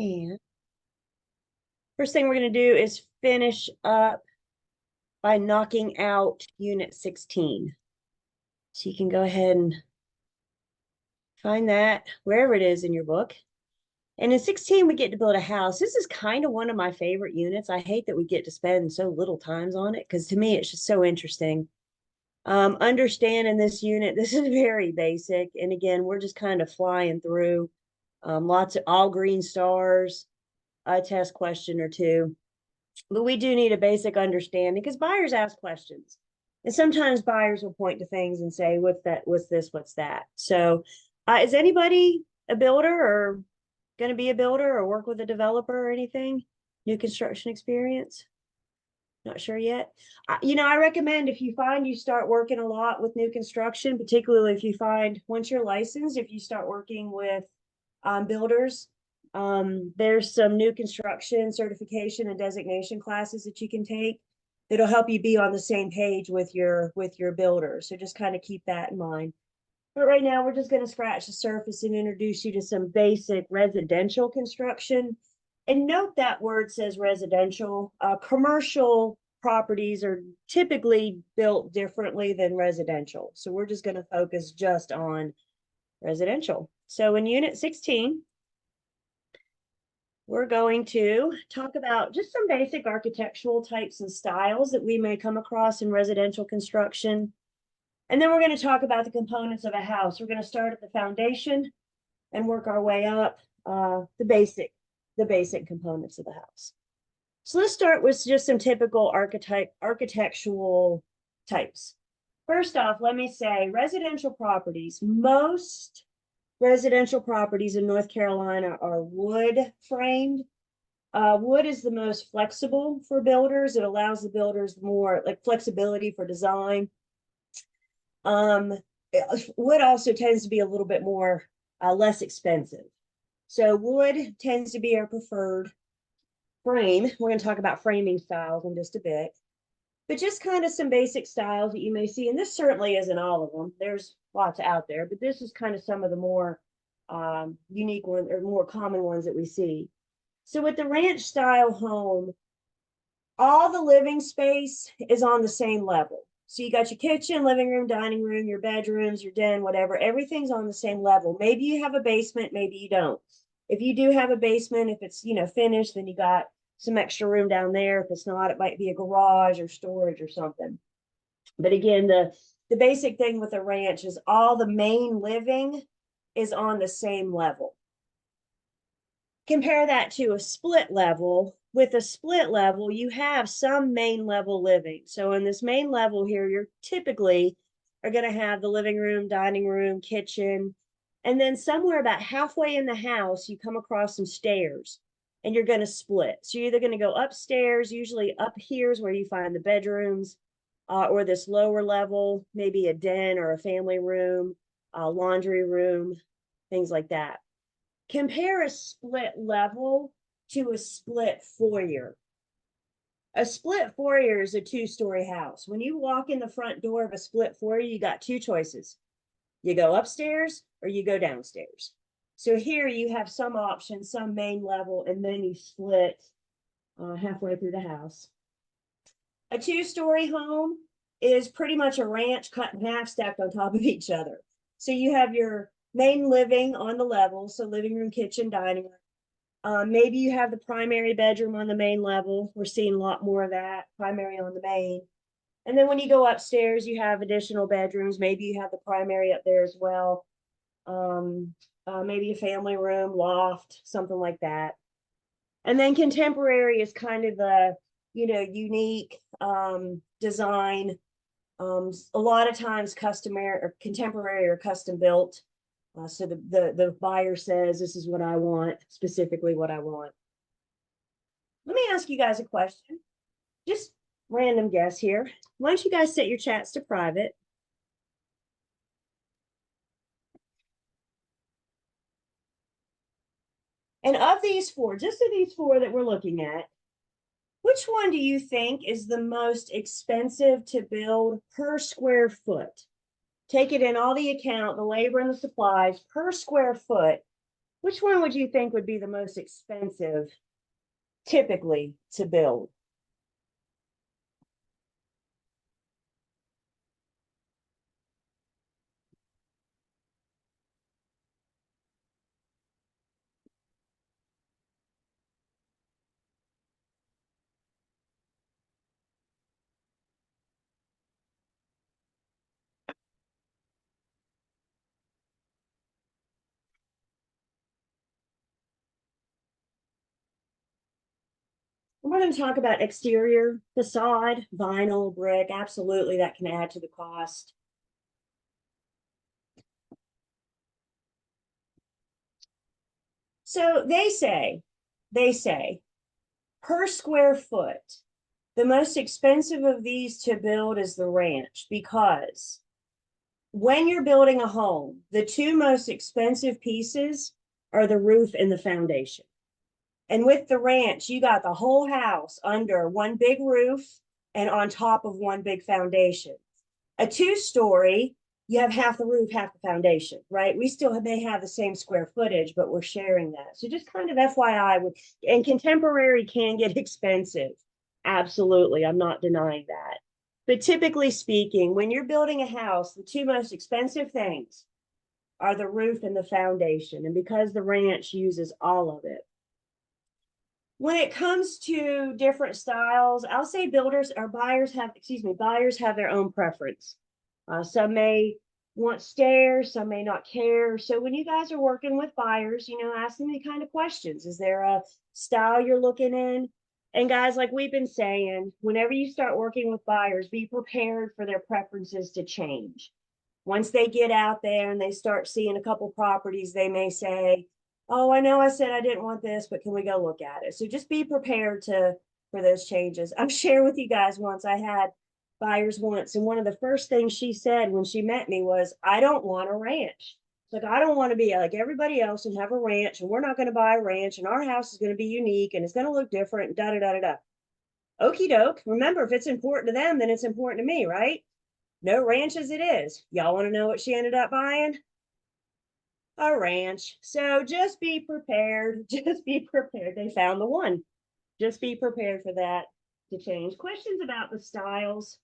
And first thing we're going to do is finish up by knocking out Unit 16. So you can go ahead and find that wherever it is in your book. And in 16, we get to build a house. This is kind of one of my favorite units. I hate that we get to spend so little times on it because to me, it's just so interesting. Understand in this unit, this is very basic. And again, we're just kind of flying through lots of all green stars, a test question or two. But we do need a basic understanding because buyers ask questions. And sometimes buyers will point to things and say, what's that? What's this? What's that? So is anybody a builder or going to be a builder or work with a developer or anything? New construction experience? Not sure yet. I recommend if you find you start working a lot with new construction, particularly if you find once you're licensed, if you start working with builders, there's some new construction certification and designation classes that you can take that'll help you be on the same page with your builder. So just kind of keep that in mind. But right now we're just going to scratch the surface and introduce you to some basic residential construction. And note that word says residential. Commercial properties are typically built differently than residential. So we're just going to focus just on residential. So in Unit 16, we're going to talk about just some basic architectural types and styles that we may come across in residential construction. And then we're going to talk about the components of a house. We're going to start at the foundation and work our way up the basic components of the house. So let's start with just some typical architectural types. First off, let me say residential properties. Most residential properties in North Carolina are wood framed. Wood is the most flexible for builders. It allows the builders more like flexibility for design. Wood also tends to be a little bit more less expensive. So wood tends to be our preferred frame. We're going to talk about framing styles in just a bit, but just kind of some basic styles that you may see. And this certainly isn't all of them. There's lots out there, but this is kind of some of the more unique ones or more common ones that we see. So with the ranch style home, all the living space is on the same level. So you got your kitchen, living room, dining room, your bedrooms, your den, whatever, everything's on the same level. Maybe you have a basement, maybe you don't. If you do have a basement, if it's, finished, then you got some extra room down there. If it's not, it might be a garage or storage or something. But again, the basic thing with a ranch is all the main living is on the same level. Compare that to a split level. With a split level, you have some main level living. So in this main level here, you're typically are going to have the living room, dining room, kitchen, and then somewhere about halfway in the house, you come across some stairs and you're going to split. So you're either going to go upstairs, usually up here is where you find the bedrooms, or this lower level, maybe a den or a family room, a laundry room, things like that. Compare a split level to a split foyer. A split foyer is a two-story house. When you walk in the front door of a split foyer, you got two choices. You go upstairs or you go downstairs. So here you have some options, some main level, and then you split halfway through the house. A two-story home is pretty much a ranch cut in half, stacked on top of each other. So you have your main living on the level, so living room, kitchen, dining room. Maybe you have the primary bedroom on the main level. We're seeing a lot more of that, primary on the main. And then when you go upstairs, you have additional bedrooms. Maybe you have the primary up there as well. Maybe a family room, loft, something like that. And then contemporary is kind of the, unique design. A lot of times customary or contemporary or custom built. So the buyer says, this is what I want, specifically what I want. Let me ask you guys a question. Just random guess here. Why don't you guys set your chats to private? And of these four, just of these four that we're looking at, which one do you think is the most expensive to build per square foot? Take it in all the account, the labor and the supplies per square foot. Which one would you think would be the most expensive typically to build? We're going to talk about exterior, facade, vinyl, brick. Absolutely, that can add to the cost. So they say per square foot, the most expensive of these to build is the ranch because when you're building a home, the two most expensive pieces are the roof and the foundation. And with the ranch, you got the whole house under one big roof and on top of one big foundation. A two-story, you have half the roof, half the foundation, right? We still may have the same square footage, but we're sharing that. So just kind of FYI, and contemporary can get expensive. Absolutely, I'm not denying that. But typically speaking, when you're building a house, the two most expensive things are the roof and the foundation. And because the ranch uses all of it. When it comes to different styles, I'll say buyers have their own preference. Some may want stairs, some may not care. So when you guys are working with buyers, ask them the kind of questions. Is there a style you're looking in? And guys, like we've been saying, whenever you start working with buyers, be prepared for their preferences to change. Once they get out there and they start seeing a couple properties, they may say, oh, I know I said I didn't want this, but can we go look at it? So just be prepared for those changes. I'm sharing with you guys once I had buyers once, and one of the first things she said when she met me was, I don't want a ranch. It's like, I don't want to be like everybody else and have a ranch, and we're not going to buy a ranch, and our house is going to be unique and it's going to look different, da da da da da. Okie doke. Remember, if it's important to them, then it's important to me, right? No ranches it is. Y'all want to know what she ended up buying? A ranch. So just be prepared. Just be prepared. They found the one. Just be prepared for that to change. Questions about the styles?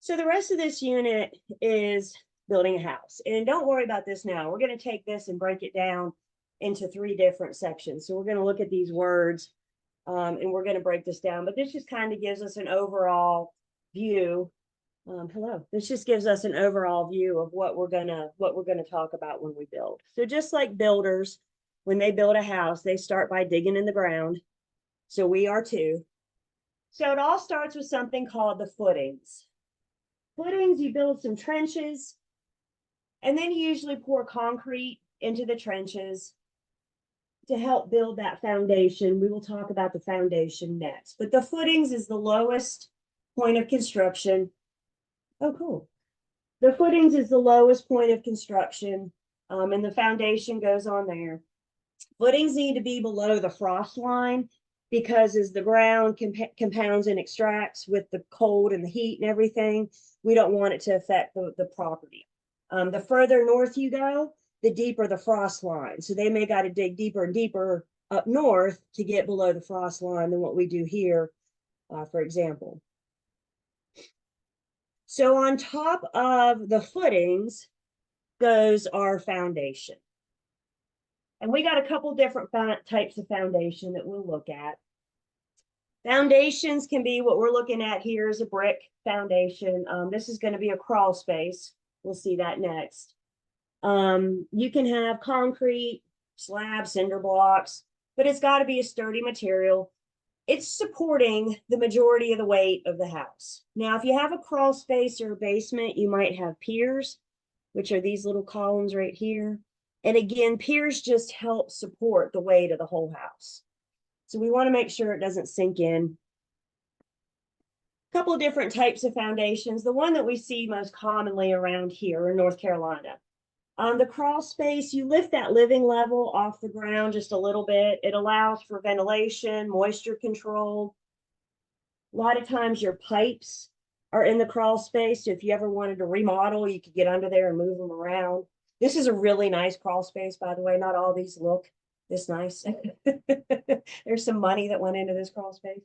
So the rest of this unit is building a house. And don't worry about this now. We're going to take this and break it down into 3 different sections. So we're going to look at these words and we're going to break this down. But this just kind of gives us an overall view. Hello. This just gives us an overall view of what we're gonna talk about when we build. So just like builders, when they build a house, they start by digging in the ground. So we are too. So it all starts with something called the footings. Footings, you build some trenches, and then you usually pour concrete into the trenches to help build that foundation. We will talk about the foundation next. But the footings is the lowest point of construction. Oh, cool. The footings is the lowest point of construction, and the foundation goes on there. Footings need to be below the frost line because as the ground compounds and extracts with the cold and the heat and everything, we don't want it to affect the property. The further north you go, the deeper the frost line. So they may got to dig deeper and deeper up north to get below the frost line than what we do here, for example. So on top of the footings goes our foundation. And we got a couple different types of foundation that we'll look at. Foundations can be what we're looking at here is a brick foundation. This is going to be a crawl space. We'll see that next. You can have concrete, slabs, cinder blocks, but it's got to be a sturdy material. It's supporting the majority of the weight of the house. Now, if you have a crawl space or a basement, you might have piers, which are these little columns right here. And again, piers just help support the weight of the whole house. So we want to make sure it doesn't sink in. A couple of different types of foundations. The one that we see most commonly around here in North Carolina. On the crawl space, you lift that living level off the ground just a little bit. It allows for ventilation, moisture control. A lot of times your pipes are in the crawl space. So if you ever wanted to remodel, you could get under there and move them around. This is a really nice crawl space, by the way. Not all these look this nice. There's some money that went into this crawl space.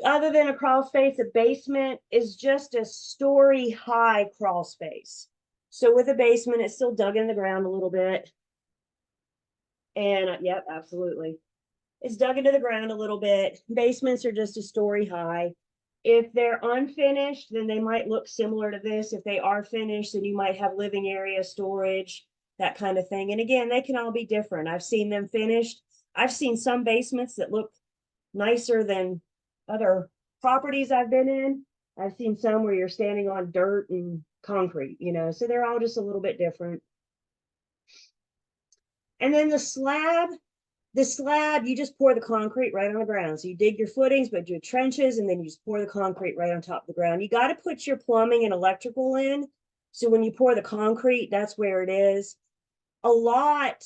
Other than a crawl space, a basement is just a story high crawl space. So with a basement, it's still dug in the ground a little bit. And yep, absolutely. It's dug into the ground a little bit. Basements are just a story high. If they're unfinished, then they might look similar to this. If they are finished, then you might have living area, storage, that kind of thing. And again, they can all be different. I've seen them finished. I've seen some basements that look nicer than other properties I've been in. I've seen some where you're standing on dirt and concrete, you know, so they're all just a little bit different. And then the slab, you just pour the concrete right on the ground. So you dig your footings, but do trenches, and then you just pour the concrete right on top of the ground. You got to put your plumbing and electrical in. So when you pour the concrete, that's where it is. A lot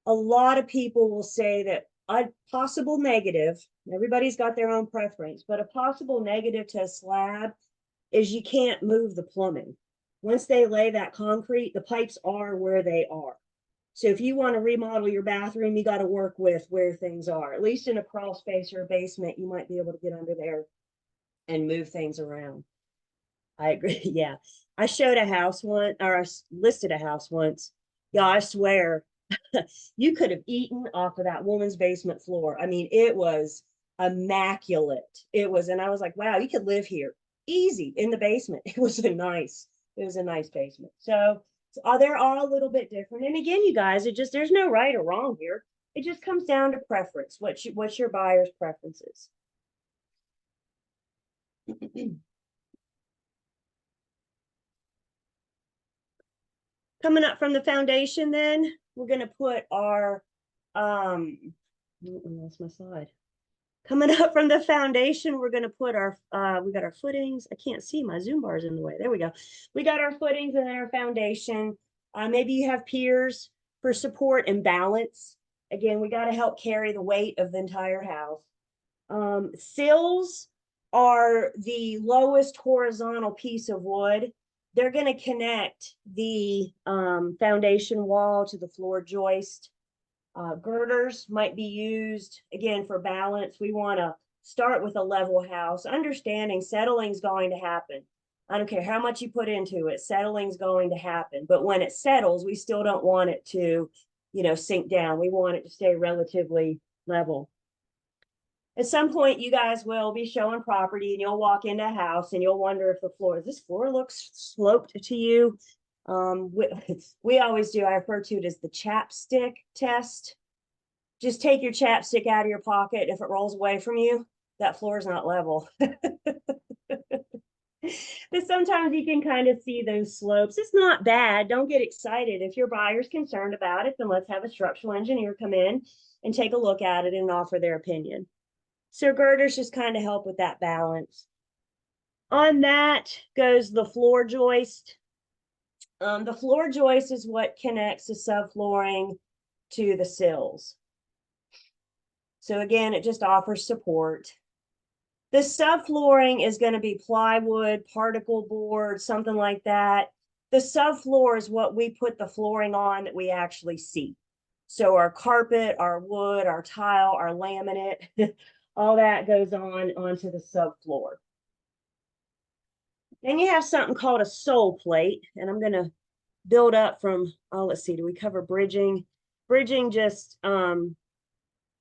of people will say that a possible negative, everybody's got their own preference, but a possible negative to a slab is you can't move the plumbing. Once they lay that concrete, the pipes are where they are. So if you want to remodel your bathroom, you got to work with where things are. At least in a crawl space or a basement, you might be able to get under there and move things around. I agree. Yeah. I showed a house once, or I listed a house once. Yeah, I swear you could have eaten off of that woman's basement floor. I mean, it was immaculate. It was, and I was like, wow, you could live here easy in the basement. It was a nice basement. So they're all a little bit different. And again, you guys, there's no right or wrong here. It just comes down to preference. What's your buyer's preferences? Coming up from the foundation, then we're going to put our I lost my slide. Coming up from the foundation, we're going to put our we got our footings. I can't see, my zoom bar is in the way. There we go. We got our footings and our foundation. Maybe you have piers for support and balance. Again, we got to help carry the weight of the entire house. Sills are the lowest horizontal piece of wood. They're going to connect the foundation wall to the floor joist. Girders might be used, again, for balance. We want to start with a level house, understanding settling's going to happen. I don't care how much you put into it, settling's going to happen. But when it settles, we still don't want it to, sink down. We want it to stay relatively level. At some point, you guys will be showing property and you'll walk into a house and you'll wonder if this floor looks sloped to you. We always do, I refer to it as the chapstick test. Just take your chapstick out of your pocket. If it rolls away from you, that floor is not level. But sometimes you can kind of see those slopes. It's not bad. Don't get excited. If your buyer's concerned about it, then let's have a structural engineer come in and take a look at it and offer their opinion. So girders just kind of help with that balance. On that goes the floor joist. The floor joist is what connects the subflooring to the sills. So again, it just offers support. The subflooring is going to be plywood, particle board, something like that. The subfloor is what we put the flooring on that we actually see. So our carpet, our wood, our tile, our laminate, all that goes onto the subfloor. Then you have something called a sole plate, and I'm going to build up from, let's see, do we cover bridging? Bridging just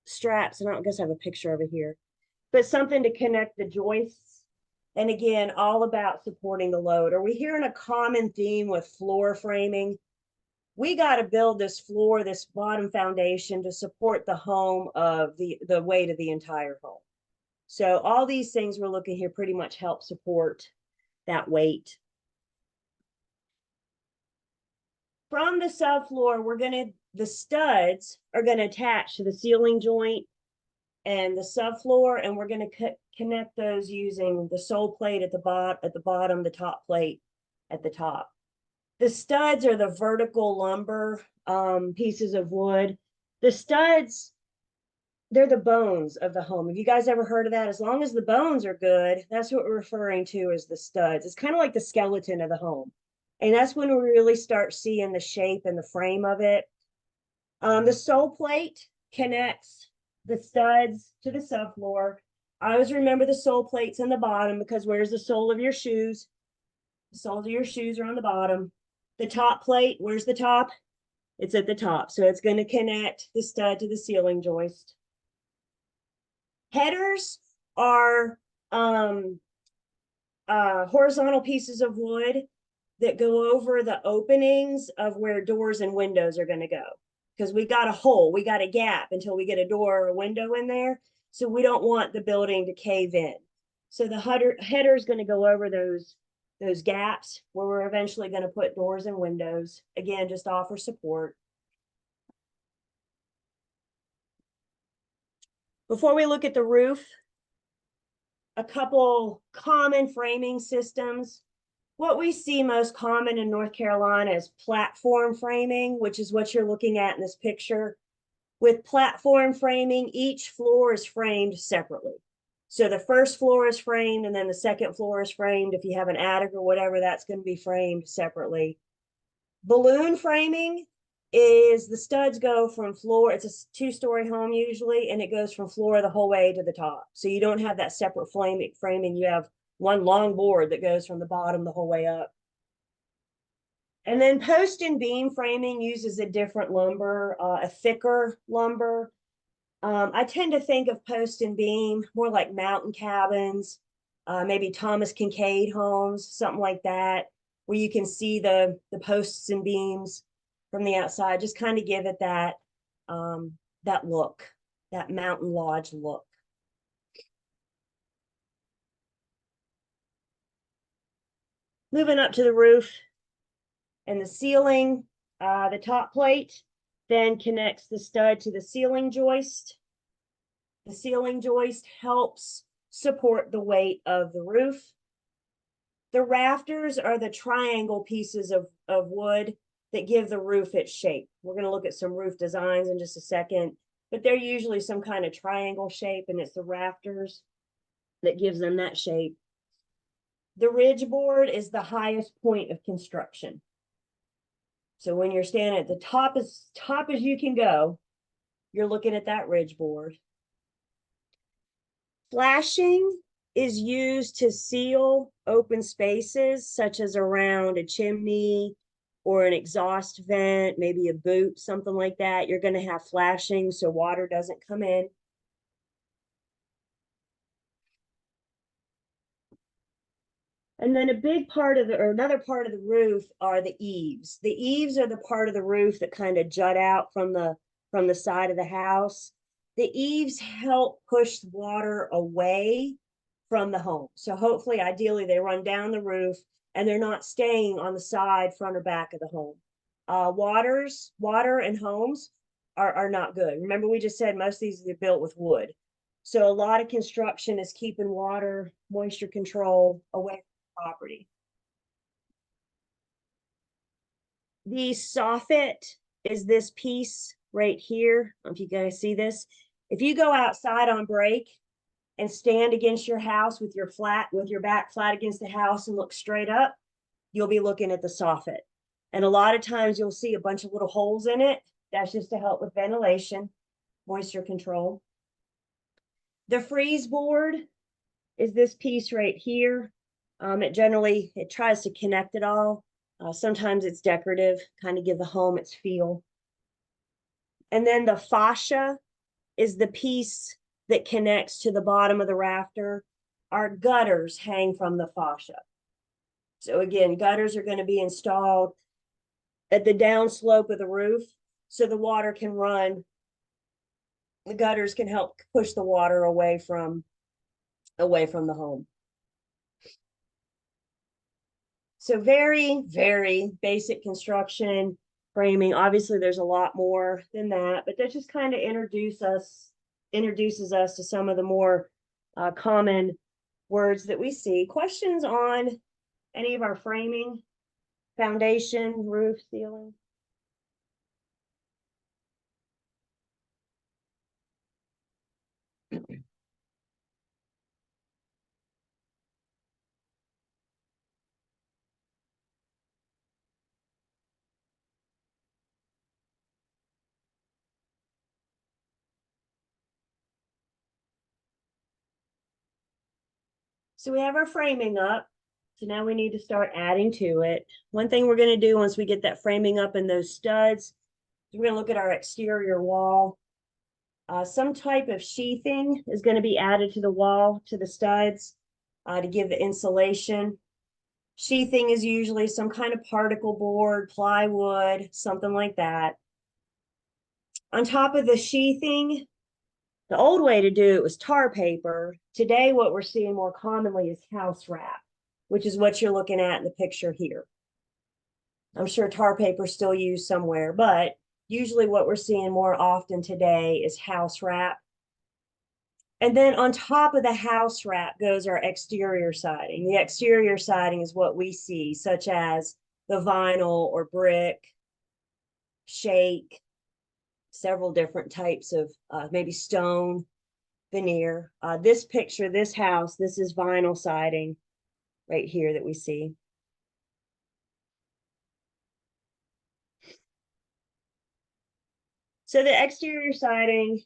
straps, and I don't guess I have a picture of it here, but something to connect the joists. And again, all about supporting the load. Are we hearing a common theme with floor framing? We got to build this floor, this bottom foundation to support the home of the weight of the entire home. So all these things we're looking here pretty much help support that weight. From the subfloor, the studs are going to attach to the ceiling joint and the subfloor, and we're going to connect those using the sole plate at the bottom, the top plate at the top. The studs are the vertical lumber pieces of wood. The studs they're the bones of the home. Have you guys ever heard of that? As long as the bones are good, that's what we're referring to as the studs. It's kind of like the skeleton of the home. And that's when we really start seeing the shape and the frame of it. The sole plate connects the studs to the subfloor. I always remember the sole plates in the bottom because where's the sole of your shoes? The soles of your shoes are on the bottom. The top plate, where's the top? It's at the top. So it's going to connect the stud to the ceiling joist. Headers are horizontal pieces of wood that go over the openings of where doors and windows are going to go. Because we got a hole, we got a gap until we get a door or a window in there. So we don't want the building to cave in. So the header is going to go over those gaps where we're eventually going to put doors and windows. Again, just offer support. Before we look at the roof, a couple common framing systems. What we see most common in North Carolina is platform framing, which is what you're looking at in this picture. With platform framing, each floor is framed separately. So the first floor is framed and then the second floor is framed. If you have an attic or whatever, that's going to be framed separately. Balloon framing is the studs go from floor, it's a two-story home usually, and it goes from floor the whole way to the top. So you don't have that separate framing. You have one long board that goes from the bottom the whole way up. And then post and beam framing uses a different lumber, a thicker lumber. I tend to think of post and beam more like mountain cabins, maybe Thomas Kincaid homes, something like that, where you can see the posts and beams from the outside. Just kind of give it that that look, that mountain lodge look. Moving up to the roof and the ceiling, the top plate then connects the stud to the ceiling joist. The ceiling joist helps support the weight of the roof. The rafters are the triangle pieces of wood that give the roof its shape. We're going to look at some roof designs in just a second, but they're usually some kind of triangle shape, and it's the rafters that gives them that shape. The ridge board is the highest point of construction. So when you're standing at the top as you can go, you're looking at that ridge board. Flashing is used to seal open spaces, such as around a chimney or an exhaust vent, maybe a boot, something like that. You're going to have flashing so water doesn't come in. And then a big part of another part of the roof are the eaves. The eaves are the part of the roof that kind of jut out from the side of the house. The eaves help push water away from the home. So hopefully, ideally, they run down the roof and they're not staying on the side, front, or back of the home. Water in homes are not good. Remember, we just said most of these are built with wood. So a lot of construction is keeping water, moisture control away property. The soffit is this piece right here. I don't know if you guys see this. If you go outside on break and stand against your house with your back flat against the house and look straight up, you'll be looking at the soffit. And a lot of times you'll see a bunch of little holes in it. That's just to help with ventilation, moisture control. The freeze board is this piece right here. It tries to connect it all. Sometimes it's decorative, kind of give the home its feel. And then the fascia is the piece that connects to the bottom of the rafter. Our gutters hang from the fascia. So again, gutters are going to be installed at the downslope of the roof so the water can run. The gutters can help push the water away from the home. So very, very basic construction framing. Obviously, there's a lot more than that, but that just kind of introduces us to some of the more common words that we see. Questions on any of our framing, foundation, roof, ceiling? So we have our framing up. So now we need to start adding to it. One thing we're going to do once we get that framing up and those studs, we're going to look at our exterior wall. Some type of sheathing is going to be added to the wall, to the studs, to give the insulation. Sheathing is usually some kind of particle board, plywood, something like that. On top of the sheathing, the old way to do it was tar paper. Today, what we're seeing more commonly is house wrap, which is what you're looking at in the picture here. I'm sure tar paper is still used somewhere, but usually what we're seeing more often today is house wrap. And then on top of the house wrap goes our exterior siding. The exterior siding is what we see, such as the vinyl or brick, shake, several different types of maybe stone, veneer. This picture, this house, this is vinyl siding right here that we see. So the exterior siding,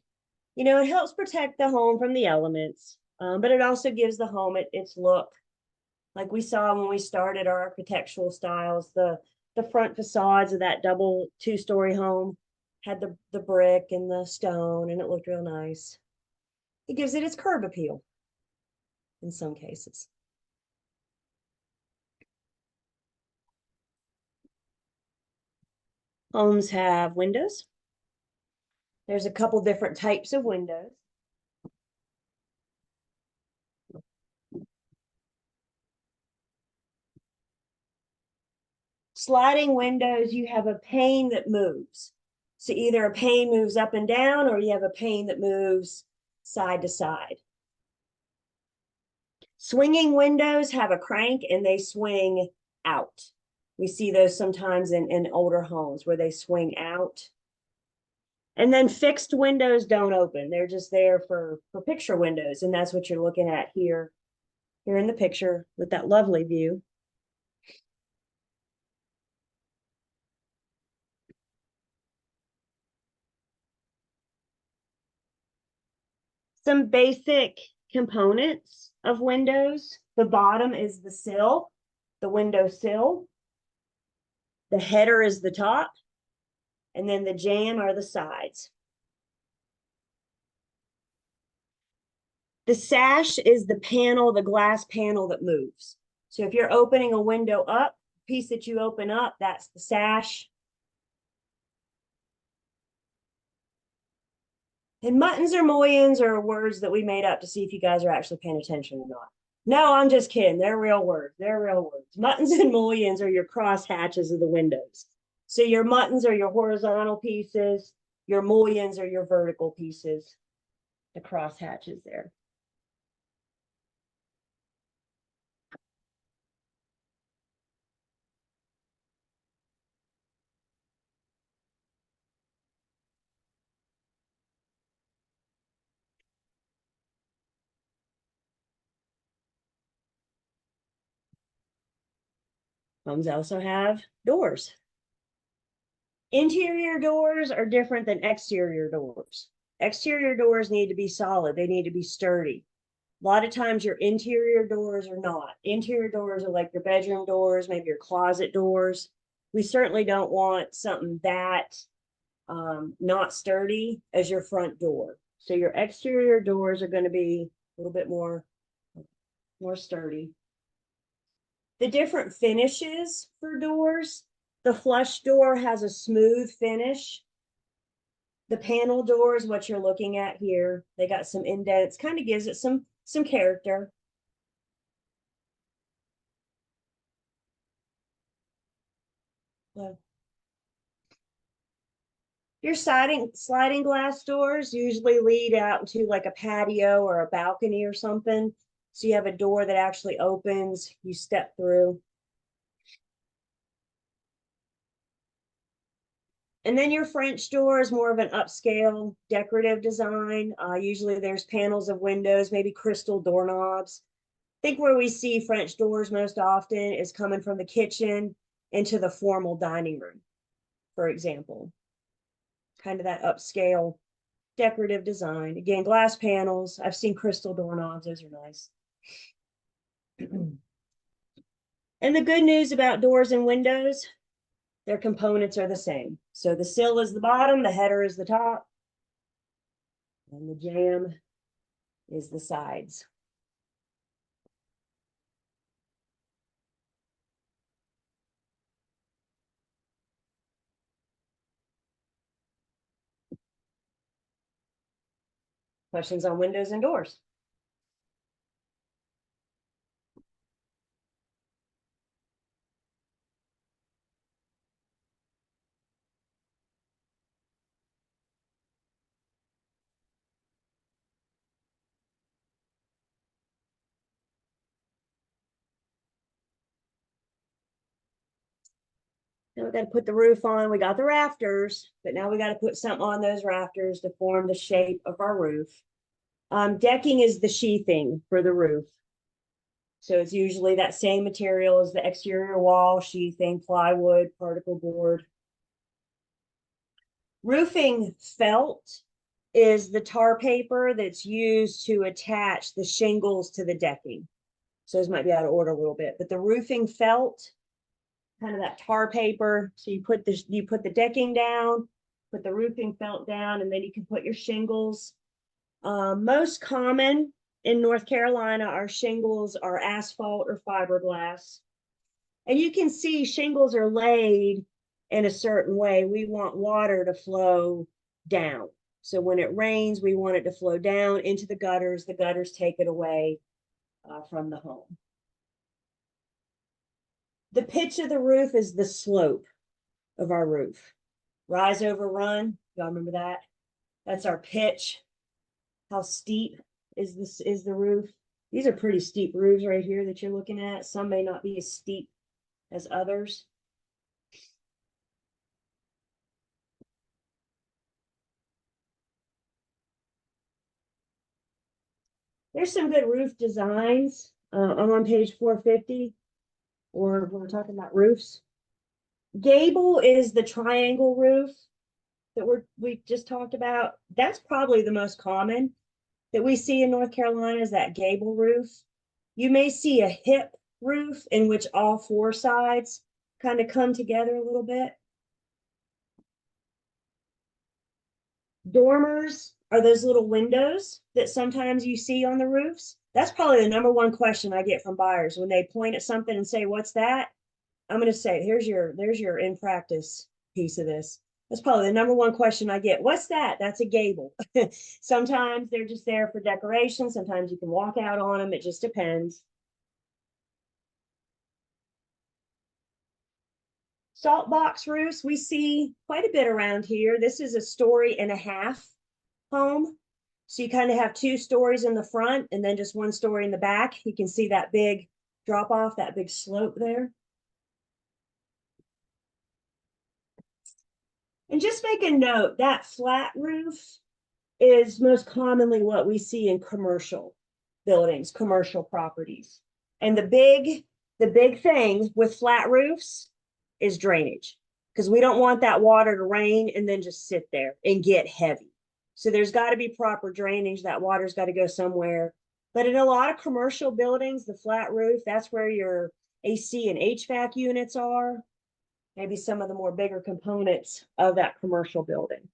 you know, it helps protect the home from the elements, but it also gives the home its look. Like we saw when we started our architectural styles, the front facades of that double two-story home had the brick and the stone, and it looked real nice. It gives it its curb appeal in some cases. Homes have windows. There's a couple different types of windows. Sliding windows, you have a pane that moves. So either a pane moves up and down, or you have a pane that moves side to side. Swinging windows have a crank and they swing out. We see those sometimes in older homes where they swing out. And then fixed windows don't open. They're just there for picture windows. And that's what you're looking at here in the picture with that lovely view. Some basic components of windows. The bottom is the sill, the window sill. The header is the top, and then the jamb are the sides. The sash is the panel, the glass panel that moves. So if you're opening a window up, piece that you open up, that's the sash. And muttons or mullions are words that we made up to see if you guys are actually paying attention or not. No, I'm just kidding. They're real words. They're real words. Muttons and mullions are your cross hatches of the windows. So your muttons are your horizontal pieces. Your mullions are your vertical pieces, the cross hatches there. Homes also have doors. Interior doors are different than exterior doors. Exterior doors need to be solid. They need to be sturdy. A lot of times your interior doors are not. Interior doors are like your bedroom doors, maybe your closet doors. We certainly don't want something that not sturdy as your front door. So your exterior doors are going to be a little bit more sturdy. The different finishes for doors. The flush door has a smooth finish. The panel door is what you're looking at here. They got some indents, kind of gives it some character. Your sliding glass doors usually lead out to like a patio or a balcony or something. So you have a door that actually opens, you step through. And then your French door is more of an upscale decorative design. Usually there's panels of windows, maybe crystal doorknobs. I think where we see French doors most often is coming from the kitchen into the formal dining room, for example. Kind of that upscale decorative design. Again, glass panels. I've seen crystal doorknobs. Those are nice. And the good news about doors and windows, their components are the same. So the sill is the bottom, the header is the top, and the jamb is the sides. Questions on windows and doors? Now we got to put the roof on. We got the rafters, but now we got to put something on those rafters to form the shape of our roof. Decking is the sheathing for the roof. So it's usually that same material as the exterior wall, sheathing, plywood, particle board. Roofing felt is the tar paper that's used to attach the shingles to the decking. So this might be out of order a little bit, but the roofing felt, kind of that tar paper. So you put the decking down, put the roofing felt down, and then you can put your shingles. Most common in North Carolina, our shingles are asphalt or fiberglass. And you can see shingles are laid in a certain way. We want water to flow down. So when it rains, we want it to flow down into the gutters. The gutters take it away from the home. The pitch of the roof is the slope of our roof. Rise over run. Y'all remember that? That's our pitch. How steep is the roof? These are pretty steep roofs right here that you're looking at. Some may not be as steep as others. There's some good roof designs. I'm on page 450, or when we're talking about roofs. Gable is the triangle roof that we just talked about. That's probably the most common that we see in North Carolina, is that gable roof. You may see a hip roof in which all four sides kind of come together a little bit. Dormers are those little windows that sometimes you see on the roofs. That's probably the number one question I get from buyers when they point at something and say, "What's that?" I'm going to say, there's your in practice piece of this. That's probably the number one question I get. What's that? That's a gable. Sometimes they're just there for decoration. Sometimes you can walk out on them. It just depends. Salt box roofs, we see quite a bit around here. This is a story and a half home. So you kind of have two stories in the front and then just one story in the back. You can see that big drop off, that big slope there. And just make a note, that flat roof is most commonly what we see in commercial buildings, commercial properties. And the big thing with flat roofs is drainage, because we don't want that water to rain and then just sit there and get heavy. So there's got to be proper drainage. That water's got to go somewhere. But in a lot of commercial buildings, the flat roof, that's where your AC and HVAC units are. Maybe some of the more bigger components of that commercial building.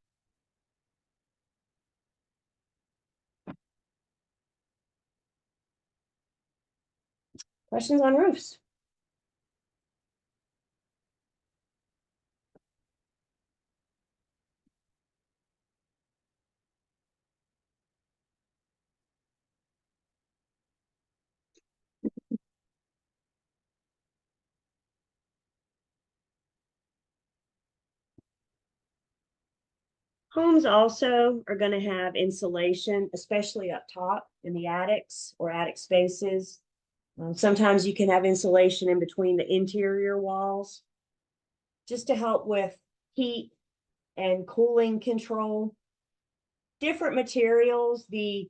Questions on roofs? Homes also are going to have insulation, especially up top in the attics or attic spaces. Sometimes you can have insulation in between the interior walls just to help with heat and cooling control. Different materials. The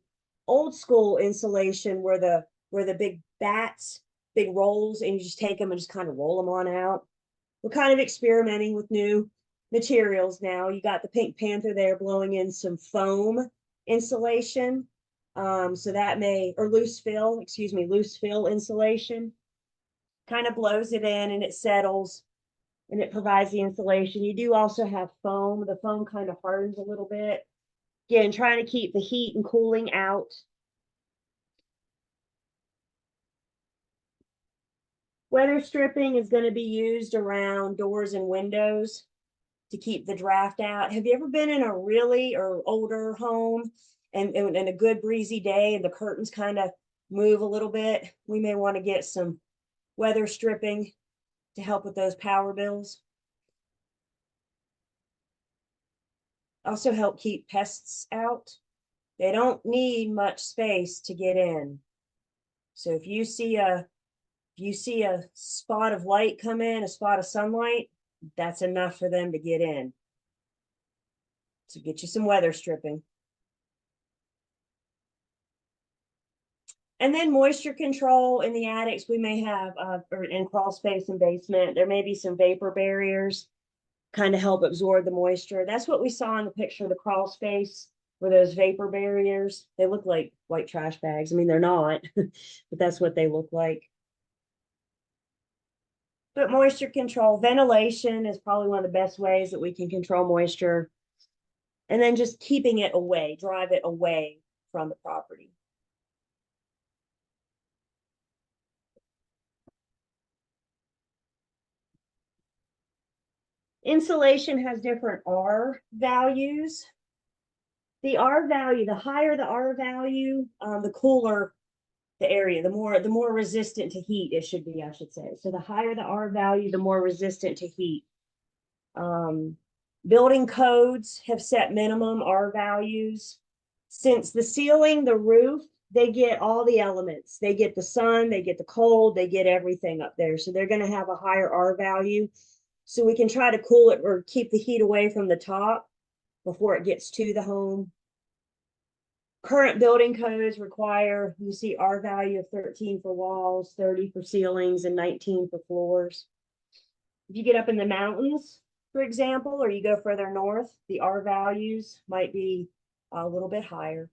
old school insulation were the big bats, big rolls, and you just take them and just kind of roll them on out. We're kind of experimenting with new materials now. You got the Pink Panther there blowing in some foam insulation. So that may, or loose fill, excuse me, loose fill insulation. Kind of blows it in and it settles and it provides the insulation. You do also have foam. The foam kind of hardens a little bit. Again, trying to keep the heat and cooling out. Weather stripping is going to be used around doors and windows to keep the draft out. Have you ever been in a really or older home and a good breezy day and the curtains kind of move a little bit? We may want to get some weather stripping to help with those power bills. Also help keep pests out. They don't need much space to get in. So if you see a spot of light come in, a spot of sunlight, that's enough for them to get in. So get you some weather stripping. And then moisture control in the attics, we may have, or in crawl space and basement, there may be some vapor barriers, kind of help absorb the moisture. That's what we saw in the picture of the crawl space, were those vapor barriers. They look like white trash bags. I mean, they're not, but that's what they look like. But moisture control, ventilation is probably one of the best ways that we can control moisture. And then just keeping it away, drive it away from the property. Insulation has different R values. The R value, the higher the R value, the cooler the area, the more resistant to heat it should be, I should say. So the higher the R value, the more resistant to heat. Building codes have set minimum R values. Since the ceiling, the roof, they get all the elements. They get the sun, they get the cold, they get everything up there. So they're going to have a higher R value. So we can try to cool it or keep the heat away from the top before it gets to the home. Current building codes require, you see, R value of 13 for walls, 30 for ceilings, and 19 for floors. If you get up in the mountains, for example, or you go further north, the R values might be a little bit higher.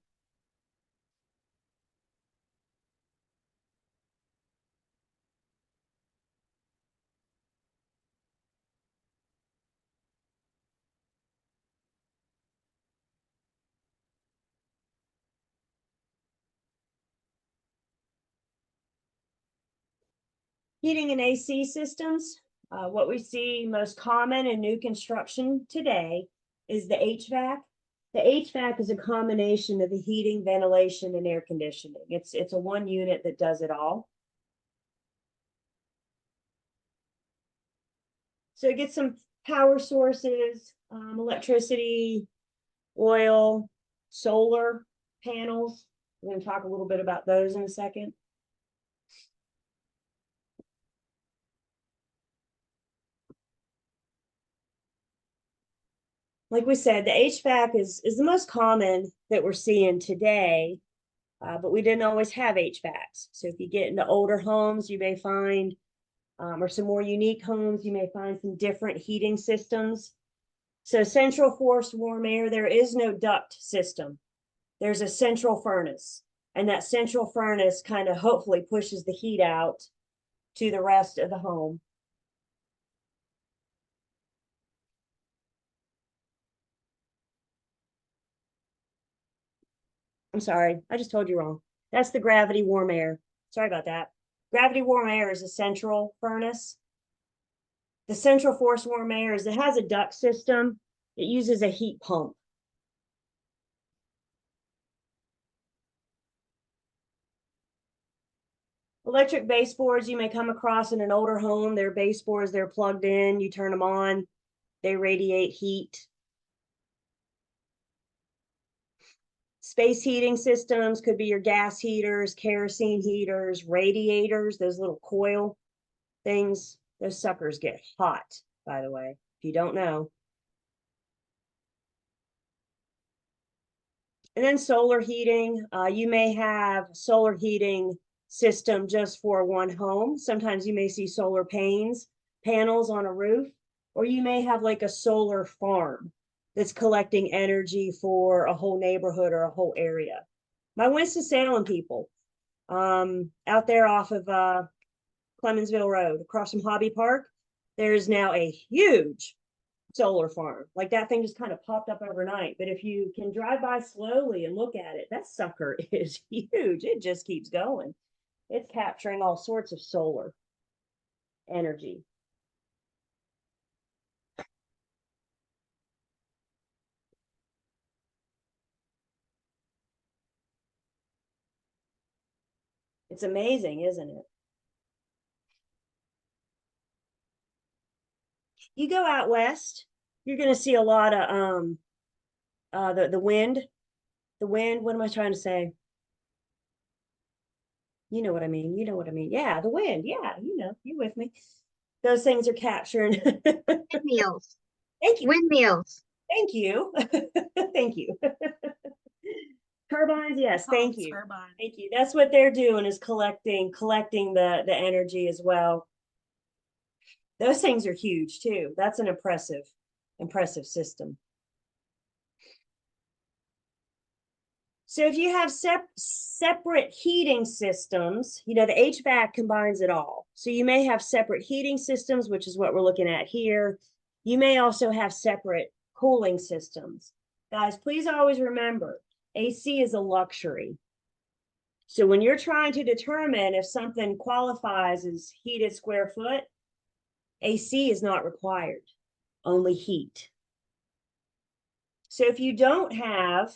Heating and AC systems, what we see most common in new construction today is the HVAC. The HVAC is a combination of the heating, ventilation, and air conditioning. It's a one unit that does it all. So it gets some power sources, electricity, oil, solar panels. We're going to talk a little bit about those in a second. Like we said, the HVAC is the most common that we're seeing today, but we didn't always have HVACs. So if you get into older homes, you may find, or some more unique homes, you may find some different heating systems. So central forced warm air, there is no duct system. There's a central furnace, and that central furnace kind of hopefully pushes the heat out to the rest of the home. I'm sorry, I just told you wrong. That's the gravity warm air. Sorry about that. Gravity warm air is a central furnace. The central force warm air is, it has a duct system. It uses a heat pump. Electric baseboards you may come across in an older home. They're baseboards, they're plugged in, you turn them on, they radiate heat. Space heating systems could be your gas heaters, kerosene heaters, radiators, those little coil things. Those suckers get hot, by the way, if you don't know. And then solar heating. You may have solar heating system just for one home. Sometimes you may see solar panels on a roof, or you may have like a solar farm that's collecting energy for a whole neighborhood or a whole area. My Winston-Salem people, out there off of Clemensville Road, across from Hobby Park, there's now a huge solar farm. Like that thing just kind of popped up overnight. But if you can drive by slowly and look at it, that sucker is huge. It just keeps going. It's capturing all sorts of solar energy. It's amazing, isn't it? You go out west, you're going to see a lot of the wind. The wind, what am I trying to say? You know what I mean. You know what I mean. Yeah, the wind. Yeah, you with me. Those things are capturing. Windmills. Thank you. Windmills. Thank you. Thank you. Turbines, yes, thank you. Turbine. Thank you. That's what they're doing, is collecting the energy as well. Those things are huge too. That's an impressive system. So if you have separate heating systems, the HVAC combines it all. So you may have separate heating systems, which is what we're looking at here. You may also have separate cooling systems. Guys, please always remember, AC is a luxury. So when you're trying to determine if something qualifies as heated square foot, AC is not required, only heat. So if you don't have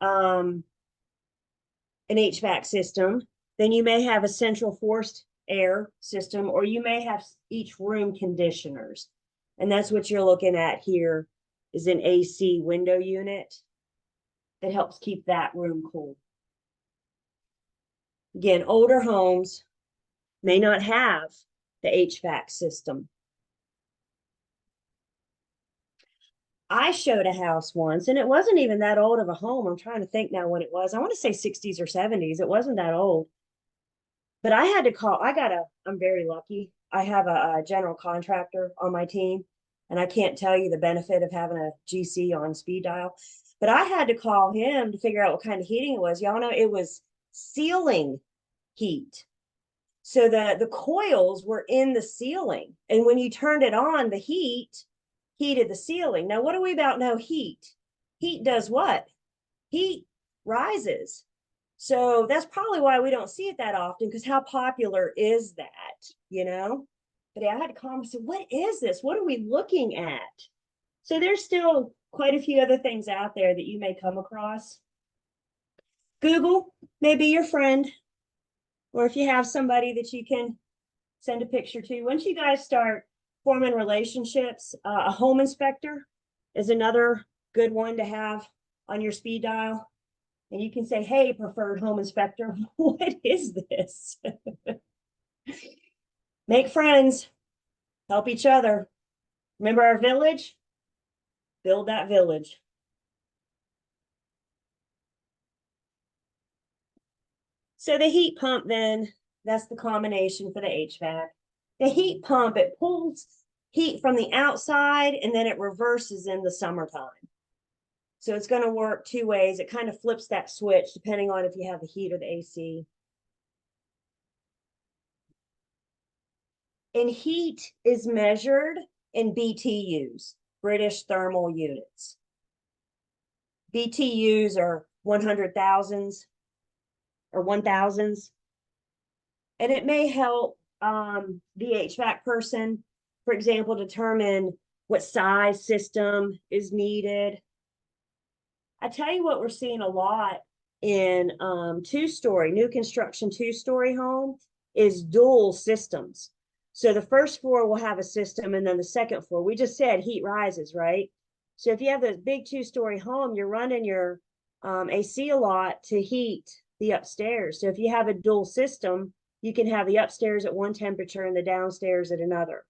an HVAC system, then you may have a central forced air system, or you may have each room conditioners. And that's what you're looking at here, is an AC window unit that helps keep that room cool. Again, older homes may not have the HVAC system. I showed a house once, and it wasn't even that old of a home. I'm trying to think now when it was. I want to say 60s or 70s. It wasn't that old. But I had to call. I'm very lucky. I have a general contractor on my team, and I can't tell you the benefit of having a GC on speed dial. But I had to call him to figure out what kind of heating it was. Y'all know it was ceiling heat. So the coils were in the ceiling. And when you turned it on, the heat heated the ceiling. Now, what do we about know heat? Heat does what? Heat rises. So that's probably why we don't see it that often, because how popular is that, But I had to call him and say, what is this? What are we looking at? So there's still quite a few other things out there that you may come across. Google may be your friend, or if you have somebody that you can send a picture to. Once you guys start forming relationships, a home inspector is another good one to have on your speed dial. And you can say, hey, preferred home inspector, what is this? Make friends, help each other. Remember our village? Build that village. So the heat pump, then, that's the combination for the HVAC. The heat pump, it pulls heat from the outside and then it reverses in the summertime. So it's going to work two ways. It kind of flips that switch depending on if you have the heat or the AC. And heat is measured in BTUs, British thermal units. BTUs are 100,000s or 1,000s. And it may help the HVAC person, for example, determine what size system is needed. I tell you what we're seeing a lot in new construction two-story home is dual systems. So the first floor will have a system, and then the second floor, we just said heat rises, right? So if you have a big two-story home, you're running your AC a lot to heat the upstairs. So if you have a dual system, you can have the upstairs at one temperature and the downstairs at another.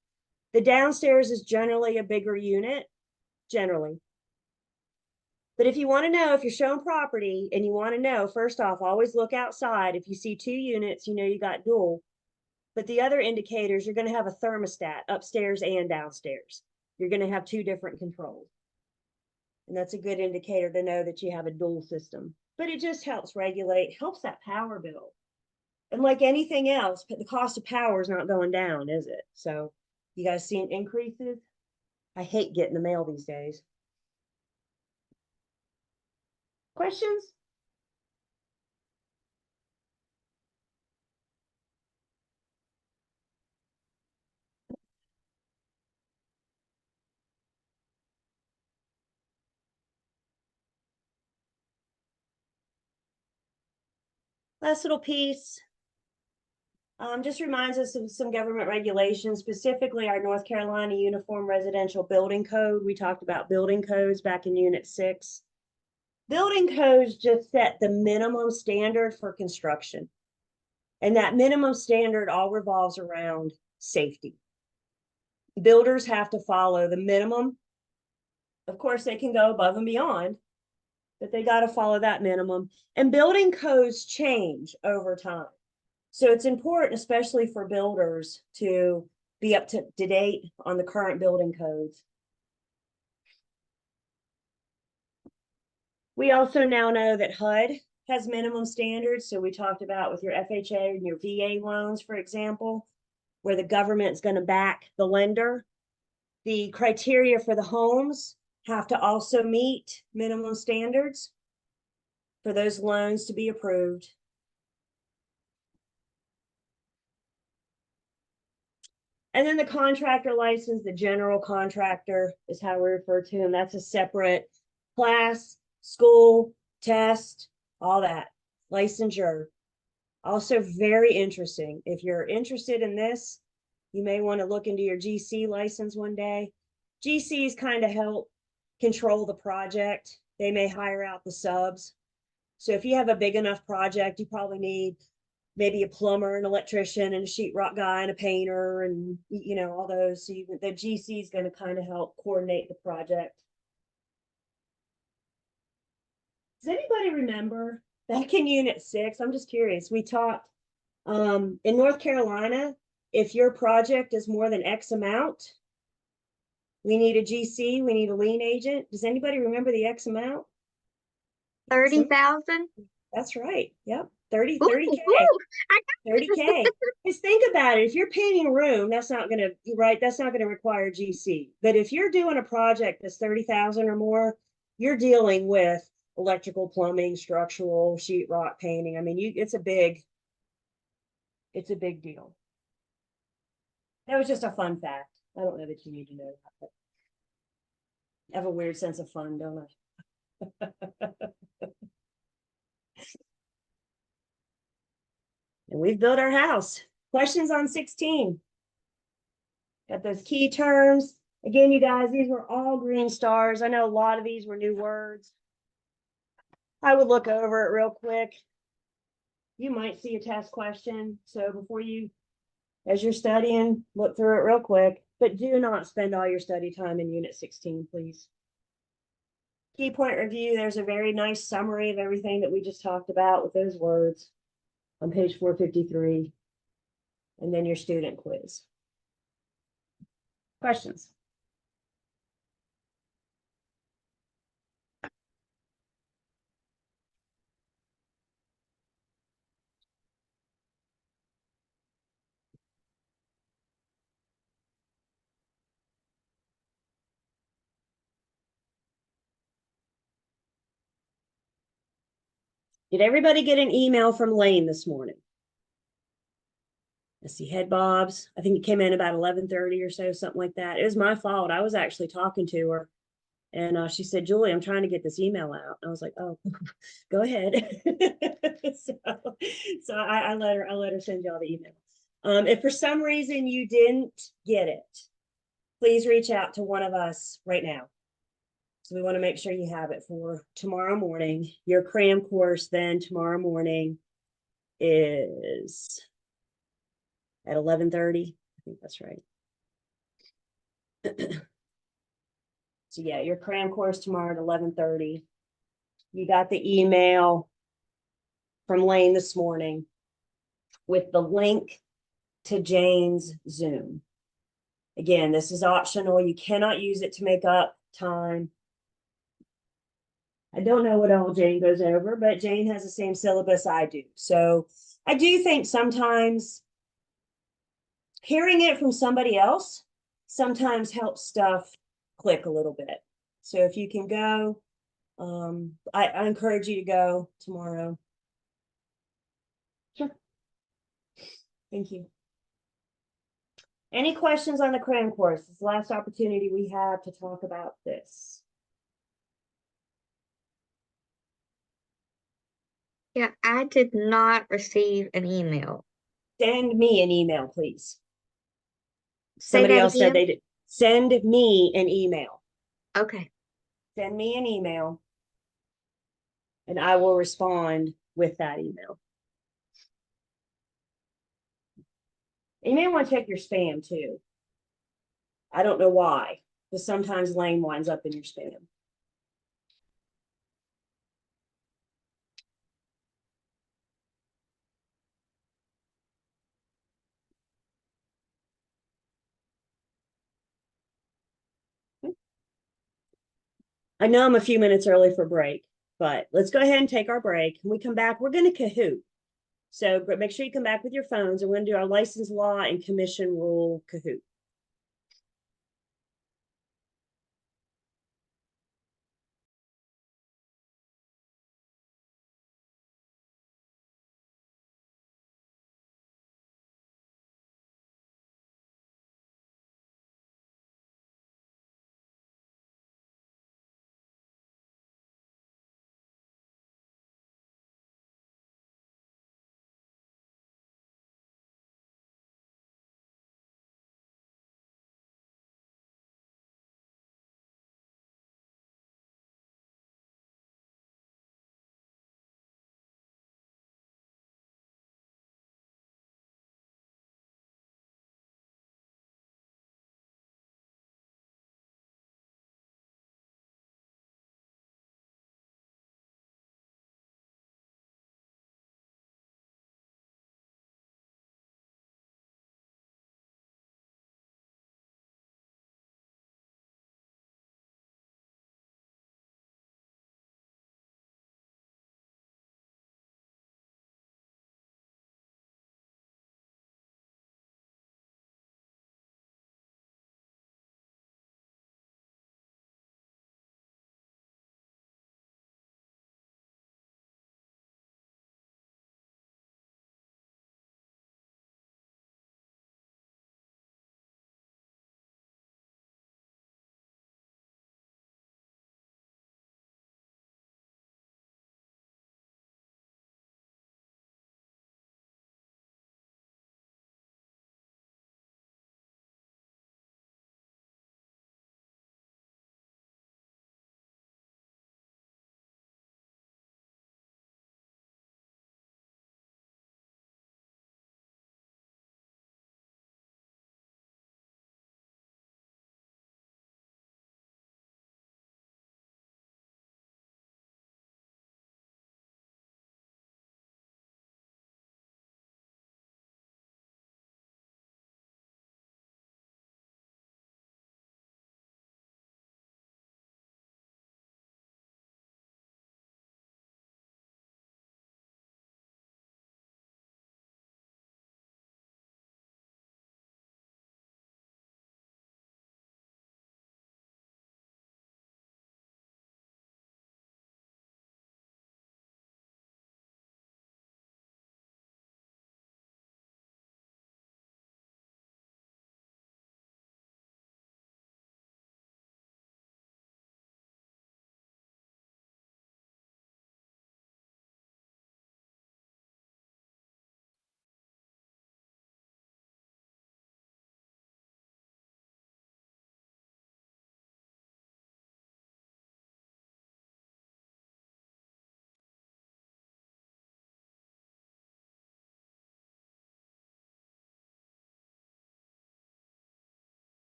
The downstairs is generally a bigger unit, generally. But if you want to know if you're showing property and you want to know, first off, always look outside. If you see 2 units, you know you got dual. But the other indicators, you're going to have a thermostat upstairs and downstairs. You're going to have 2 different controls. And that's a good indicator to know that you have a dual system. But it just helps regulate, helps that power bill. And like anything else, but the cost of power is not going down, is it? So you guys seeing increases? I hate getting the mail these days. Questions? Last little piece. Just reminds us of some government regulations, specifically our North Carolina Uniform Residential Building Code. We talked about building codes back in Unit 6. Building codes just set the minimum standard for construction. And that minimum standard all revolves around safety. Builders have to follow the minimum. Of course, they can go above and beyond, but they got to follow that minimum. And building codes change over time. So it's important, especially for builders, to be up to date on the current building codes. We also now know that HUD has minimum standards. So we talked about with your FHA and your VA loans, for example, where the government's going to back the lender. The criteria for the homes have to also meet minimum standards for those loans to be approved. And then the contractor license, the general contractor is how we refer to him. That's a separate class, school, test, all that, licensure. Also very interesting. If you're interested in this, you may want to look into your GC license one day. GCs kind of help control the project. They may hire out the subs. So if you have a big enough project, you probably need maybe a plumber, an electrician, and a sheetrock guy, and a painter, and you know, all those. So the GC is going to kind of help coordinate the project. Does anybody remember back in Unit 6? I'm just curious. We talked in North Carolina, if your project is more than X amount, we need a GC, we need a lien agent. Does anybody remember the X amount? 30,000. That's right. Yep. 30K. 30K. Just think about it. If you're painting a room, that's not going to, right? That's not going to require GC. But if you're doing a project that's 30,000 or more, you're dealing with electrical, plumbing, structural, sheetrock, painting. I mean, it's a big deal. That was just a fun fact. I don't know that you need to know that, but I have a weird sense of fun, don't I? And we've built our house. Questions on 16? Got those key terms. Again, you guys, these were all green stars. I know a lot of these were new words. I would look over it real quick. You might see a test question. So before you, as you're studying, look through it real quick. But do not spend all your study time in Unit 16, please. Key point review, there's a very nice summary of everything that we just talked about with those words on page 453. And then your student quiz. Questions? Did everybody get an email from Lane this morning? Let's see, head bobs. I think it came in about 11:30 or so, something like that. It was my fault. I was actually talking to her, and she said, "Julie, I'm trying to get this email out." I was like, "Oh, go ahead." so I let her send y'all the email. If for some reason you didn't get it, please reach out to one of us right now. So we want to make sure you have it for tomorrow morning. Your cram course then tomorrow morning is at 11:30. I think that's right. So yeah, your cram course tomorrow at 11:30. You got the email from Lane this morning with the link to Jane's Zoom. Again, this is optional. You cannot use it to make up time. I don't know what all Jane goes over, but Jane has the same syllabus I do. So I do think sometimes hearing it from somebody else sometimes helps stuff click a little bit. So if you can go, I encourage you to go tomorrow. Sure. Thank you. Any questions on the cram course? It's the last opportunity we have to talk about this. Yeah, I did not receive an email. Send me an email, please. Say Somebody that else said again. they did. Send me an email. Okay. Send me an email and I will respond with that email. You may want to check your spam too. I don't know why, but sometimes Lane winds up in your spam. I know I'm a few minutes early for break, but let's go ahead and take our break. When we come back, we're going to Kahoot. So make sure you come back with your phones and we're going to do our license law and commission rule Kahoot.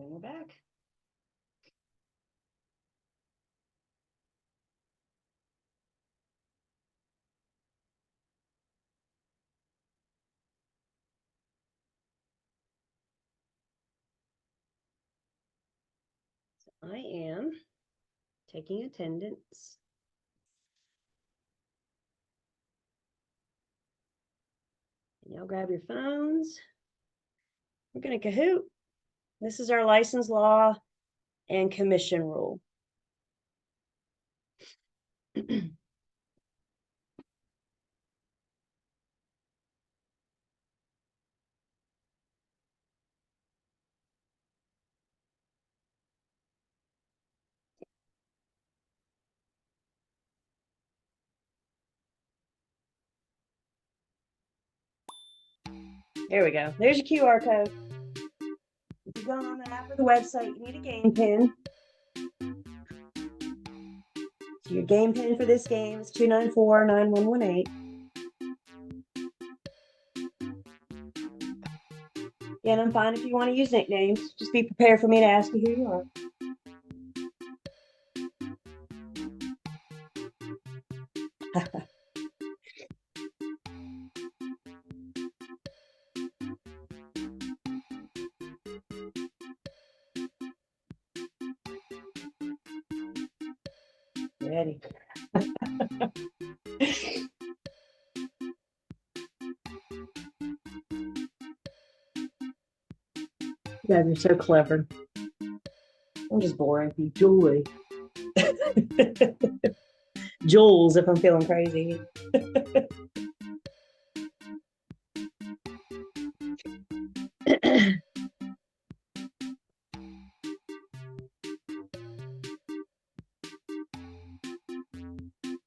then we're back. So I am taking attendance. And y'all grab your phones. We're going to Kahoot. This is our license law and commission rule. There we go. There's your QR code. If you're going on the app or the website, you need a game pin. So your game pin for this game is 294-9118. And I'm fine if you want to use nicknames. Just be prepared for me to ask you who you are. Ready. You guys are so clever. I'm just boring. Julie. Jules, if I'm feeling crazy.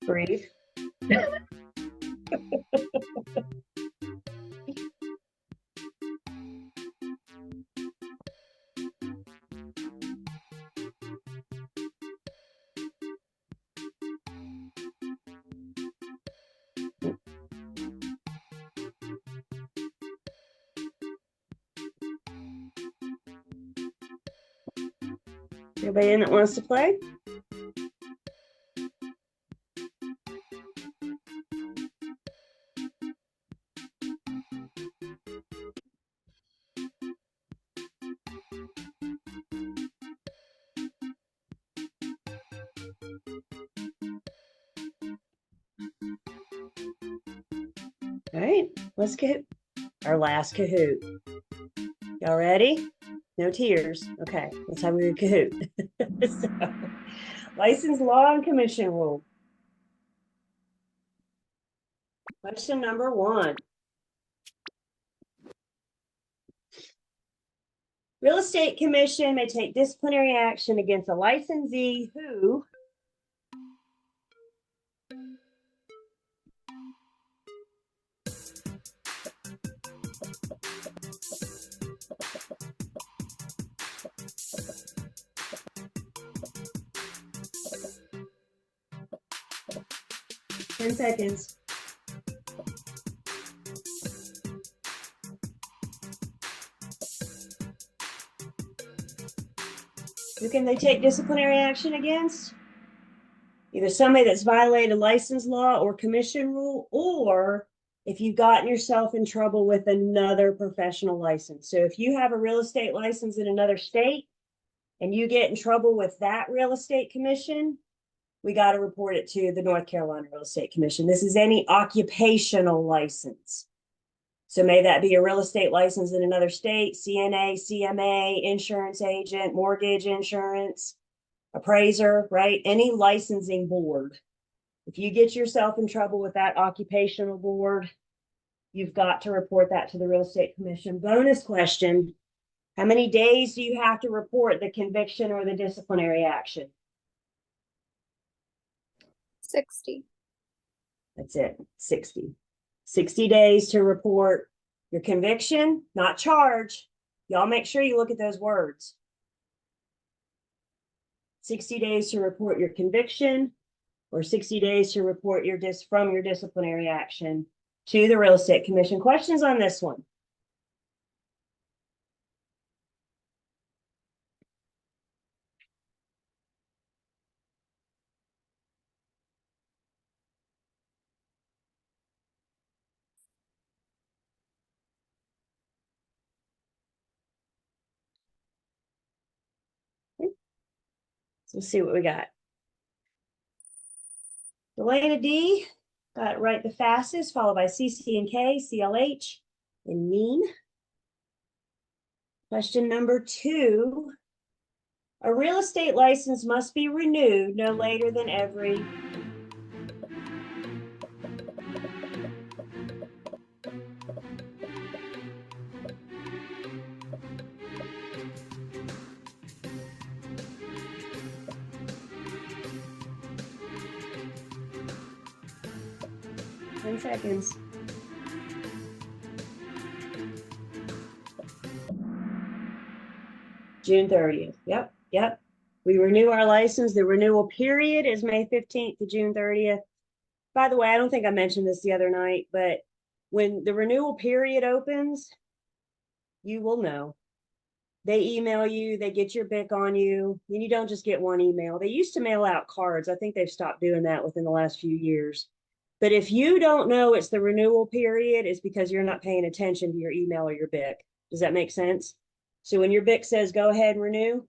Breathe. Anybody in that wants to play? All right, let's get our last Kahoot. Y'all ready? No tears. Okay, that's how we Kahoot. So, license law and commission rule. Question number 1. Real estate commission may take disciplinary action against a licensee who ten seconds. Who can they take disciplinary action against? Either somebody that's violated license law or commission rule, or if you've gotten yourself in trouble with another professional license. So if you have a real estate license in another state and you get in trouble with that real estate commission, we got to report it to the North Carolina Real Estate Commission. This is any occupational license. So may that be a real estate license in another state, CNA, CMA, insurance agent, mortgage insurance, appraiser, right? Any licensing board. If you get yourself in trouble with that occupational board, you've got to report that to the Real Estate Commission. Bonus question: how many days do you have to report the conviction or the disciplinary action? 60. That's it, 60. 60 days to report your conviction, not charge. Y'all make sure you look at those words. 60 days to report your conviction, or 60 days to report your from your disciplinary action to the Real Estate Commission. Questions on this one? So let's see what we got. Delana D got it right the fastest, followed by CC and K, CLH, and mean. Question number 2. A real estate license must be renewed no later than every. Ten seconds. June 30th. Yep. We renew our license. The renewal period is May 15th to June 30th. By the way, I don't think I mentioned this the other night, but when the renewal period opens, you will know. They email you, they get your BIC on you, and you don't just get one email. They used to mail out cards. I think they've stopped doing that within the last few years. But if you don't know it's the renewal period, it's because you're not paying attention to your email or your BIC. Does that make sense? So when your BIC says go ahead and renew,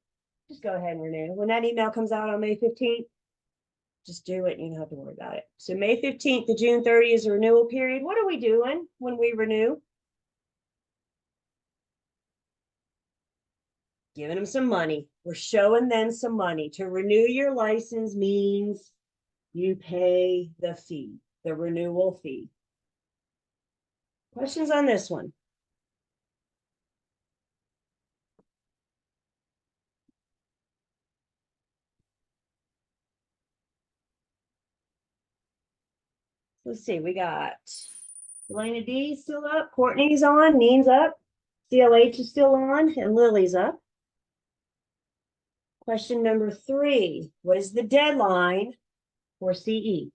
just go ahead and renew. When that email comes out on May 15th, just do it and you don't have to worry about it. So May 15th to June 30th is a renewal period. What are we doing when we renew? Giving them some money. We're showing them some money. To renew your license means you pay the fee, the renewal fee. Questions on this one? Let's see, we got Elena D still up, Courtney's on, Neen's up, CLH is still on, and Lily's up. Question number 3, what is the deadline for CE?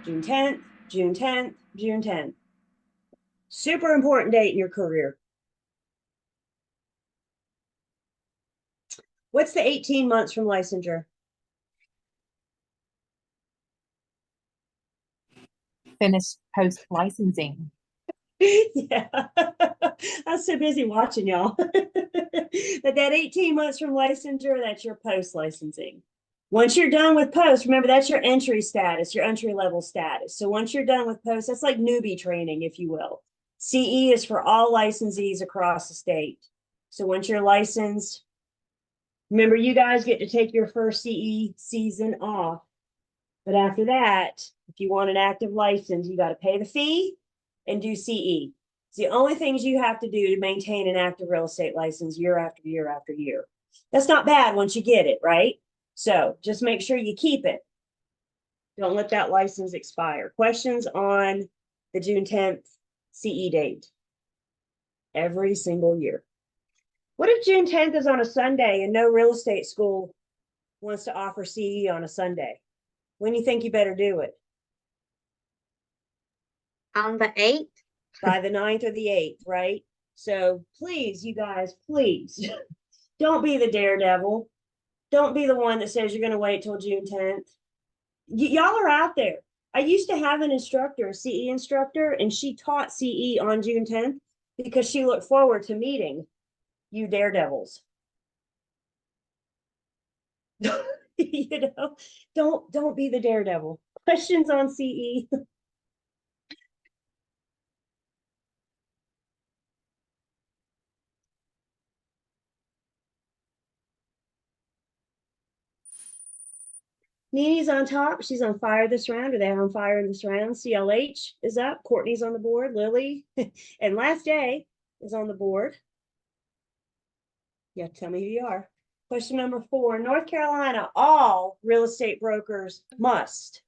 June 10th, June 10th, June 10th. Super important date in your career. What's the 18 months from licensure? Finish post licensing. Yeah, I'm so busy watching y'all. But that 18 months from licensure, that's your post licensing. Once you're done with post, remember that's your entry status, your entry level status. So once you're done with post, that's like newbie training, if you will. CE is for all licensees across the state. So once you're licensed, remember you guys get to take your first CE season off. But after that, if you want an active license, you got to pay the fee and do CE. It's the only things you have to do to maintain an active real estate license year after year after year. That's not bad once you get it, right? So just make sure you keep it. Don't let that license expire. Questions on the June 10th CE date? Every single year. What if June 10th is on a Sunday and no real estate school wants to offer CE on a Sunday? When do you think you better do it? On the 8th? By the 9th or the 8th, right? So please, you guys, please don't be the daredevil. Don't be the one that says you're going to wait till June 10th. Y'all are out there. I used to have an instructor, a CE instructor, and she taught CE on June 10th because she looked forward to meeting you daredevils. You know, don't be the daredevil. Questions on CE? Nini's on top. She's on fire this round. Are they on fire in this round? CLH is up. Courtney's on the board. Lily. And last day is on the board. Yeah, tell me who you are. Question number 4. North Carolina, all real estate brokers must.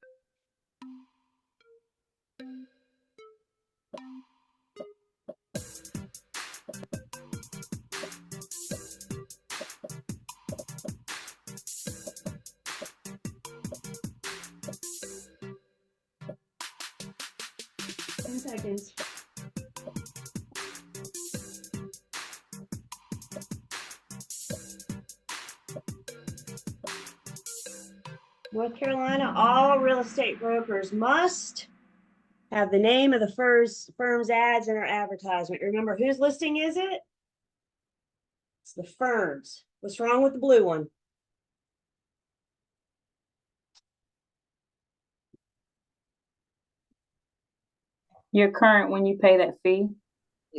Seconds. North Carolina, all real estate brokers must have the name of the firm's ads in our advertisement. Remember, whose listing is it? It's the firm's. What's wrong with the blue one? You're current when you pay that fee.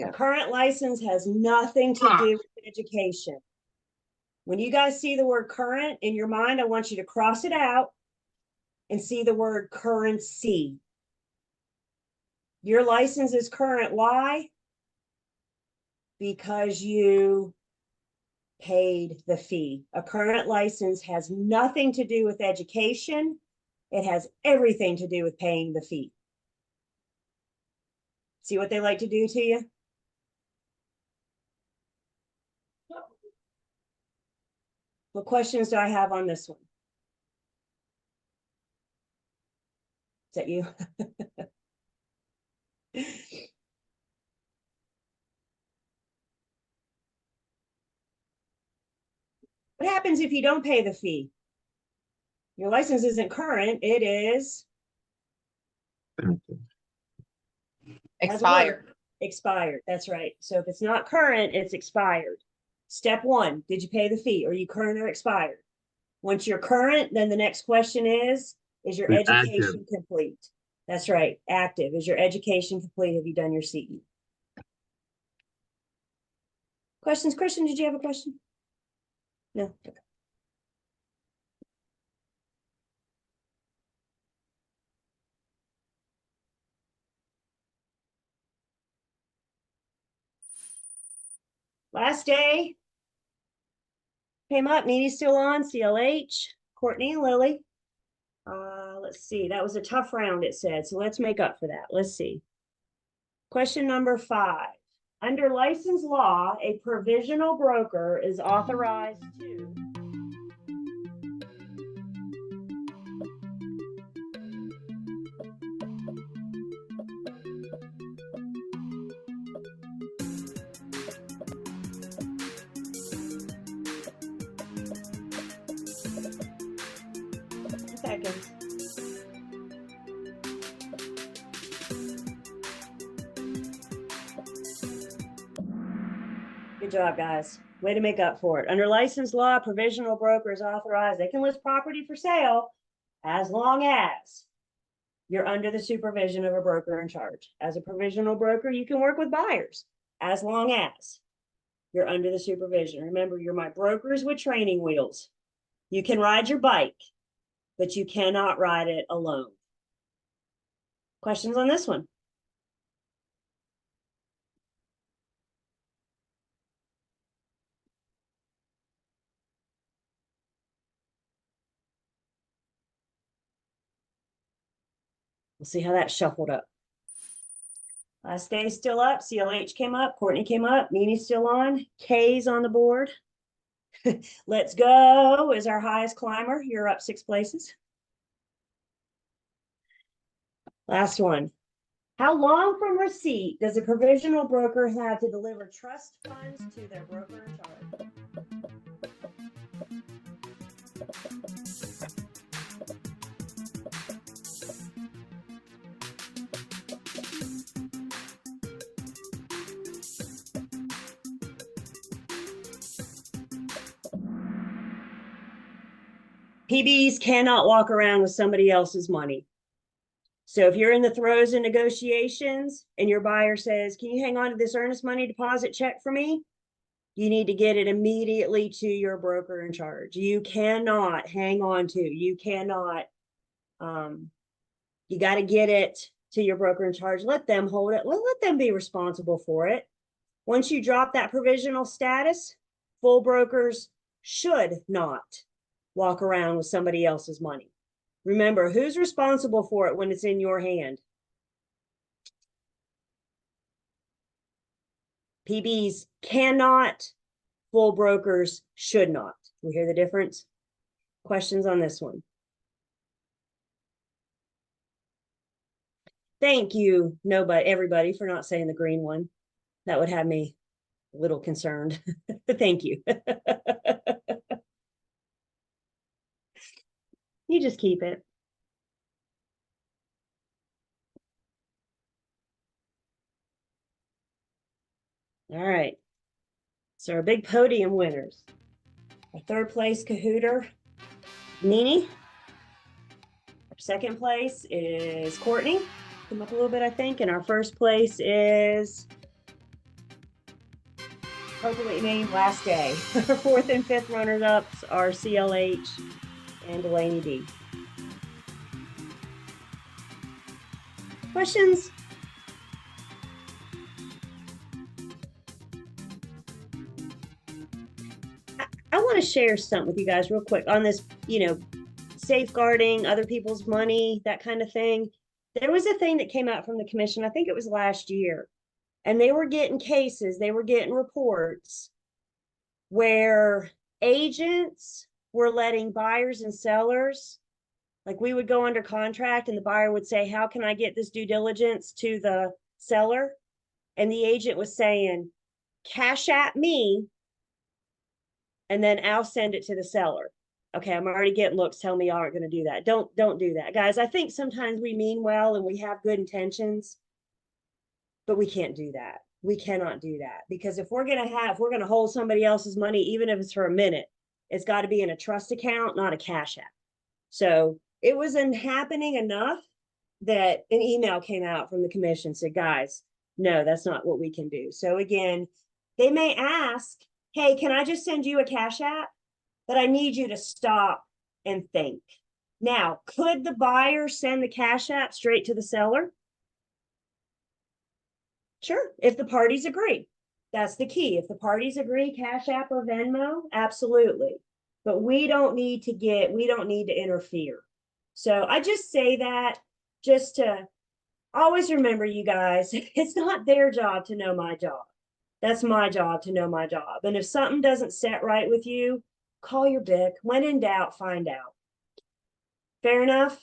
A current license has nothing to do with education. When you guys see the word current in your mind, I want you to cross it out and see the word currency. Your license is current. Why? Because you paid the fee. A current license has nothing to do with education. It has everything to do with paying the fee. See what they like to do to you? What questions do I have on this one? Is that you? What happens if you don't pay the fee? Your license isn't current, it is Expired. expired. That's right. So if it's not current, it's expired. Step one, did you pay the fee? Are you current or expired? Once you're current, then the next question is your education complete? That's right, active. Is your education complete? Have you done your CE? Questions? Christian, did you have a question? No. Okay. Last day came up. Nini's still on. CLH, Courtney and Lily. Let's see. That was a tough round, it said. So let's make up for that. Let's see. Question number 5. Under license law, a provisional broker is authorized to seconds. Good job, guys. Way to make up for it. Under license law, provisional broker is authorized. They can list property for sale as long as you're under the supervision of a broker in charge. As a provisional broker, you can work with buyers as long as you're under the supervision. Remember, you're my brokers with training wheels. You can ride your bike, but you cannot ride it alone. Questions on this one? We'll see how that shuffled up. Last day still up. CLH came up. Courtney came up. Nini's still on. K's on the board. Let's go is our highest climber. You're up 6 places. Last one. How long from receipt does a provisional broker have to deliver trust funds to their broker in charge? PBs cannot walk around with somebody else's money. So if you're in the throes of negotiations and your buyer says, can you hang on to this earnest money deposit check for me? You need to get it immediately to your broker in charge. You cannot hang on to, you cannot, you got to get it to your broker in charge. Let them hold it. Let them be responsible for it. Once you drop that provisional status, full brokers should not walk around with somebody else's money. Remember, who's responsible for it when it's in your hand? PBs cannot, full brokers should not. You hear the difference? Questions on this one? Thank you, everybody, for not saying the green one. That would have me a little concerned. Thank you. You just keep it. All right. So our big podium winners. Our third place Cahooter, Nene. Our second place is Courtney. Come up a little bit, I think. And our first place is appropriately named Last Day. Our fourth and fifth runners-ups are CLH and Delaney D. Questions? I want to share something with you guys real quick on this, safeguarding other people's money, that kind of thing. There was a thing that came out from the commission, I think it was last year, and they were getting cases, they were getting reports where agents were letting buyers and sellers, like we would go under contract and the buyer would say, how can I get this due diligence to the seller? And the agent was saying, cash at me, and then I'll send it to the seller. Okay, I'm already getting looks telling me y'all aren't going to do that. Don't do that. Guys, I think sometimes we mean well and we have good intentions, but we can't do that. We cannot do that, because if we're going to hold somebody else's money, even if it's for a minute, it's got to be in a trust account, not a cash app. So it wasn't happening enough that an email came out from the commission, said, guys, no, that's not what we can do. So again, they may ask, hey, can I just send you a cash app? But I need you to stop and think. Now, could the buyer send the cash app straight to the seller? Sure, if the parties agree. That's the key. If the parties agree, Cash App or Venmo, absolutely. But we don't need to interfere. So I just say that just to always remember, you guys, it's not their job to know my job. That's my job to know my job. And if something doesn't set right with you, call your BIC. When in doubt, find out. Fair enough?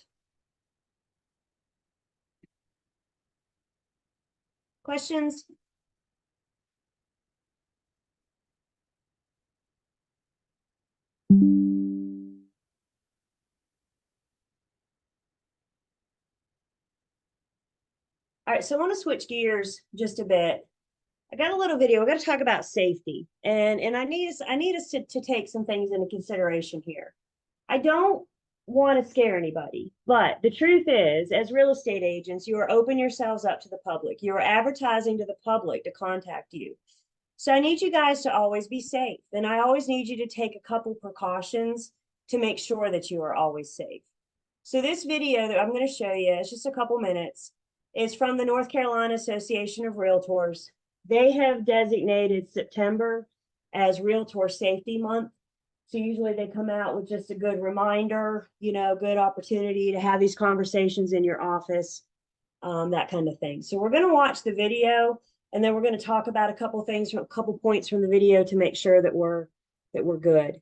Questions? All right, so I want to switch gears just a bit. I got a little video. We're going to talk about safety, and I need us to take some things into consideration here. I don't want to scare anybody, but the truth is, as real estate agents, you are opening yourselves up to the public. You are advertising to the public to contact you. So I need you guys to always be safe, and I always need you to take a couple precautions to make sure that you are always safe. So this video that I'm going to show you, it's just a couple minutes, is from the North Carolina Association of Realtors. They have designated September as Realtor Safety Month. So usually they come out with just a good reminder, good opportunity to have these conversations in your office, that kind of thing. So we're going to watch the video, and then we're going to talk about a couple points from the video to make sure that we're good.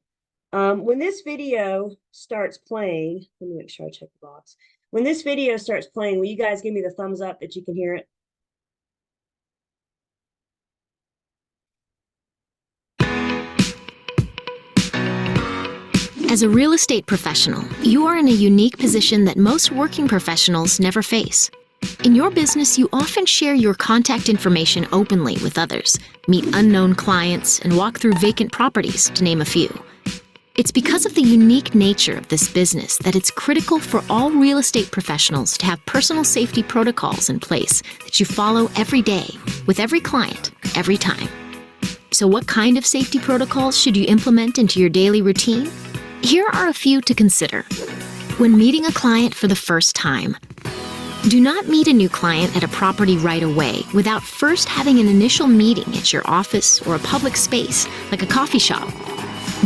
When this video starts playing, let me make sure I check the box. When this video starts playing, will you guys give me the thumbs up that you can hear it? As a real estate professional, you are in a unique position that most working professionals never face. In your business, you often share your contact information openly with others, meet unknown clients, and walk through vacant properties, to name a few. It's because of the unique nature of this business that it's critical for all real estate professionals to have personal safety protocols in place that you follow every day, with every client, every time. So what kind of safety protocols should you implement into your daily routine? Here are a few to consider. When meeting a client for the first time, do not meet a new client at a property right away without first having an initial meeting at your office or a public space, like a coffee shop.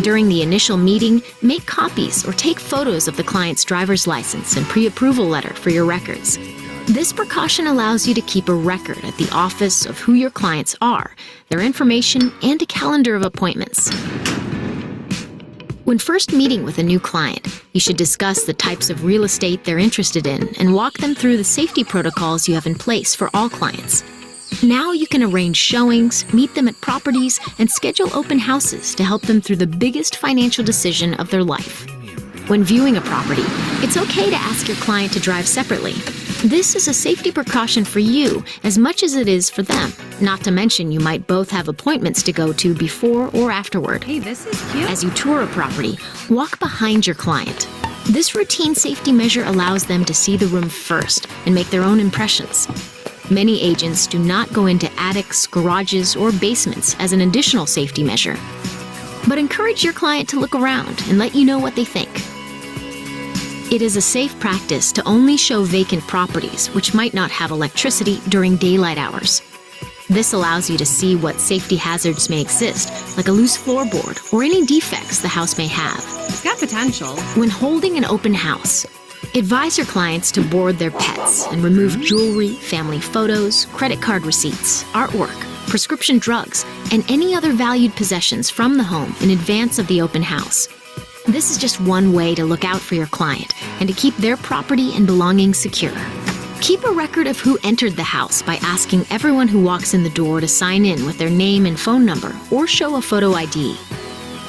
During the initial meeting, make copies or take photos of the client's driver's license and pre-approval letter for your records. This precaution allows you to keep a record at the office of who your clients are, their information, and a calendar of appointments. When first meeting with a new client, you should discuss the types of real estate they're interested in and walk them through the safety protocols you have in place for all clients. Now you can arrange showings, meet them at properties, and schedule open houses to help them through the biggest financial decision of their life. When viewing a property, it's okay to ask your client to drive separately. This is a safety precaution for you as much as it is for them. Not to mention, you might both have appointments to go to before or afterward. Hey, this is cute. As you tour a property, walk behind your client. This routine safety measure allows them to see the room first and make their own impressions. Many agents do not go into attics, garages, or basements as an additional safety measure. But encourage your client to look around and let you know what they think. It is a safe practice to only show vacant properties which might not have electricity during daylight hours. This allows you to see what safety hazards may exist, like a loose floorboard or any defects the house may have. It's got potential. When holding an open house, advise your clients to board their pets and remove jewelry, family photos, credit card receipts, artwork, prescription drugs, and any other valued possessions from the home in advance of the open house. This is just one way to look out for your client and to keep their property and belongings secure. Keep a record of who entered the house by asking everyone who walks in the door to sign in with their name and phone number or show a photo ID.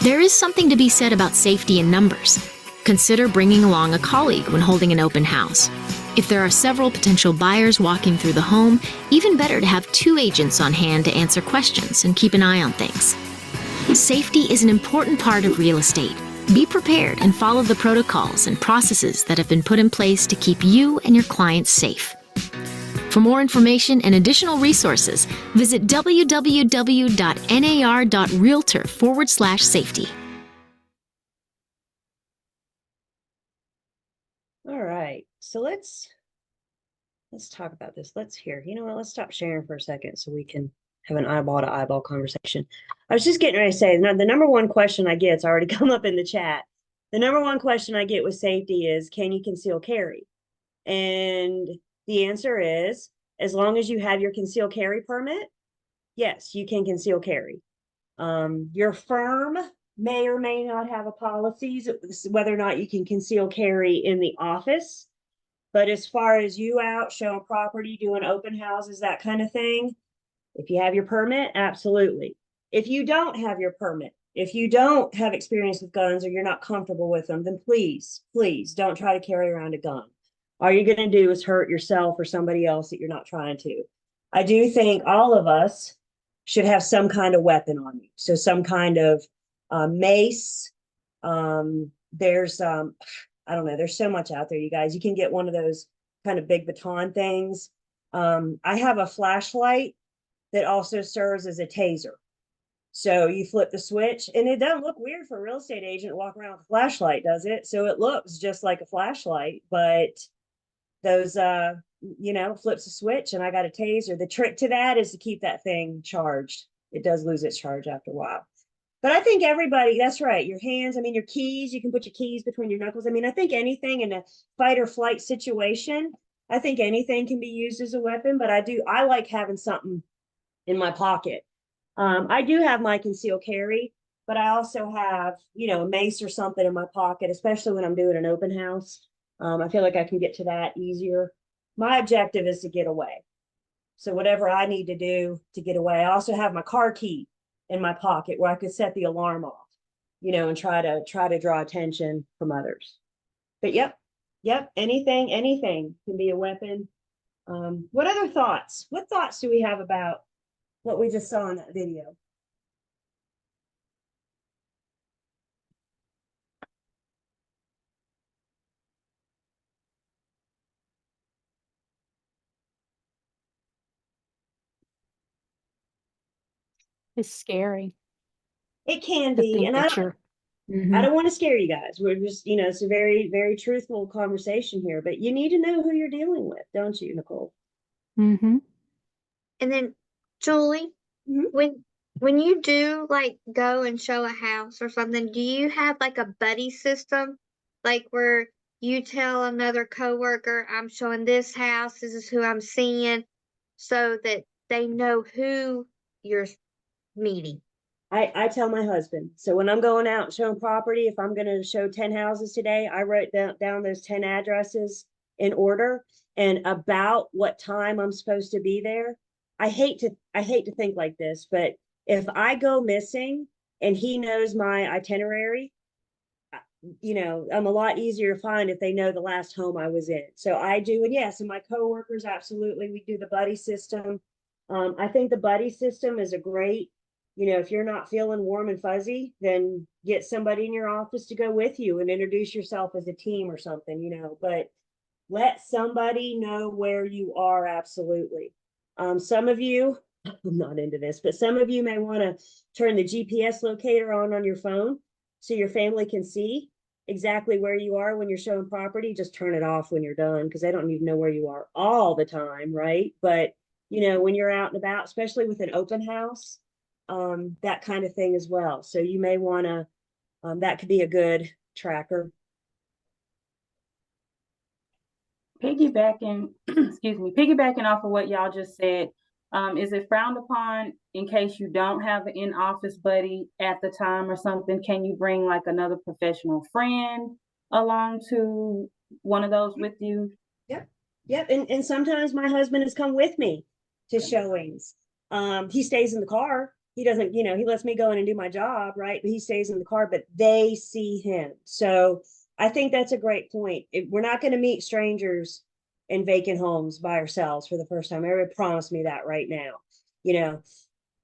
There is something to be said about safety in numbers. Consider bringing along a colleague when holding an open house. If there are several potential buyers walking through the home, even better to have 2 agents on hand to answer questions and keep an eye on things. Safety is an important part of real estate. Be prepared and follow the protocols and processes that have been put in place to keep you and your clients safe. For more information and additional resources, visit www.nar.realtor/safety. All right, so let's talk about this. Let's hear. You know what? Let's stop sharing for a second so we can have an eyeball to eyeball conversation. I was just getting ready to say, the number one question I get, it's already come up in the chat. The number one question I get with safety is, can you conceal carry? And the answer is, as long as you have your concealed carry permit, yes, you can conceal carry. Your firm may or may not have a policy whether or not you can conceal carry in the office. But as far as you out showing property, doing open houses, that kind of thing, if you have your permit, absolutely. If you don't have your permit, if you don't have experience with guns or you're not comfortable with them, then please, please don't try to carry around a gun. All you're going to do is hurt yourself or somebody else that you're not trying to. I do think all of us should have some kind of weapon on you. So some kind of mace. There's, I don't know, there's so much out there, you guys. You can get one of those kind of big baton things. I have a flashlight that also serves as a taser. So you flip the switch, and it doesn't look weird for a real estate agent to walk around with a flashlight, does it? So it looks just like a flashlight, but those, flips a switch, and I got a taser. The trick to that is to keep that thing charged. It does lose its charge after a while. But I think everybody, that's right, your hands, your keys, you can put your keys between your knuckles. I think anything in a fight or flight situation, I think anything can be used as a weapon, but I like having something in my pocket. I do have my concealed carry, but I also have, a mace or something in my pocket, especially when I'm doing an open house. I feel like I can get to that easier. My objective is to get away. So whatever I need to do to get away, I also have my car key in my pocket where I could set the alarm off, and try to draw attention from others. But yep, anything can be a weapon. What other thoughts? What thoughts do we have about what we just saw in that video? It's scary It can to be, think and that you're. I don't want to scare you guys. We're just, it's a very, very truthful conversation here, but you need to know who you're dealing with, don't you, Nicole? Mm-hmm. And then, Julie, when you do go and show a house or something, do you have a buddy system, where you tell another coworker, I'm showing this house, this is who I'm seeing, so that they know who you're meeting? I tell my husband. So when I'm going out and showing property, if I'm going to show 10 houses today, I write down those 10 addresses in order and about what time I'm supposed to be there. I hate to think like this, but if I go missing and he knows my itinerary, I'm a lot easier to find if they know the last home I was in. So I do, and yes, and my coworkers, absolutely, we do the buddy system. I think the buddy system is a great, if you're not feeling warm and fuzzy, then get somebody in your office to go with you and introduce yourself as a team or something, but let somebody know where you are, absolutely. Some of you, I'm not into this, but some of you may want to turn the GPS locator on your phone so your family can see exactly where you are when you're showing property. Just turn it off when you're done, because they don't need to know where you are all the time, right? But when you're out and about, especially with an open house, that kind of thing as well. So you may want to, that could be a good tracker. Piggybacking, piggybacking off of what y'all just said, is it frowned upon in case you don't have an in-office buddy at the time or something? Can you bring like another professional friend along to one of those with you? Yep. And sometimes my husband has come with me to showings. He stays in the car. He doesn't, he lets me go in and do my job, right? But he stays in the car, but they see him. So I think that's a great point. We're not going to meet strangers in vacant homes by ourselves for the first time. Everybody promised me that right now.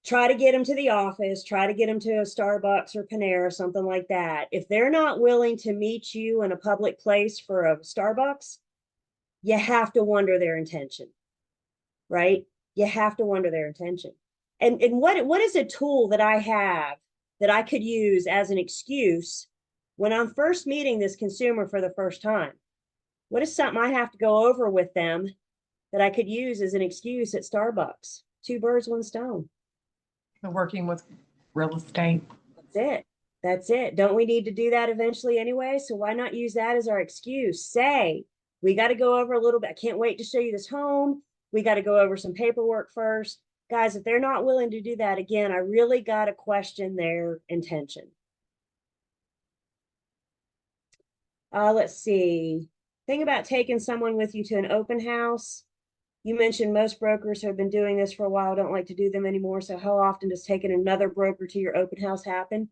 Try to get them to the office, try to get them to a Starbucks or Panera, something like that. If they're not willing to meet you in a public place for a Starbucks, you have to wonder their intention, right? You have to wonder their intention. And what is a tool that I have that I could use as an excuse when I'm first meeting this consumer for the first time? What is something I have to go over with them that I could use as an excuse at Starbucks? 2 birds, 1 stone. Working with real estate. That's it. Don't we need to do that eventually anyway? So why not use that as our excuse? Say, we got to go over a little bit. I can't wait to show you this home. We got to go over some paperwork first. Guys, if they're not willing to do that, again, I really got to question their intention. Let's see. Thing about taking someone with you to an open house. You mentioned most brokers who have been doing this for a while don't like to do them anymore. So how often does taking another broker to your open house happen?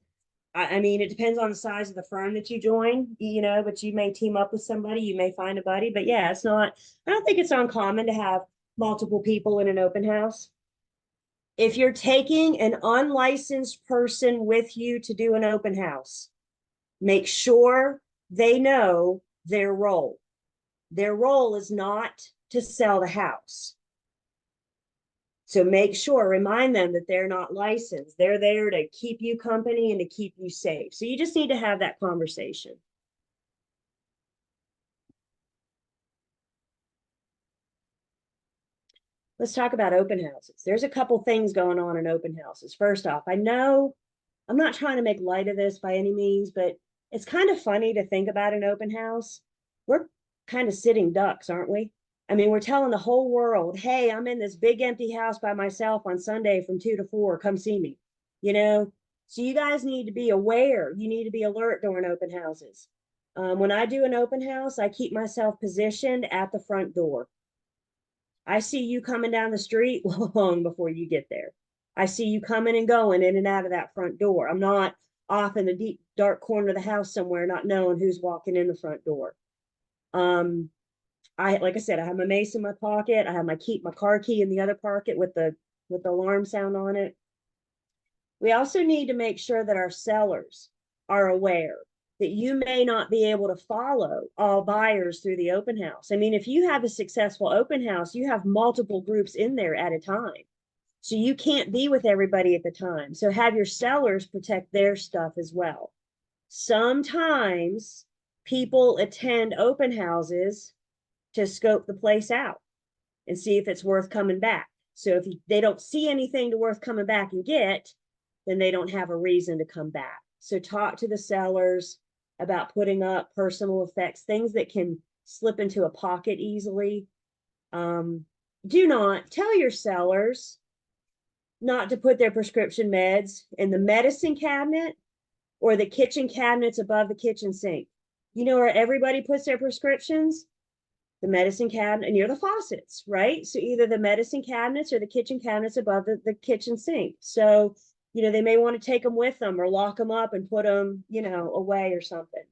I mean, it depends on the size of the firm that you join, but you may team up with somebody, you may find a buddy, but yeah, I don't think it's uncommon to have multiple people in an open house. If you're taking an unlicensed person with you to do an open house, make sure they know their role. Their role is not to sell the house. So make sure, remind them that they're not licensed. They're there to keep you company and to keep you safe. So you just need to have that conversation. Let's talk about open houses. There's a couple things going on in open houses. First off, I know I'm not trying to make light of this by any means, but it's kind of funny to think about an open house. We're kind of sitting ducks, aren't we? I mean, we're telling the whole world, hey, I'm in this big empty house by myself on Sunday from 2 to 4. Come see me. So you guys need to be aware. You need to be alert during open houses. When I do an open house, I keep myself positioned at the front door. I see you coming down the street long before you get there. I see you coming and going in and out of that front door. I'm not off in the deep, dark corner of the house somewhere, not knowing who's walking in the front door. Like I said, I have my mace in my pocket. I have my car key in the other pocket with the alarm sound on it. We also need to make sure that our sellers are aware that you may not be able to follow all buyers through the open house. I mean, if you have a successful open house, you have multiple groups in there at a time. So you can't be with everybody at the time. So have your sellers protect their stuff as well. Sometimes people attend open houses to scope the place out and see if it's worth coming back. So if they don't see anything to worth coming back and get, then they don't have a reason to come back. So talk to the sellers about putting up personal effects, things that can slip into a pocket easily. Do not tell your sellers not to put their prescription meds in the medicine cabinet or the kitchen cabinets above the kitchen sink. You know where everybody puts their prescriptions? The medicine cabinet near the faucets, right? So either the medicine cabinets or the kitchen cabinets above the kitchen sink. So, they may want to take them with them or lock them up and put them, away or something.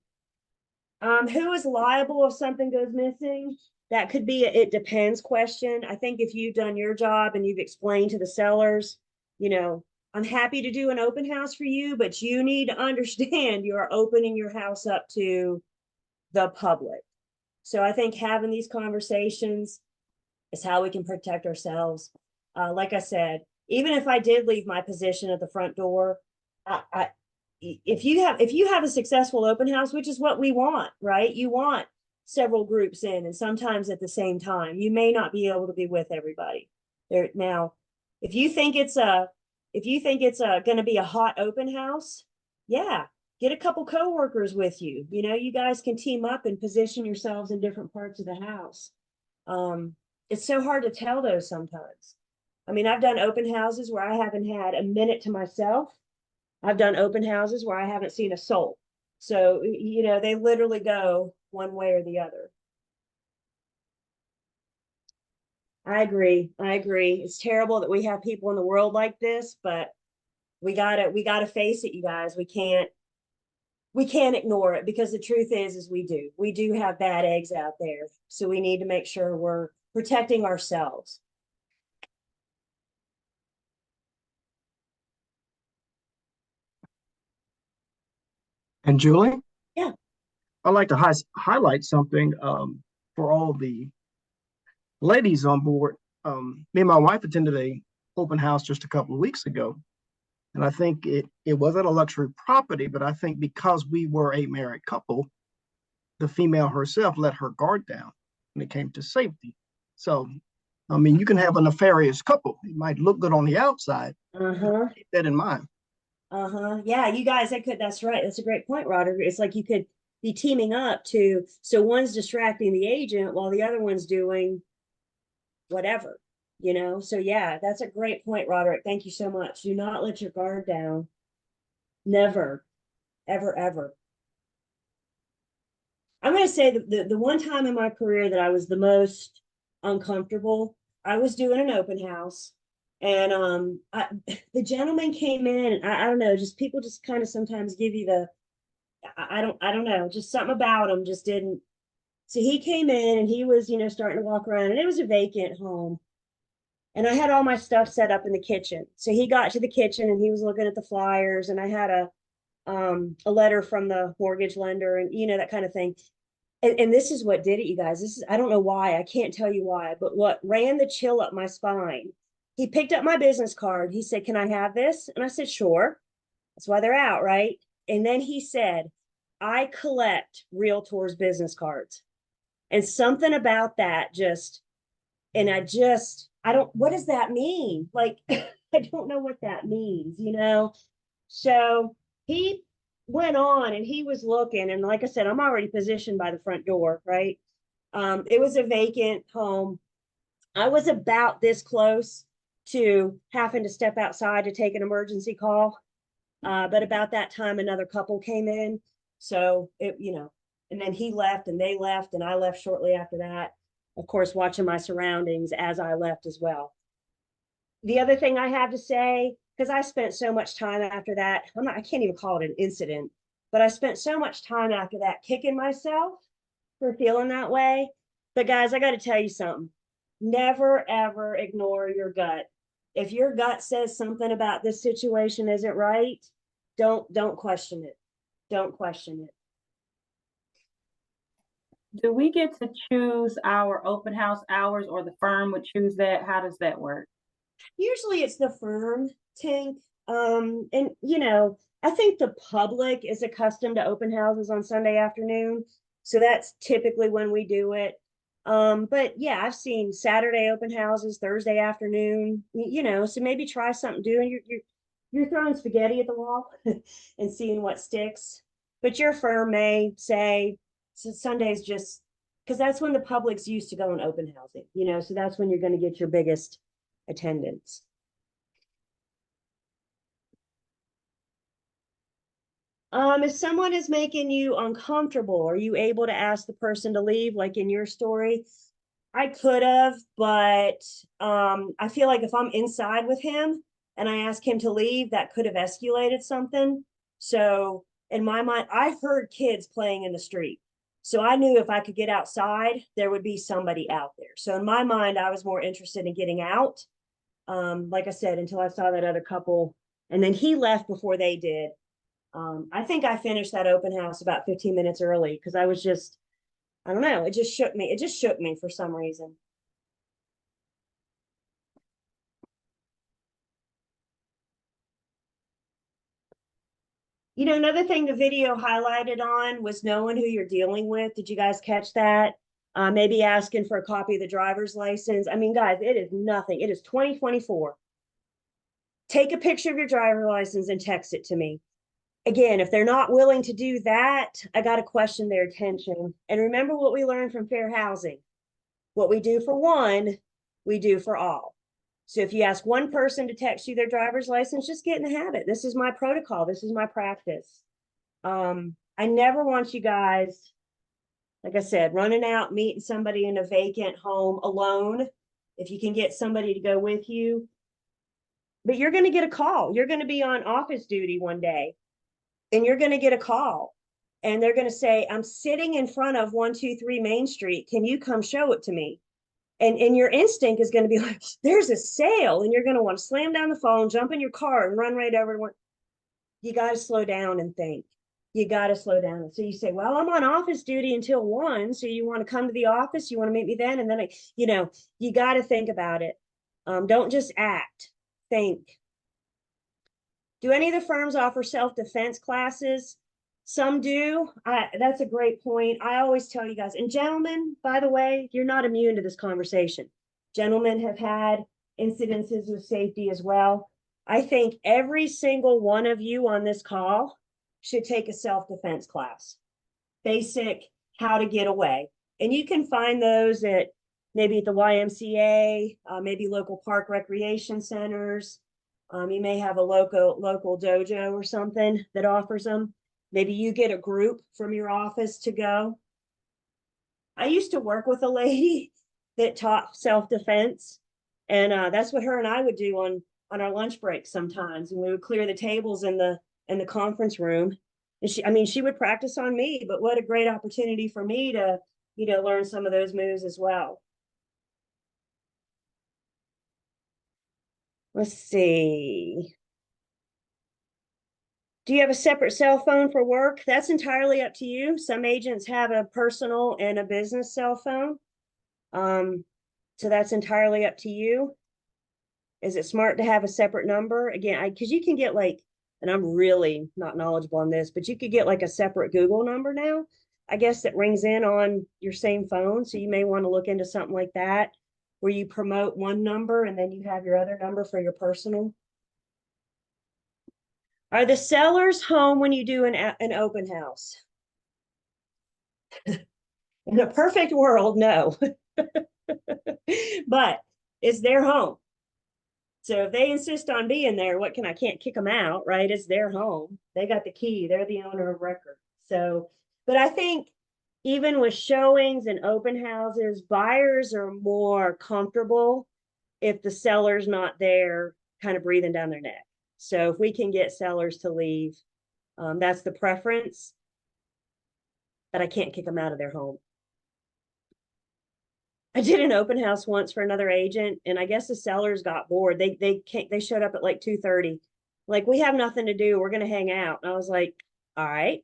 Who is liable if something goes missing? That could be a it depends question. I think if you've done your job and you've explained to the sellers, you know, I'm happy to do an open house for you, but you need to understand you are opening your house up to the public. So I think having these conversations is how we can protect ourselves. Like I said, even if I did leave my position at the front door, if you have a successful open house, which is what we want, right? You want several groups in, and sometimes at the same time. You may not be able to be with everybody. There now, if you think it's going to be a hot open house, yeah, get a couple coworkers with you. You know, you guys can team up and position yourselves in different parts of the house. It's so hard to tell those sometimes. I mean, I've done open houses where I haven't had a minute to myself. I've done open houses where I haven't seen a soul. So, you know, they literally go one way or the other. I agree. I agree. It's terrible that we have people in the world like this, but we gotta face it, you guys. We can't ignore it, because the truth is we do have bad eggs out there. So we need to make sure we're protecting ourselves. And Julie? Yeah. I'd like to highlight something for all the ladies on board. Me and my wife attended a open house just a couple of weeks ago. And I think it wasn't a luxury property, but I think because we were a married couple, the female herself let her guard down when it came to safety. So, I mean, you can have a nefarious couple. It might look good on the outside. Keep that in mind. Yeah, you guys, that's right. That's a great point, Roger. It's like you could be teaming up so one's distracting the agent while the other one's doing whatever, you know? So yeah, that's a great point, Roderick. Thank you so much. Do not let your guard down. Never, ever, ever. I'm going to say the one time in my career that I was the most uncomfortable, I was doing an open house, and the gentleman came in, and I don't know, just people just kind of sometimes give you the, I don't know, just something about him just didn't. So he came in and he was, you know, starting to walk around, and it was a vacant home. And I had all my stuff set up in the kitchen. So he got to the kitchen and he was looking at the flyers, and I had a letter from the mortgage lender, and you know, that kind of thing. And this is what did it, you guys. This is, I don't know why, I can't tell you why, but what ran the chill up my spine. He picked up my business card. He said, "Can I have this?" And I said, "Sure." That's why they're out, right? And then he said, "I collect realtors' business cards." And something about that just, and I don't, what does that mean? Like, I don't know what that means, you know? So he went on and he was looking, and like I said, I'm already positioned by the front door, right? It was a vacant home. I was about this close to having to step outside to take an emergency call. But about that time, another couple came in. So it, you know, and then he left and they left, and I left shortly after that. Of course, watching my surroundings as I left as well. The other thing I have to say, because I spent so much time after that, I can't even call it an incident, but I spent so much time after that kicking myself for feeling that way. But guys, I got to tell you something. Never, ever ignore your gut. If your gut says something about this situation isn't right, don't question it. Don't question it. Do we get to choose our open house hours, or the firm would choose that? How does that work? Usually it's the firm, Tink. And you know, I think the public is accustomed to open houses on Sunday afternoon. So that's typically when we do it. But yeah, I've seen Saturday open houses, Thursday afternoon, you know, so maybe try something doing you're throwing spaghetti at the wall and seeing what sticks. But your firm may say, so Sunday's just, because that's when the public's used to going open housing, you know, so that's when you're going to get your biggest attendance. If someone is making you uncomfortable, are you able to ask the person to leave, like in your story? I could have, but I feel like if I'm inside with him and I ask him to leave, that could have escalated something. So in my mind, I heard kids playing in the street. So I knew if I could get outside, there would be somebody out there. So in my mind, I was more interested in getting out. Like I said, until I saw that other couple, and then he left before they did. I think I finished that open house about 15 minutes early because I was just, I don't know, it just shook me. It just shook me for some reason. You know, another thing the video highlighted on was knowing who you're dealing with. Did you guys catch that? Maybe asking for a copy of the driver's license. I mean, guys, it is nothing. It is 2024. Take a picture of your driver's license and text it to me. Again, if they're not willing to do that, I got to question their attention. And remember what we learned from fair housing. What we do for one, we do for all. So if you ask one person to text you their driver's license, just get in the habit. This is my protocol. This is my practice. I never want you guys, like I said, running out, meeting somebody in a vacant home alone. If you can get somebody to go with you, but you're going to get a call. You're going to be on office duty one day and you're going to get a call and they're going to say, I'm sitting in front of 123 Main Street. Can you come show it to me? And your instinct is going to be like, there's a sale. And you're going to want to slam down the phone, jump in your car and run right over to one. You got to slow down and think. You got to slow down. So you say, well, I'm on office duty until 1. So you want to come to the office? You want to meet me then? And then, you got to think about it. Don't just act, think. Do any of the firms offer self-defense classes? Some do. That's a great point. I always tell you guys, and gentlemen, by the way, you're not immune to this conversation. Gentlemen have had incidences with safety as well. I think every single one of you on this call should take a self-defense class. Basic how to get away. And you can find those at maybe at the YMCA, maybe local park recreation centers. You may have a local dojo or something that offers them. Maybe you get a group from your office to go. I used to work with a lady that taught self-defense. And that's what her and I would do on our lunch breaks sometimes. And we would clear the tables in the conference room. And she would practice on me, but what a great opportunity for me to, learn some of those moves as well. Let's see. Do you have a separate cell phone for work? That's entirely up to you. Some agents have a personal and a business cell phone. So that's entirely up to you. Is it smart to have a separate number? Again, because you can get and I'm really not knowledgeable on this, but you could get a separate Google number now, I guess, that rings in on your same phone. So you may want to look into something like that, where you promote one number and then you have your other number for your personal. Are the sellers home when you do an open house? In a perfect world, no. But it's their home. So if they insist on being there, I can't kick them out, right? It's their home. They got the key. They're the owner of record. So, but I think even with showings and open houses, buyers are more comfortable if the seller's not there kind of breathing down their neck. So if we can get sellers to leave, that's the preference, but I can't kick them out of their home. I did an open house once for another agent, and I guess the sellers got bored. They showed up at 2:30. Like, we have nothing to do. We're going to hang out. And I was like, all right.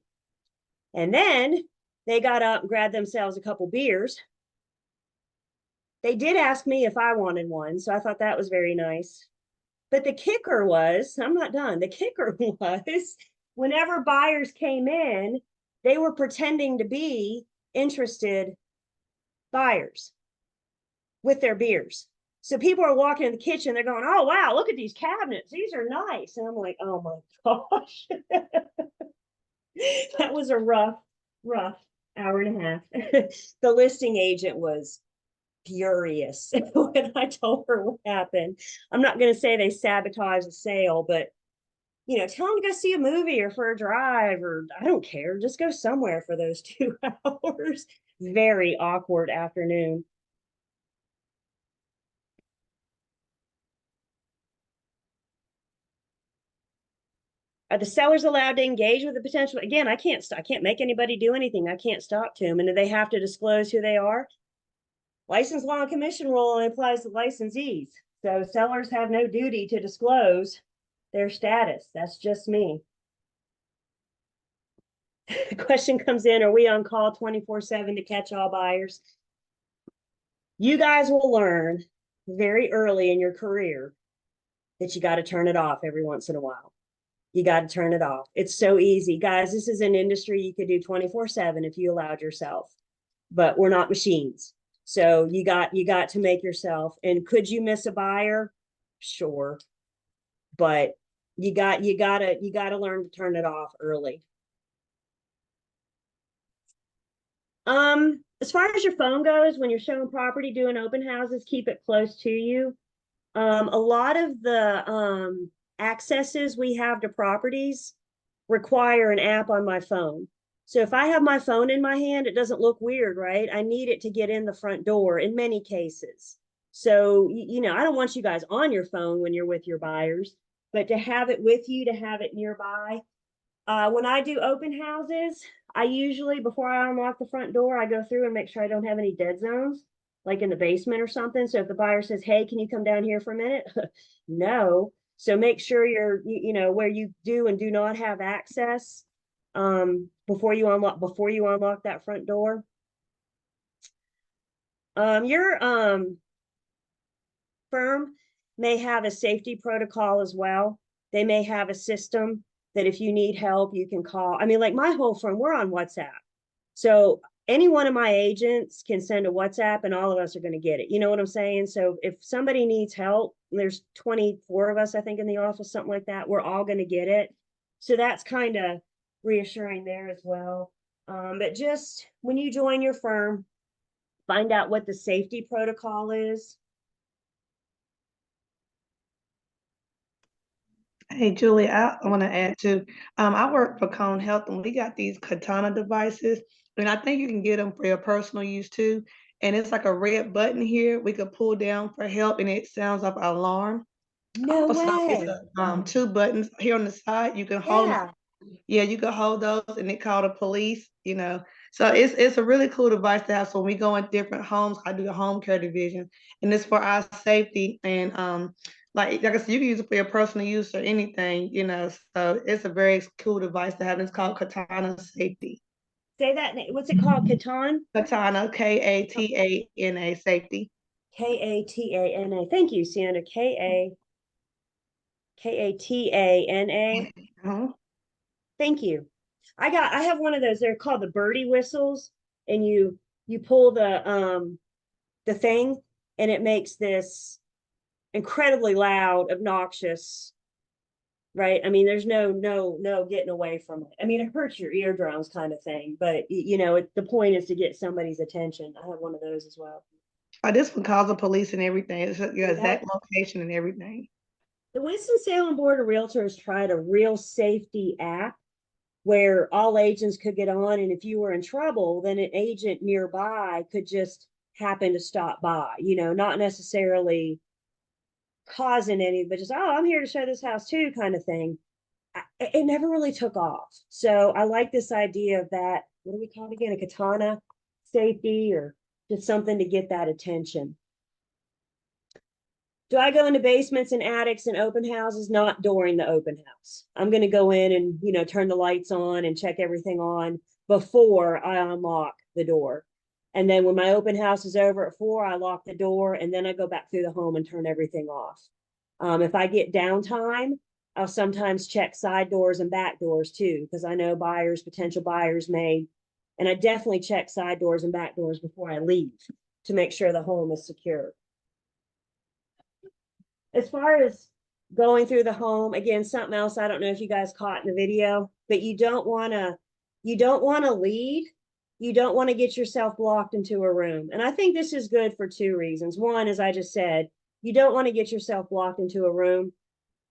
And then they got up and grabbed themselves a couple beers. They did ask me if I wanted one, so I thought that was very nice. But the kicker was, I'm not done. The kicker was, whenever buyers came in, they were pretending to be interested buyers with their beers. So people are walking in the kitchen, they're going, oh, wow, look at these cabinets. These are nice. And I'm like, oh my gosh. That was a rough hour and a half. The listing agent was furious when I told her what happened. I'm not going to say they sabotaged the sale, but tell them to go see a movie or for a drive, or I don't care. Just go somewhere for those 2 hours. Very awkward afternoon. Are the sellers allowed to engage with the potential? Again, I can't make anybody do anything. I can't stop to them. And do they have to disclose who they are? License law and commission rule only applies to licensees. So sellers have no duty to disclose their status. That's just me. The question comes in, are we on call 24/7 to catch all buyers? You guys will learn very early in your career that you got to turn it off every once in a while. You got to turn it off. It's so easy. Guys, this is an industry you could do 24/7 if you allowed yourself, but we're not machines. So you got to make yourself, and could you miss a buyer? Sure. But you gotta learn to turn it off early. As far as your phone goes, when you're showing property, doing open houses, keep it close to you. A lot of the accesses we have to properties require an app on my phone. So if I have my phone in my hand, it doesn't look weird, right? I need it to get in the front door in many cases. So, you know, I don't want you guys on your phone when you're with your buyers, but to have it with you, to have it nearby. When I do open houses, I usually, before I unlock the front door, I go through and make sure I don't have any dead zones, like in the basement or something. So if the buyer says, hey, can you come down here for a minute? No. So make sure you're, you know, where you do and do not have access before you unlock that front door. Your firm may have a safety protocol as well. They may have a system that if you need help, you can call. I mean, like my whole firm, we're on WhatsApp. So any one of my agents can send a WhatsApp and all of us are going to get it. You know what I'm saying? So if somebody needs help, there's 24 of us, I think, in the office, something like that, we're all going to get it. So that's kind of reassuring there as well. But just when you join your firm, find out what the safety protocol is. Hey, Julie, I want to add too. I work for Cone Health and we got these Katana devices, and I think you can get them for your personal use too. And it's like a red button here we could pull down for help, and it sounds like an alarm. No Also, it's way. two buttons here on the side. You can hold them. Yeah. Yeah, you can hold those, and it call the police. You know, so it's a really cool device to have. So when we go in different homes, I do the home care division, and it's for our safety and like I said, you can use it for your personal use or anything, you know. So it's a very cool device to have. It's called Katana Safety. Say that. What's it called? Katan? Katana, Katana Safety. Katana. Thank you, Sienna. Katana. Uh-huh. Thank you. I have one of those. They're called the birdie whistles, and you pull the thing, and it makes this incredibly loud, obnoxious, right? I mean, there's no getting away from it. I mean, it hurts your eardrums kind of thing, but you know, the point is to get somebody's attention. I have one of those as well. This one calls the police and everything. It's your Yeah. exact location and everything. The Winston-Salem Board of Realtors tried a real safety app where all agents could get on, and if you were in trouble, then an agent nearby could just happen to stop by, you know, not necessarily causing any, but just, oh, I'm here to show this house too, kind of thing. It never really took off. So I like this idea of that. What do we call it again? A katana safety, or just something to get that attention. Do I go into basements and attics and open houses? Not during the open house. I'm going to go in and, you know, turn the lights on and check everything on before I unlock the door. And then when my open house is over at 4, I lock the door, and then I go back through the home and turn everything off. If I get downtime, I'll sometimes check side doors and back doors too, because I know potential buyers may, and I definitely check side doors and back doors before I leave to make sure the home is secure. As far as going through the home, again, something else I don't know if you guys caught in the video, but you don't want to lead. You don't want to get yourself locked into a room. And I think this is good for 2 reasons. One, as I just said, you don't want to get yourself locked into a room.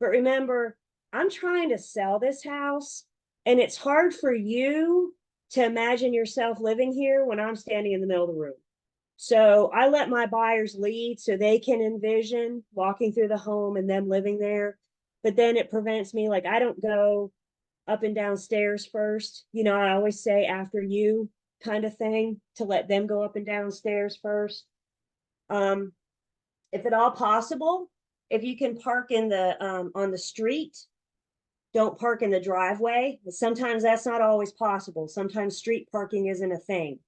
But remember, I'm trying to sell this house, and it's hard for you to imagine yourself living here when I'm standing in the middle of the room. So I let my buyers lead so they can envision walking through the home and them living there. But then it prevents me, like I don't go up and down stairs first. You know, I always say after you kind of thing, to let them go up and down stairs first. If at all possible, if you can park in the on the street, don't park in the driveway. Sometimes that's not always possible. Sometimes street parking isn't a thing.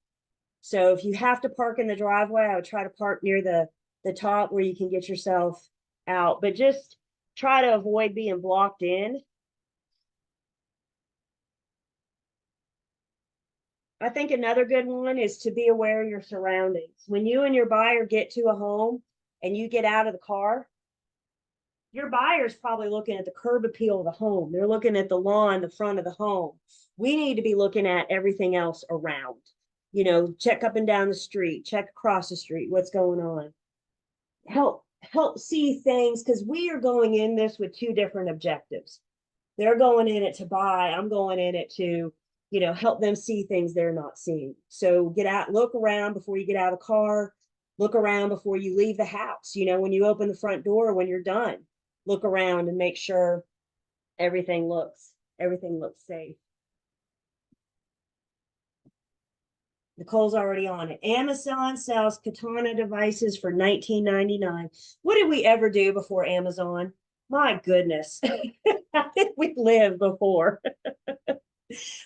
So if you have to park in the driveway, I would try to park near the top where you can get yourself out, but just try to avoid being blocked in. I think another good one is to be aware of your surroundings. When you and your buyer get to a home and you get out of the car, your buyer's probably looking at the curb appeal of the home. They're looking at the lawn, the front of the home. We need to be looking at everything else around. You know, check up and down the street, check across the street, what's going on. Help see things, because we are going in this with two different objectives. They're going in it to buy. I'm going in it to, you know, help them see things they're not seeing. So get out, look around before you get out of the car. Look around before you leave the house. You know, when you open the front door, when you're done, look around and make sure everything looks safe. Nicole's already on it. Amazon sells Katana devices for $19.99. What did we ever do before Amazon? My goodness. How did we live before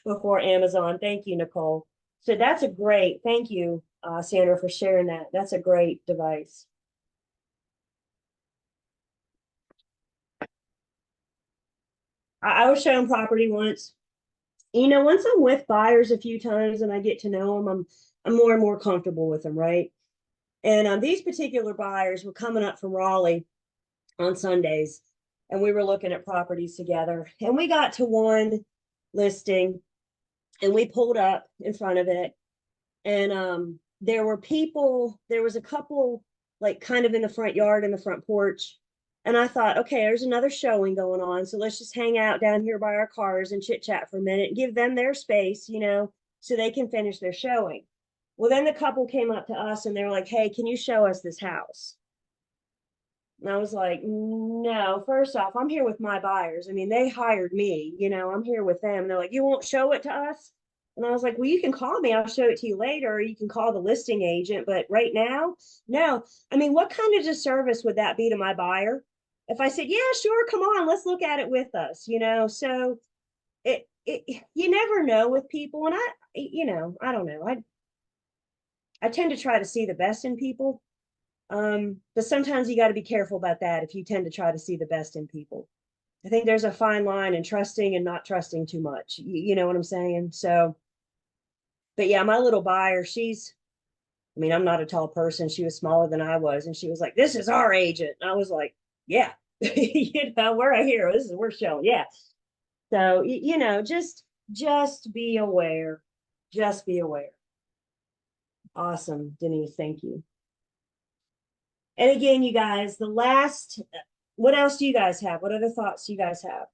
before Amazon? Thank you, Nicole. So that's a great, thank you, Sandra, for sharing that. That's a great device. I was shown property once. You know, once I'm with buyers a few times and I get to know them, I'm more and more comfortable with them, right? And these particular buyers were coming up from Raleigh on Sundays, and we were looking at properties together. And we got to one listing, and we pulled up in front of it, and there were people. There was a couple, like, kind of in the front yard, in the front porch. And I thought, okay, there's another showing going on. So let's just hang out down here by our cars and chit chat for a minute and give them their space, you know, so they can finish their showing. Well, then the couple came up to us and they were like, hey, can you show us this house? And I was like, no, first off, I'm here with my buyers. I mean, they hired me, you know, I'm here with them. And they're like, you won't show it to us? And I was like, well, you can call me. I'll show it to you later. Or you can call the listing agent. But right now, no. I mean, what kind of disservice would that be to my buyer? If I said, yeah, sure, come on, let's look at it with us, you know? So it you never know with people. And I don't know. I tend to try to see the best in people. But sometimes you got to be careful about that if you tend to try to see the best in people. I think there's a fine line in trusting and not trusting too much. You know what I'm saying? So, but yeah, my little buyer, I mean, I'm not a tall person. She was smaller than I was. And she was like, this is our agent. And I was like, yeah, you know, we're here. We're showing. Yeah. So, you know, just be aware. Just be aware. Awesome, Denise. Thank you. And again, you guys, what else do you guys have? What other thoughts do you guys have?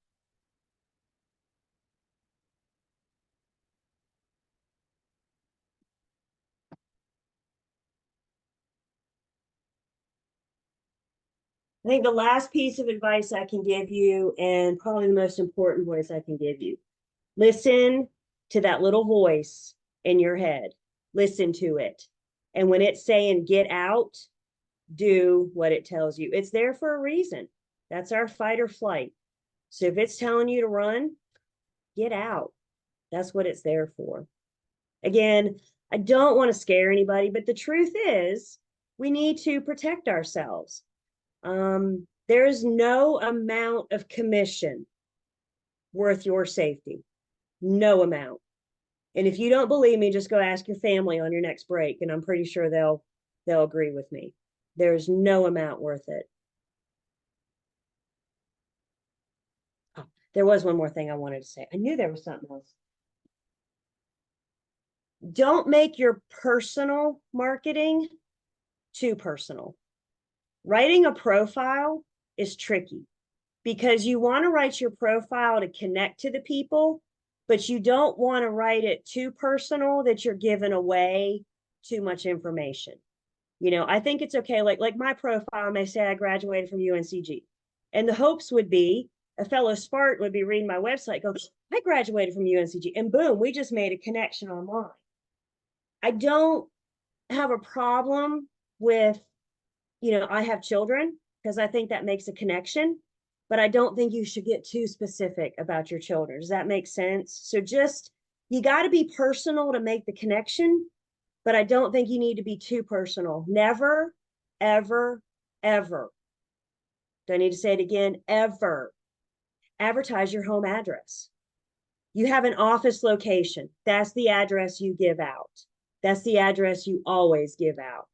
I think the last piece of advice I can give you, and probably the most important voice I can give you, listen to that little voice in your head. Listen to it. And when it's saying get out, do what it tells you. It's there for a reason. That's our fight or flight. So if it's telling you to run, get out. That's what it's there for. Again, I don't want to scare anybody, but the truth is we need to protect ourselves. There is no amount of commission worth your safety. No amount. And if you don't believe me, just go ask your family on your next break, and I'm pretty sure they'll agree with me. There's no amount worth it. Oh, there was one more thing I wanted to say. I knew there was something else. Don't make your personal marketing too personal. Writing a profile is tricky because you want to write your profile to connect to the people, but you don't want to write it too personal that you're giving away too much information. You know, I think it's okay. Like my profile may say I graduated from UNCG, and the hopes would be a fellow Spartan would be reading my website, go, I graduated from UNCG, and boom, we just made a connection online. I don't have a problem with, I have children, because I think that makes a connection, but I don't think you should get too specific about your children. Does that make sense? So just, you got to be personal to make the connection, but I don't think you need to be too personal. Never, ever, ever. Do I need to say it again? Ever advertise your home address. You have an office location. That's the address you give out. That's the address you always give out.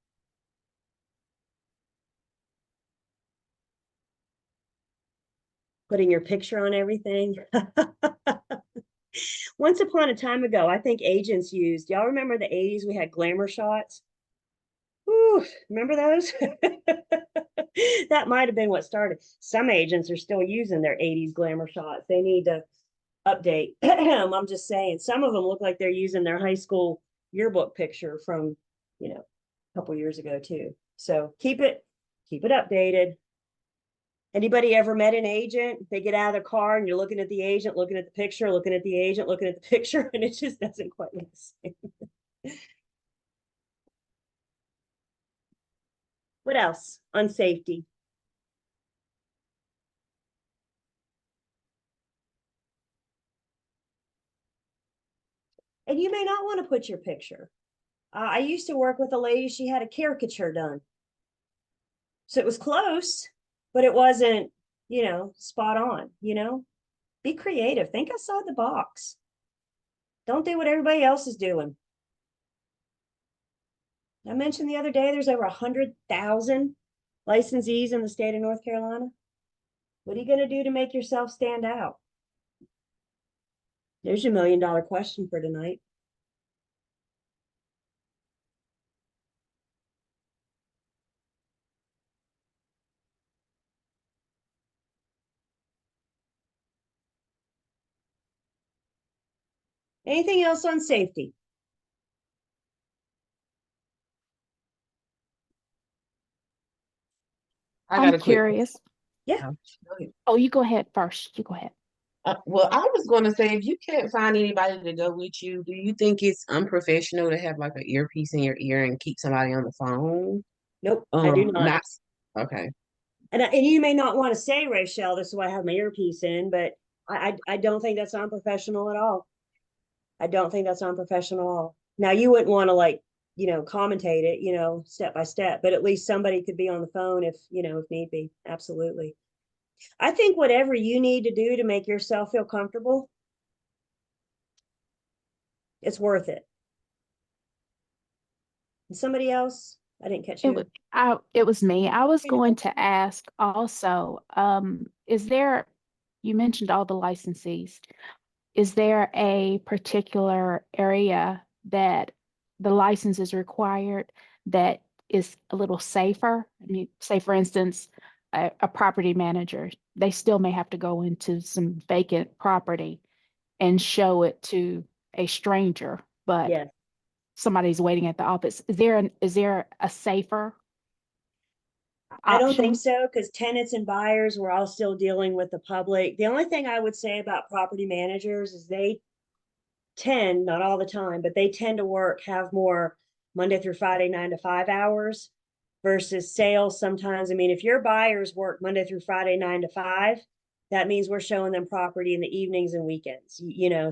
Putting your picture on everything. Once upon a time ago, I think agents used, y'all remember the 80s, we had glamour shots? Ooh, remember those? That might have been what started. Some agents are still using their 80s glamour shots. They need to update. I'm just saying, some of them look like they're using their high school yearbook picture from, a couple years ago too. So keep it updated. Anybody ever met an agent? They get out of their car and you're looking at the agent, looking at the picture, looking at the agent, looking at the picture, and it just doesn't quite look the same. What else on safety? And you may not want to put your picture. I used to work with a lady, she had a caricature done. So it was close, but it wasn't, spot on, Be creative. Think outside the box. Don't do what everybody else is doing. I mentioned the other day, there's over 100,000 licensees in the state of North Carolina. What are you going to do to make yourself stand out? There's your $1 million question for tonight. Anything else on safety? I got I'm a quick. curious. Yeah. Oh, you go ahead first. You go ahead. Well, I was going to say, if you can't find anybody to go with you, do you think it's unprofessional to have like an earpiece in your ear and keep somebody on the phone? Nope, I do not. Not okay. And you may not want to say, Rachel, this is why I have my earpiece in, but I don't think that's unprofessional at all. I don't think that's unprofessional at all. Now, you wouldn't want to commentate it, step by step, but at least somebody could be on the phone if need be. Absolutely. I think whatever you need to do to make yourself feel comfortable, it's worth it. And somebody else, I didn't catch you. It was me. I was going to ask also, you mentioned all the licensees. Is there a particular area that the license is required that is a little safer? I mean, say for instance, a property manager, they still may have to go into some vacant property and show it to a stranger, but Yes. somebody's waiting at the office. Is there a safer I don't option? think so, because tenants and buyers, we're all still dealing with the public. The only thing I would say about property managers is they tend, not all the time, but they tend to have more Monday through Friday, 9 to 5 hours versus sales sometimes. I mean, if your buyers work Monday through Friday, 9 to 5, that means we're showing them property in the evenings and weekends,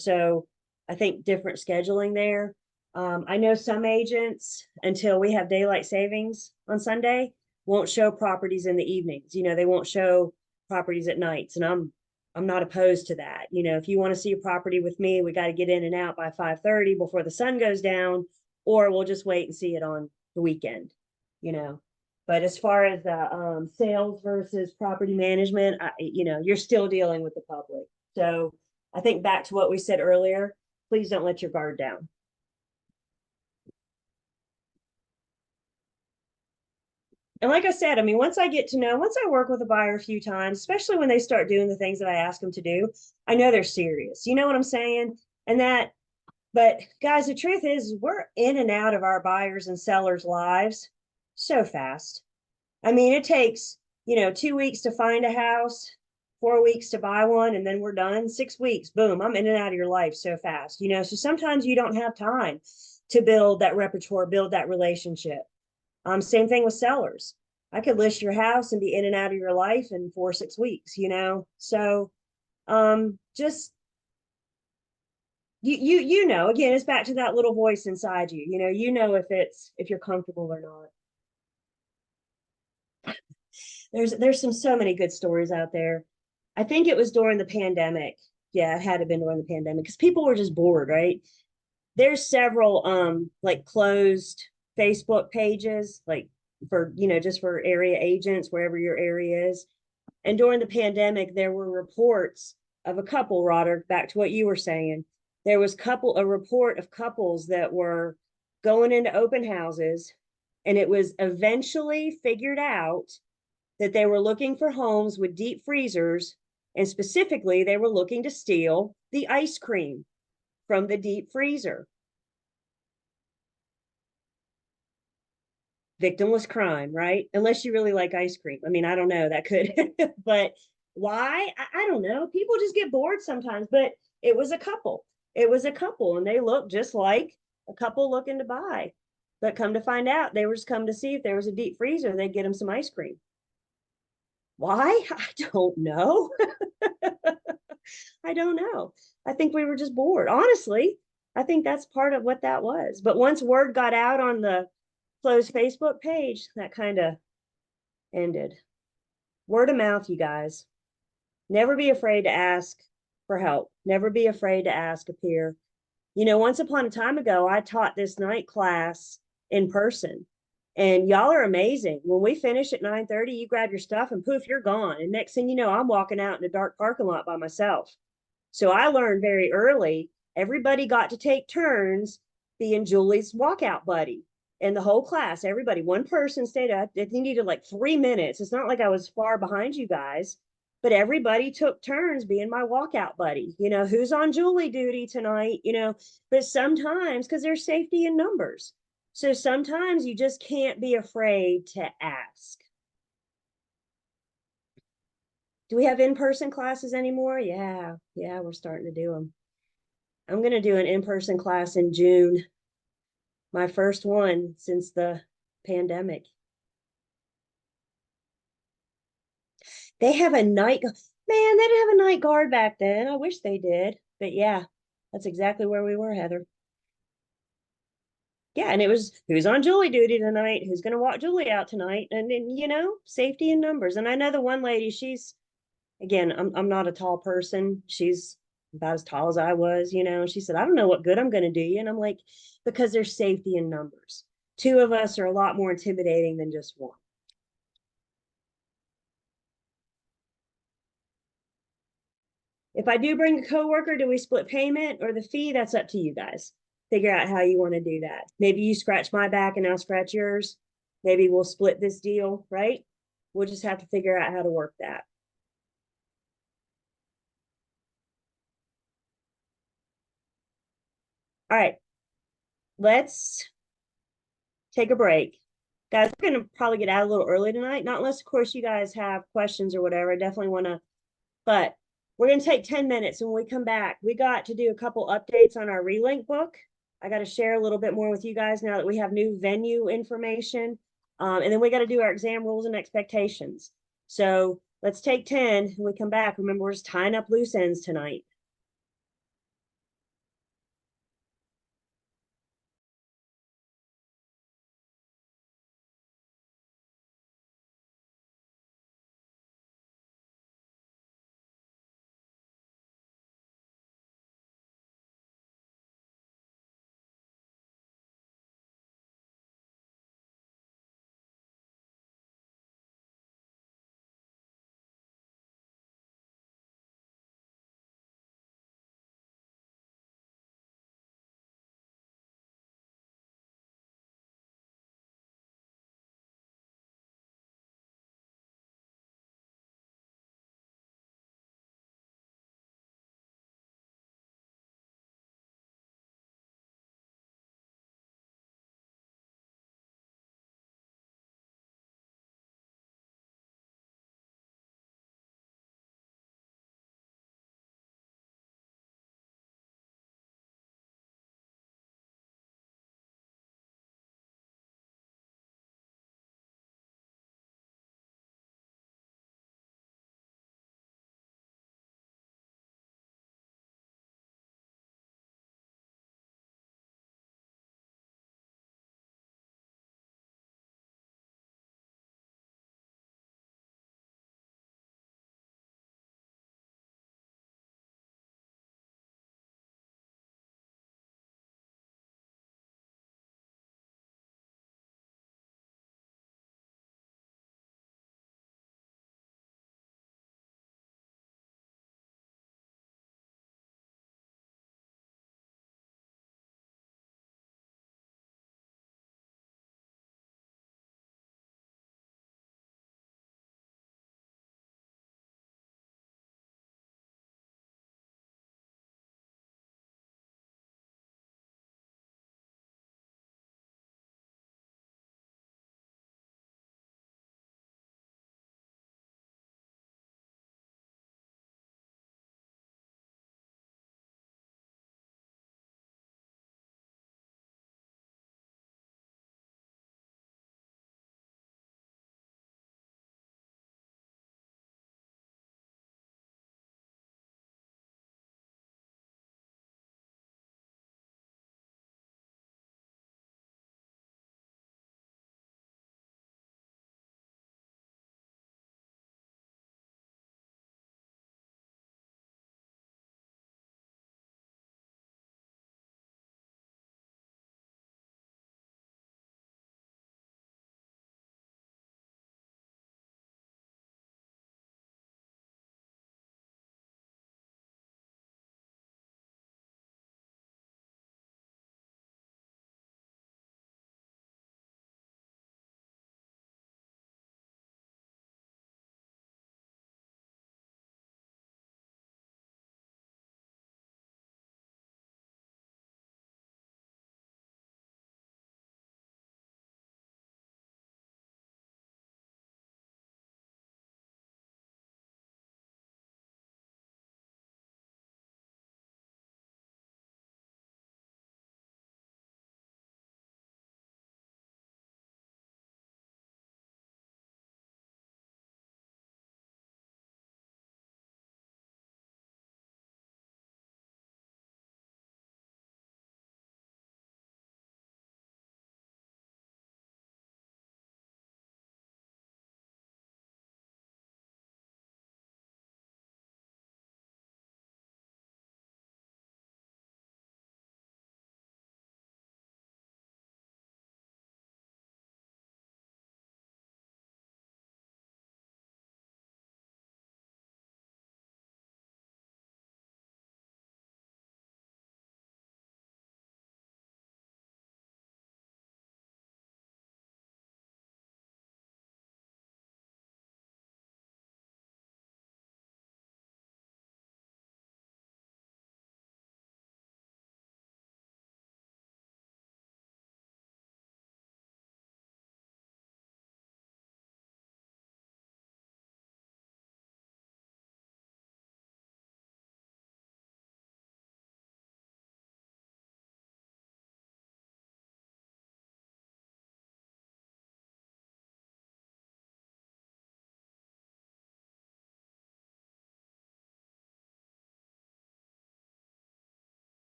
so I think different scheduling there. I know some agents, until we have daylight savings on Sunday, won't show properties in the evenings. They won't show properties at nights, and I'm not opposed to that. If you want to see a property with me, we got to get in and out by 5:30 before the sun goes down, or we'll just wait and see it on the weekend. But as far as the sales versus property management, you're still dealing with the public. So I think back to what we said earlier, please don't let your guard down. And like I said, I mean, once I work with a buyer a few times, especially when they start doing the things that I ask them to do, I know they're serious. You know what I'm saying? But guys, the truth is we're in and out of our buyers and sellers' lives so fast. I mean, it takes, 2 weeks to find a house, 4 weeks to buy one and then we're done. 6 weeks, boom, I'm in and out of your life so fast, so sometimes you don't have time to build that repertoire, build that relationship. Same thing with sellers. I could list your house and be in and out of your life in 4 or 6 weeks, so just again, it's back to that little voice inside you. If you're comfortable or not. There's so many good stories out there. I think it was during the pandemic. Yeah, it had to have been during the pandemic because people were just bored, right? There's several like closed Facebook pages, like for just for area agents, wherever your area is. And during the pandemic, there were reports of a couple, Roderick, back to what you were saying. There was a report of couples that were going into open houses, and it was eventually figured out that they were looking for homes with deep freezers, and specifically, they were looking to steal the ice cream from the deep freezer. Victimless crime, right? Unless you really like ice cream. I mean, I don't know, that could, but why? I don't know. People just get bored sometimes, but it was a couple. It was a couple, and they looked just like a couple looking to buy. But come to find out, they were just come to see if there was a deep freezer, they'd get them some ice cream. Why? I don't know. I don't know. I think we were just bored. Honestly, I think that's part of what that was. But once word got out on the closed Facebook page, that kind of ended. Word of mouth, you guys. Never be afraid to ask for help. Never be afraid to ask a peer. Once upon a time ago, I taught this night class in person. And y'all are amazing. When we finish at 9:30, you grab your stuff and poof, you're gone. And next thing you know, I'm walking out in a dark parking lot by myself. So I learned very early, everybody got to take turns being Julie's walkout buddy. And the whole class, everybody, one person stayed up. They needed like 3 minutes. It's not like I was far behind you guys, but everybody took turns being my walkout buddy. Who's on Julie duty tonight, but sometimes, because there's safety in numbers. So sometimes you just can't be afraid to ask. Do we have in-person classes anymore? Yeah, we're starting to do them. I'm going to do an in-person class in June. My first one since the pandemic. They have a night, man, they didn't have a night guard back then. I wish they did. But yeah, that's exactly where we were, Heather. Yeah, and it was who's on Julie duty tonight, who's going to walk Julie out tonight, and then safety in numbers. And I know the one lady, she's, again, I'm not a tall person. She's about as tall as I was, she said, I don't know what good I'm going to do you. And I'm like, because there's safety in numbers. Two of us are a lot more intimidating than just one. If I do bring a coworker, do we split payment or the fee? That's up to you guys. Figure out how you want to do that. Maybe you scratch my back and I'll scratch yours. Maybe we'll split this deal, right? We'll just have to figure out how to work that. All right, let's take a break. Guys, we're going to probably get out a little early tonight, not unless, of course, you guys have questions or whatever. I definitely want to, but we're going to take 10 minutes. And when we come back, we got to do a couple updates on our RELINC book. I got to share a little bit more with you guys now that we have new venue information. And then we got to do our exam rules and expectations. So let's take 10. When we come back, remember, we're just tying up loose ends tonight.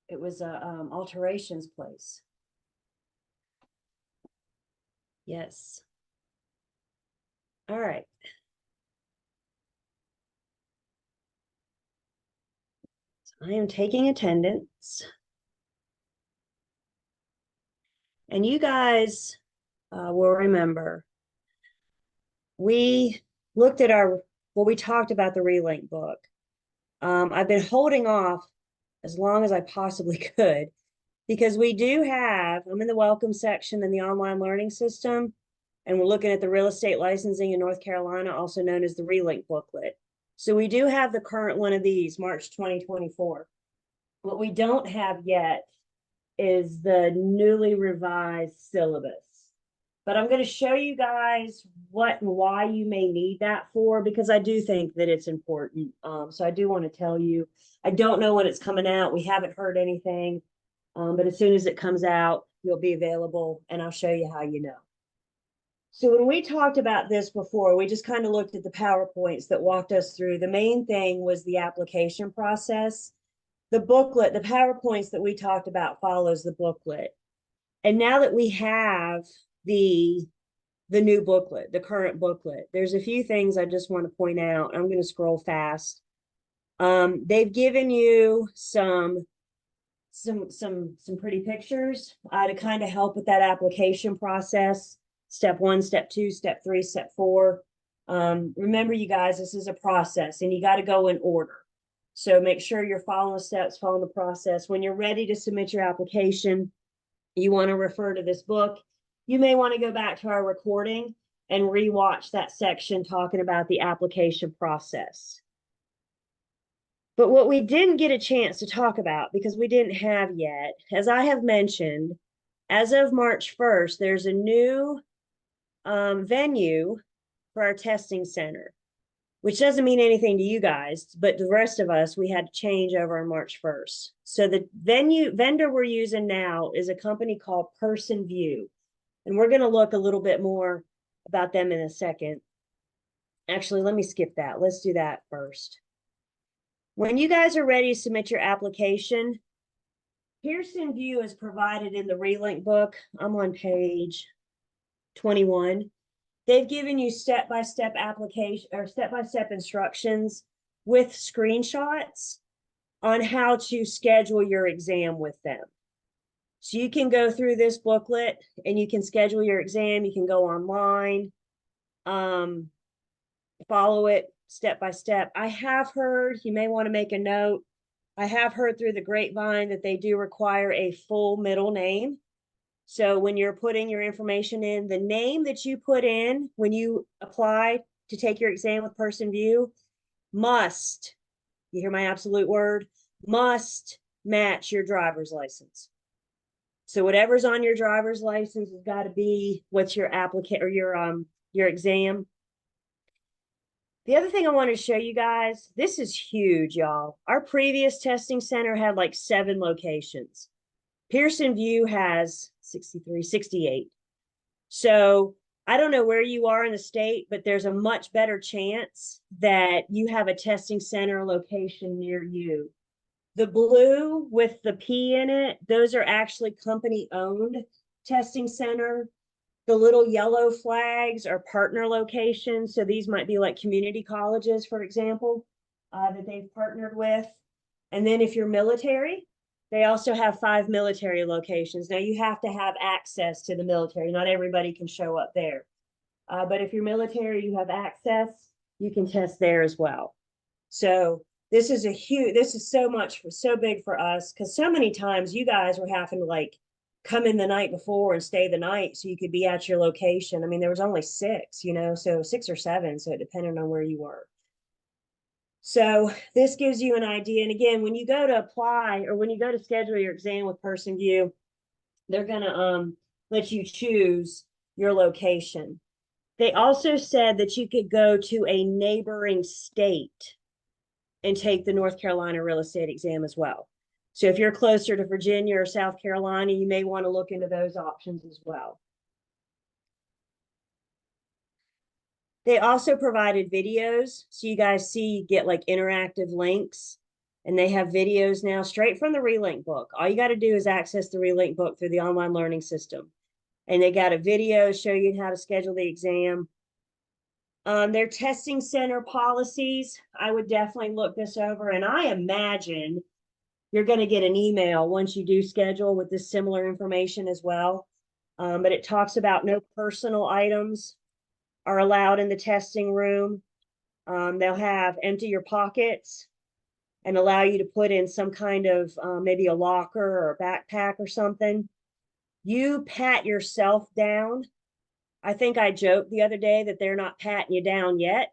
It was a alterations place. Yes. All right. So I am taking attendance. And you guys will remember, we looked at we talked about the RELINC book. I've been holding off as long as I possibly could because we do have, I'm in the welcome section in the online learning system, and we're looking at the real estate licensing in North Carolina, also known as the RELINC booklet. So we do have the current one of these, March 2024. What we don't have yet is the newly revised syllabus. But I'm going to show you guys what and why you may need that for, because I do think that it's important. So I do want to tell you, I don't know when it's coming out. We haven't heard anything. But as soon as it comes out, you'll be available and I'll show you how you know. So when we talked about this before, we just kind of looked at the PowerPoints that walked us through. The main thing was the application process. The booklet, the PowerPoints that we talked about follows the booklet. And now that we have the new booklet, the current booklet, there's a few things I just want to point out. I'm going to scroll fast. They've given you some pretty pictures to kind of help with that application process. Step 1, step 2, step 3, step 4. Remember, you guys, this is a process and you got to go in order. So make sure you're following the steps, following the process. When you're ready to submit your application, you want to refer to this book. You may want to go back to our recording and rewatch that section talking about the application process. But what we didn't get a chance to talk about, because we didn't have yet, as I have mentioned, as of March 1st, there's a new venue for our testing center, which doesn't mean anything to you guys, but the rest of us, we had to change over on March 1st. So the vendor we're using now is a company called Person View. And we're going to look a little bit more about them in a second. Actually, let me skip that. Let's do that first. When you guys are ready to submit your application, Pearson View is provided in the RELINC book. I'm on page 21. They've given you step-by-step application or step-by-step instructions with screenshots on how to schedule your exam with them. So you can go through this booklet and you can schedule your exam. You can go online, follow it step by step. I have heard, you may want to make a note, I have heard through the grapevine that they do require a full middle name. So when you're putting your information in, the name that you put in when you apply to take your exam with Person View must, you hear my absolute word, must match your driver's license. So whatever's on your driver's license has got to be what's your applicant or your exam. The other thing I want to show you guys, this is huge, y'all. Our previous testing center had like 7 locations. Pearson View has 63, 68. So I don't know where you are in the state, but there's a much better chance that you have a testing center location near you. The blue with the P in it, those are actually company-owned testing center. The little yellow flags are partner locations. So these might be like community colleges, for example, that they've partnered with. And then if you're military, they also have 5 military locations. Now you have to have access to the military. Not everybody can show up there. But if you're military, you have access, you can test there as well. So this is so big for us because so many times you guys were having to like come in the night before and stay the night so you could be at your location. I mean, there was only 6, so 6 or 7. So it depended on where you were. So this gives you an idea. And again, when you go to apply or when you go to schedule your exam with Person View, they're going to let you choose your location. They also said that you could go to a neighboring state and take the North Carolina real estate exam as well. So if you're closer to Virginia or South Carolina, you may want to look into those options as well. They also provided videos. So you guys see, you get like interactive links. And they have videos now straight from the RELINC book. All you got to do is access the RELINC book through the online learning system. And they got a video show you how to schedule the exam. Their testing center policies, I would definitely look this over. And I imagine you're going to get an email once you do schedule with this similar information as well. But it talks about no personal items are allowed in the testing room. They'll have empty your pockets and allow you to put in some kind of maybe a locker or a backpack or something. You pat yourself down. I think I joked the other day that they're not patting you down yet.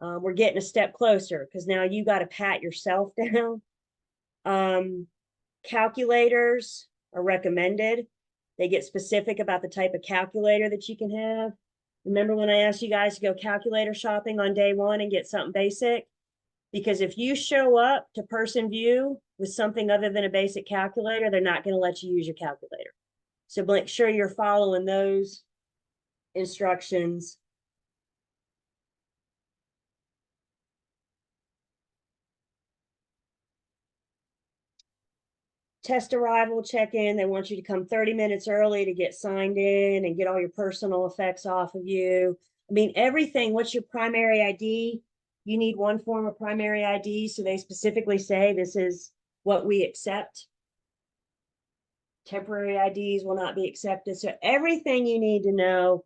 We're getting a step closer because now you got to pat yourself down. Calculators are recommended. They get specific about the type of calculator that you can have. Remember when I asked you guys to go calculator shopping on day one and get something basic? Because if you show up to person view with something other than a basic calculator, they're not going to let you use your calculator. So make sure you're following those instructions. Test arrival check-in. They want you to come 30 minutes early to get signed in and get all your personal effects off of you. I mean, everything. What's your primary ID? You need one form of primary ID. So they specifically say this is what we accept. Temporary IDs will not be accepted. So everything you need to know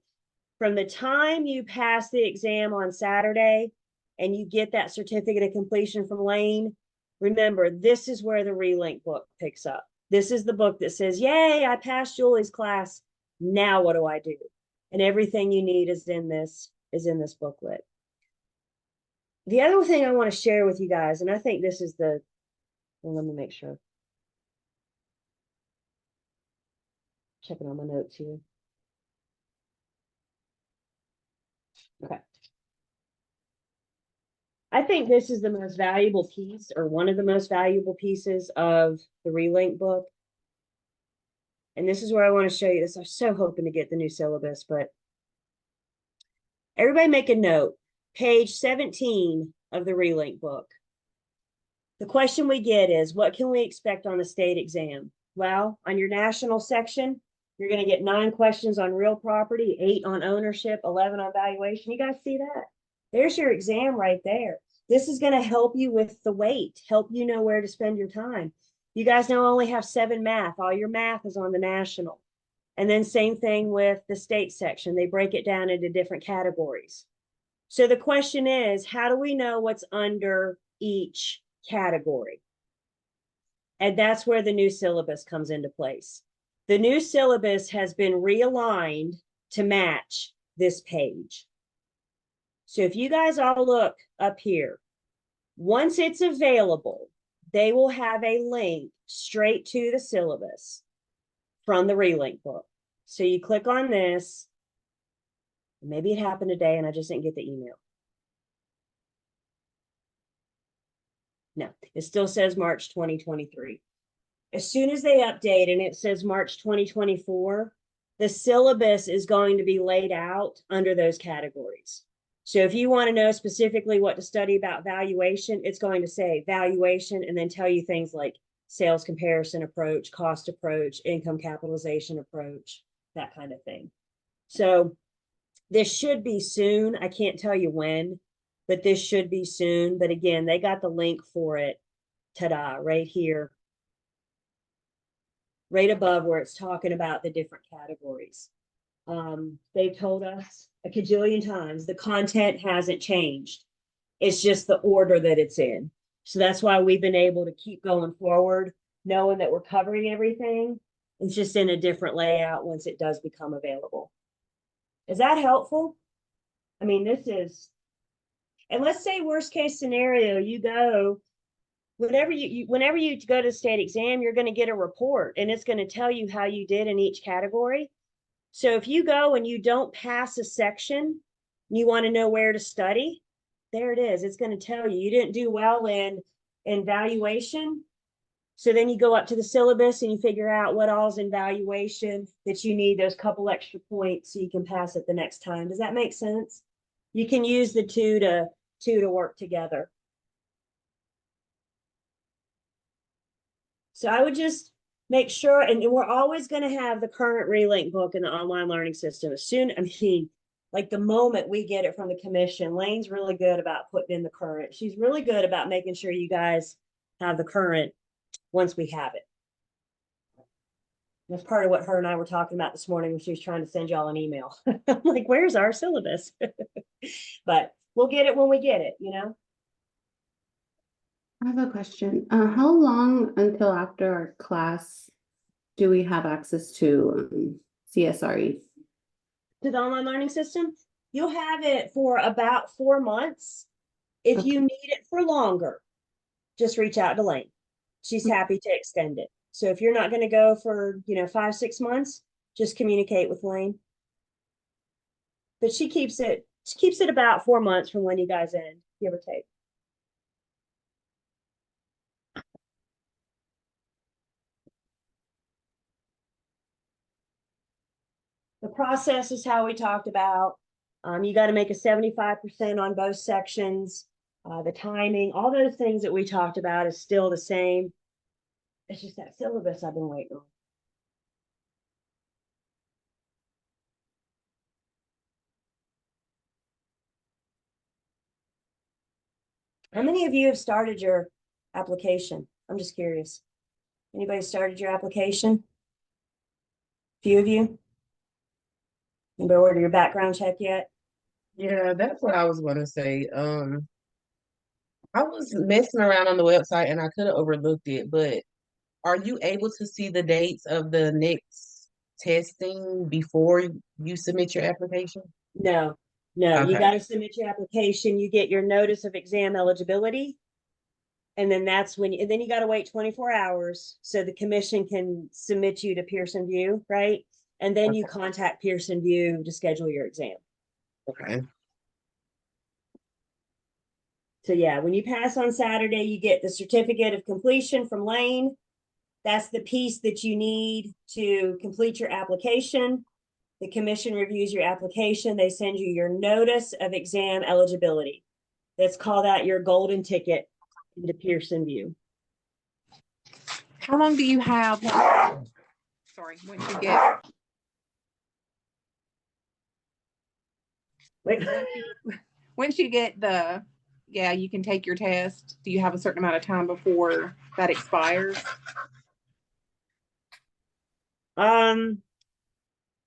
from the time you pass the exam on Saturday and you get that certificate of completion from Lane, remember, this is where the RELINC book picks up. This is the book that says, yay, I passed Julie's class. Now what do I do? And everything you need is in this booklet. The other thing I want to share with you guys, and I think this is well, let me make sure. Checking on my notes here. Okay. I think this is the most valuable piece, or one of the most valuable pieces of the RELINC book. And this is where I want to show you this. I'm so hoping to get the new syllabus, but everybody make a note. Page 17 of the RELINC book. The question we get is, what can we expect on the state exam? Well, on your national section, you're going to get 9 questions on real property, 8 on ownership, 11 on valuation. You guys see that? There's your exam right there. This is going to help you with the weight, help you know where to spend your time. You guys now only have 7 math. All your math is on the national. And then same thing with the state section. They break it down into different categories. So the question is, how do we know what's under each category? And that's where the new syllabus comes into place. The new syllabus has been realigned to match this page. So if you guys all look up here, once it's available, they will have a link straight to the syllabus from the RELINC book. So you click on this. Maybe it happened today and I just didn't get the email. No, it still says March 2023. As soon as they update and it says March 2024, the syllabus is going to be laid out under those categories. So if you want to know specifically what to study about valuation, it's going to say valuation and then tell you things like sales comparison approach, cost approach, income capitalization approach, that kind of thing. So this should be soon. I can't tell you when, but this should be soon. But again, they got the link for it. Ta-da, right here. Right above where it's talking about the different categories. They've told us a cajillion times the content hasn't changed. It's just the order that it's in. So that's why we've been able to keep going forward, knowing that we're covering everything. It's just in a different layout once it does become available. Is that helpful? I mean, this is, and let's say worst case scenario, you go, whenever you go to the state exam, you're going to get a report and it's going to tell you how you did in each category. So if you go and you don't pass a section, you want to know where to study, there it is. It's going to tell you didn't do well in valuation. So then you go up to the syllabus and you figure out what all's in valuation that you need those couple extra points so you can pass it the next time. Does that make sense? You can use the two to work together. So I would just make sure, and we're always going to have the current RELINC book in the online learning system. As soon, I mean, like the moment we get it from the commission, Lane's really good about putting in the current. She's really good about making sure you guys have the current once we have it. That's part of what her and I were talking about this morning when she was trying to send y'all an email. I'm like, where's our syllabus? But we'll get it when we get it, you know? I have a question. How long until after our class do we have access to CSRE? To the online learning system, you'll have it for about 4 months. If Okay. you need it for longer, just reach out to Lane. She's happy to extend it. So if you're not going to go for, 5-6 months, just communicate with Lane. But she keeps it about 4 months from when you guys end, give or take. The process is how we talked about. You got to make a 75% on both sections. The timing, all those things that we talked about is still the same. It's just that syllabus I've been waiting on. How many of you have started your application? I'm just curious. Anybody started your application? Few of you? Anybody order your background check yet? Yeah, that's what I was gonna say. I was messing around on the website and I could have overlooked it, but are you able to see the dates of the next testing before you submit your application? No, no. You Okay. got to submit your application. You get your notice of exam eligibility. And then that's when, and then you got to wait 24 hours so the commission can submit you to Pearson View, right? And then you contact Pearson View to schedule your exam. Okay. So yeah, when you pass on Saturday, you get the certificate of completion from Lane. That's the piece that you need to complete your application. The commission reviews your application. They send you your notice of exam eligibility. Let's call that your golden ticket into Pearson View. How long do you have? Sorry, once you get you can take your test. Do you have a certain amount of time before that expires?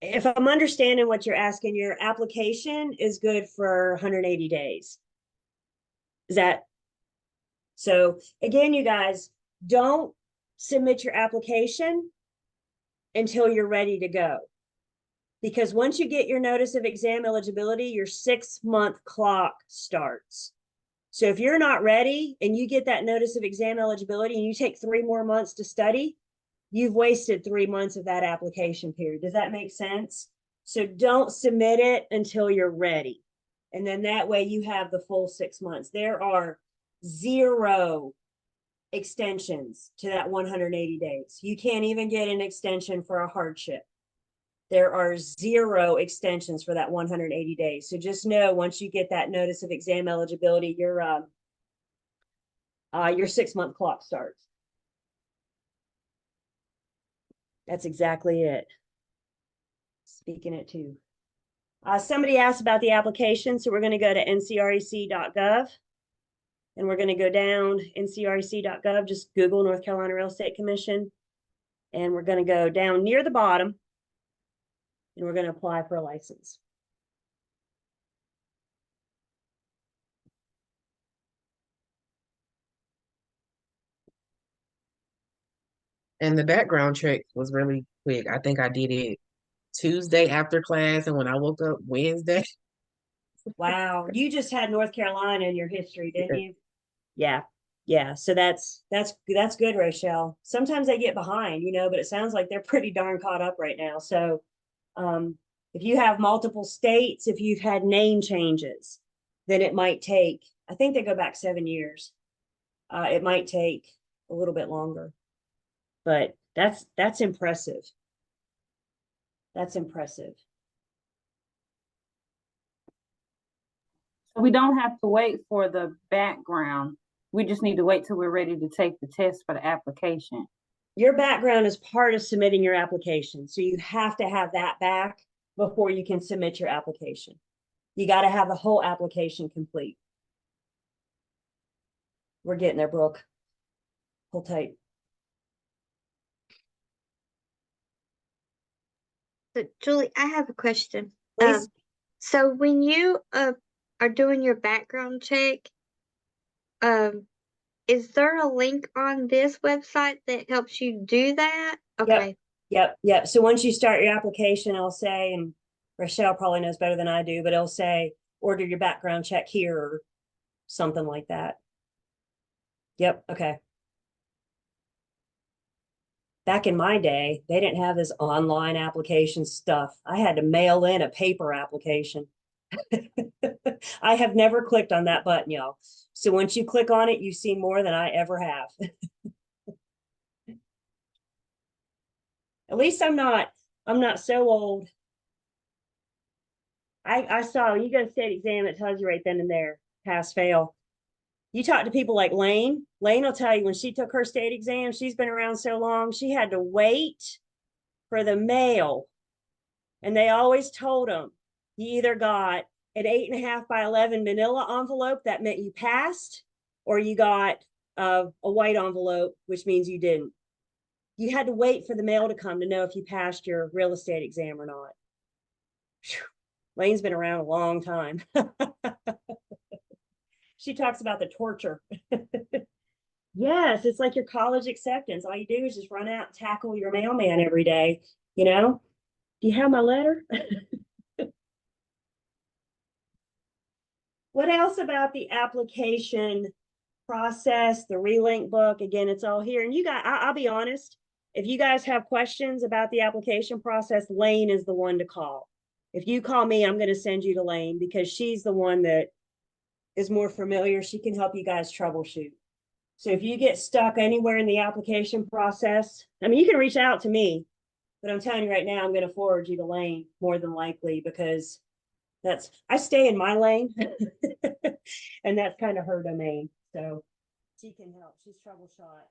If I'm understanding what you're asking, your application is good for 180 days. Is that so? Again, you guys, don't submit your application until you're ready to go. Because once you get your notice of exam eligibility, your 6-month clock starts. So if you're not ready and you get that notice of exam eligibility and you take 3 more months to study, you've wasted 3 months of that application period. Does that make sense? So don't submit it until you're ready. And then that way you have the full 6 months. There are 0 extensions to that 180 days. You can't even get an extension for a hardship. There are 0 extensions for that 180 days. So just know once you get that notice of exam eligibility, your 6-month clock starts. That's exactly it. Speaking it too. Somebody asked about the application, so we're going to go to ncrec.gov. And we're going to go down ncrec.gov, just Google North Carolina Real Estate Commission. And we're going to go down near the bottom. And we're going to apply for a license. And the background check was really quick. I think I did it Tuesday after class, and when I woke up Wednesday. Wow, you just had North Carolina in your history, didn't you? Yeah, yeah. So that's good, Rochelle. Sometimes they get behind, but it sounds like they're pretty darn caught up right now. So, if you have multiple states, if you've had name changes, then it might take. I think they go back 7 years. It might take a little bit longer, but that's impressive. That's impressive. So we don't have to wait for the background. We just need to wait till we're ready to take the test for the application. your background is part of submitting your application. So you have to have that back before you can submit your application. You got to have the whole application complete. We're getting there, Brooke. Hold tight. So, Julie, I have a question. Please. So when you are doing your background check, is there a link on this website that helps you do that? Okay. Yep. So once you start your application, I'll say, and Rochelle probably knows better than I do, but it'll say, order your background check here or something like that. Yep. Okay. Back in my day, they didn't have this online application stuff. I had to mail in a paper application. I have never clicked on that button, y'all. So once you click on it, you see more than I ever have. At least I'm not so old. I saw you got a state exam that tells you right then and there, pass, fail. You talk to people like Lane will tell you when she took her state exam, she's been around so long, she had to wait for the mail. And they always told them, you either got an 8.5 by 11 manila envelope, that meant you passed, or you got a white envelope, which means you didn't. You had to wait for the mail to come to know if you passed your real estate exam or not. Whew. Lane's been around a long time. She talks about the torture. Yes, it's like your college acceptance. All you do is just run out and tackle your mailman every day. You know, do you have my letter? What else about the application process, the RELINC book? Again, it's all here. And you guys, I'll be honest, if you guys have questions about the application process, Lane is the one to call. If you call me, I'm going to send you to Lane because she's the one that is more familiar. She can help you guys troubleshoot. So if you get stuck anywhere in the application process, I mean, you can reach out to me, but I'm telling you right now, I'm going to forward you to Lane more than likely because I stay in my lane and that's kind of her domain. So she can help. She's troubleshot.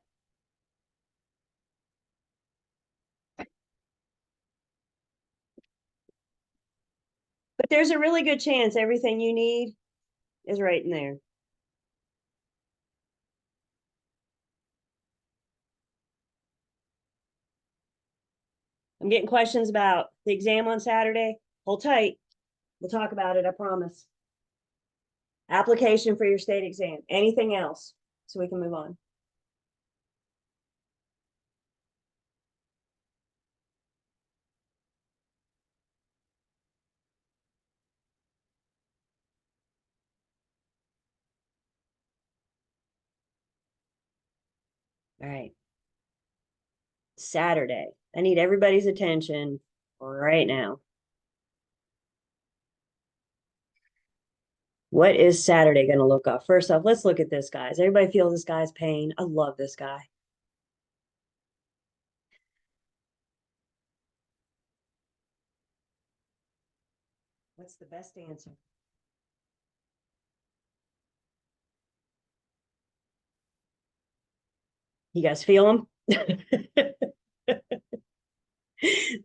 But there's a really good chance everything you need is right in there. I'm getting questions about the exam on Saturday. Hold tight. We'll talk about it, I promise. Application for your state exam. Anything else so we can move on? All right. Saturday. I need everybody's attention right now. What is Saturday going to look up? First off, let's look at this, guys. Everybody feel this guy's pain. I love this guy. What's the best answer? You guys feel him?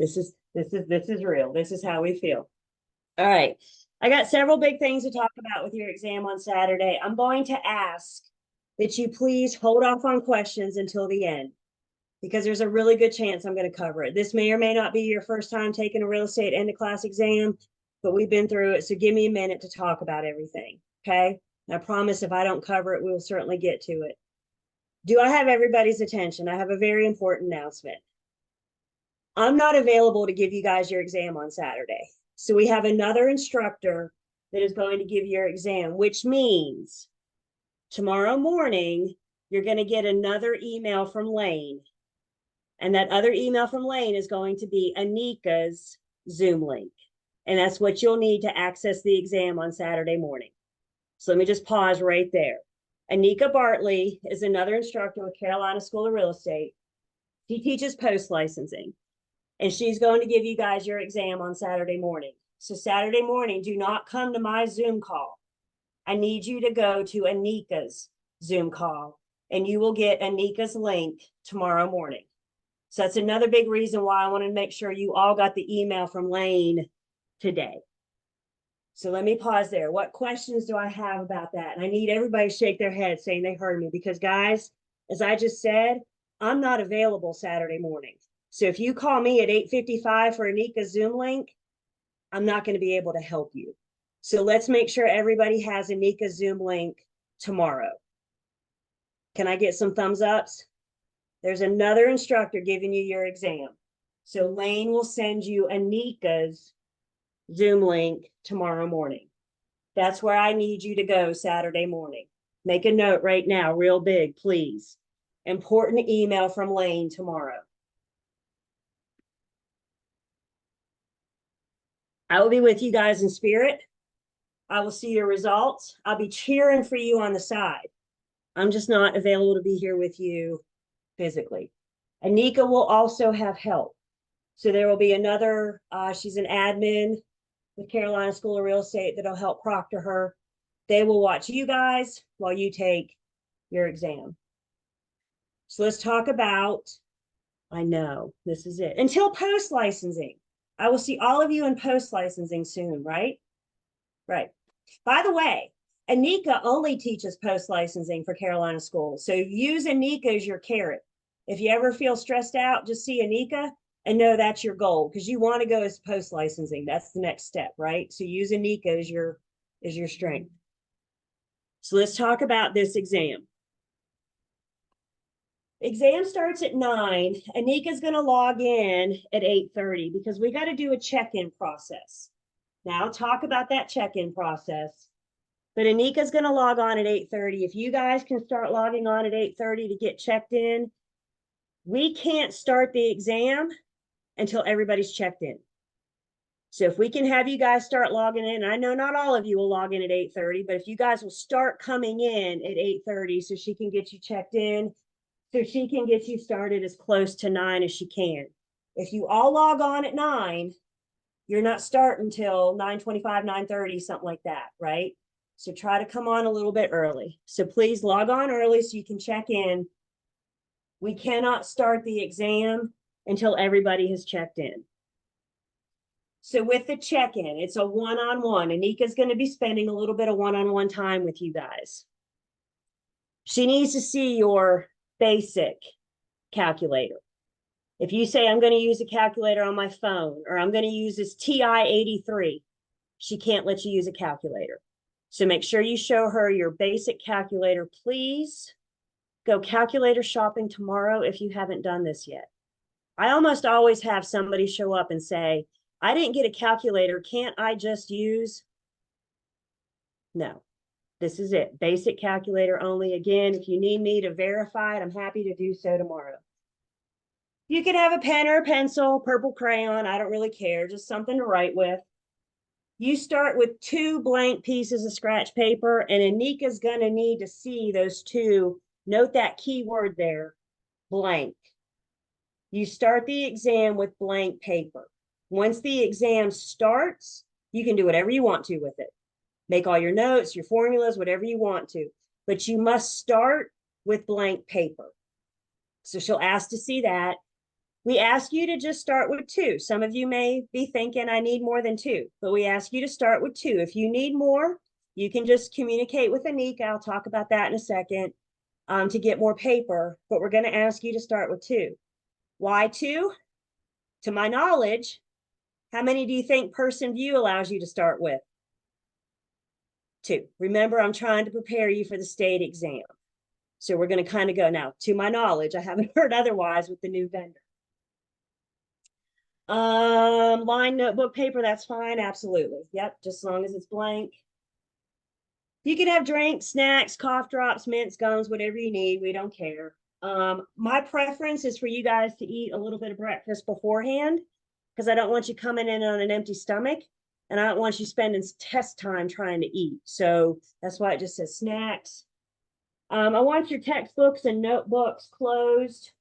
This is real. This is how we feel. All right. I got several big things to talk about with your exam on Saturday. I'm going to ask that you please hold off on questions until the end because there's a really good chance I'm going to cover it. This may or may not be your first time taking a real estate end of class exam, but we've been through it. So give me a minute to talk about everything. Okay. And I promise if I don't cover it, we will certainly get to it. Do I have everybody's attention? I have a very important announcement. I'm not available to give you guys your exam on Saturday. So we have another instructor that is going to give your exam, which means tomorrow morning, you're going to get another email from Lane. And that other email from Lane is going to be Anika's Zoom link. And that's what you'll need to access the exam on Saturday morning. So let me just pause right there. Anika Bartley is another instructor with Carolina School of Real Estate. She teaches post licensing. And she's going to give you guys your exam on Saturday morning. So Saturday morning, do not come to my Zoom call. I need you to go to Anika's Zoom call, and you will get Anika's link tomorrow morning. So that's another big reason why I wanted to make sure you all got the email from Lane today. So let me pause there. What questions do I have about that? And I need everybody to shake their head saying they heard me, because guys, as I just said, I'm not available Saturday morning. So if you call me at 8:55 for Anika Zoom link, I'm not going to be able to help you. So let's make sure everybody has Anika Zoom link tomorrow. Can I get some thumbs ups? There's another instructor giving you your exam. So Lane will send you Anika's Zoom link tomorrow morning. That's where I need you to go Saturday morning. Make a note right now, real big, please. Important email from Lane tomorrow. I will be with you guys in spirit. I will see your results. I'll be cheering for you on the side. I'm just not available to be here with you physically. Anika will also have help. So there will be another, she's an admin with Carolina School of Real Estate that'll help proctor her. They will watch you guys while you take your exam. So let's talk about, I know, this is it. Until post-licensing. I will see all of you in post-licensing soon, right? Right. By the way, Anika only teaches post-licensing for Carolina schools. So use Anika as your carrot. If you ever feel stressed out, just see Anika and know that's your goal, because you want to go as post-licensing. That's the next step, right? So use Anika as your strength. So let's talk about this exam. Exam starts at 9. Anika's going to log in at 8:30 because we got to do a check-in process. Now I'll talk about that check-in process. But Anika's going to log on at 8:30. If you guys can start logging on at 8:30 to get checked in, we can't start the exam until everybody's checked in. So if we can have you guys start logging in, I know not all of you will log in at 8:30, but if you guys will start coming in at 8:30 so she can get you checked in, so she can get you started as close to 9 as she can. If you all log on at 9, you're not starting until 9:25, 9:30, something like that, right? So try to come on a little bit early. So please log on early so you can check in. We cannot start the exam until everybody has checked in. So with the check-in, it's a one-on-one. Anika's going to be spending a little bit of one-on-one time with you guys. She needs to see your basic calculator. If you say, I'm going to use a calculator on my phone, or I'm going to use this TI-83, she can't let you use a calculator. So make sure you show her your basic calculator, please. Go calculator shopping tomorrow if you haven't done this yet. I almost always have somebody show up and say, I didn't get a calculator. Can't I just use? No, this is it. Basic calculator only. Again, if you need me to verify it, I'm happy to do so tomorrow. You can have a pen or a pencil, purple crayon. I don't really care. Just something to write with. You start with 2 blank pieces of scratch paper, and Anika's going to need to see those 2. Note that keyword there, blank. You start the exam with blank paper. Once the exam starts, you can do whatever you want to with it. Make all your notes, your formulas, whatever you want to. But you must start with blank paper. So she'll ask to see that. We ask you to just start with 2. Some of you may be thinking, I need more than 2. But we ask you to start with 2. If you need more, you can just communicate with Anika. I'll talk about that in a second, to get more paper. But we're going to ask you to start with 2. Why 2? To my knowledge, how many do you think person view allows you to start with? 2. Remember, I'm trying to prepare you for the state exam. So we're going to kind of go now. To my knowledge, I haven't heard otherwise with the new vendor. Line notebook paper, that's fine. Absolutely. Yep. Just as long as it's blank. You can have drinks, snacks, cough drops, mints, gums, whatever you need. We don't care. My preference is for you guys to eat a little bit of breakfast beforehand, because I don't want you coming in on an empty stomach, and I don't want you spending test time trying to eat. So that's why it just says snacks. I want your textbooks and notebooks closed.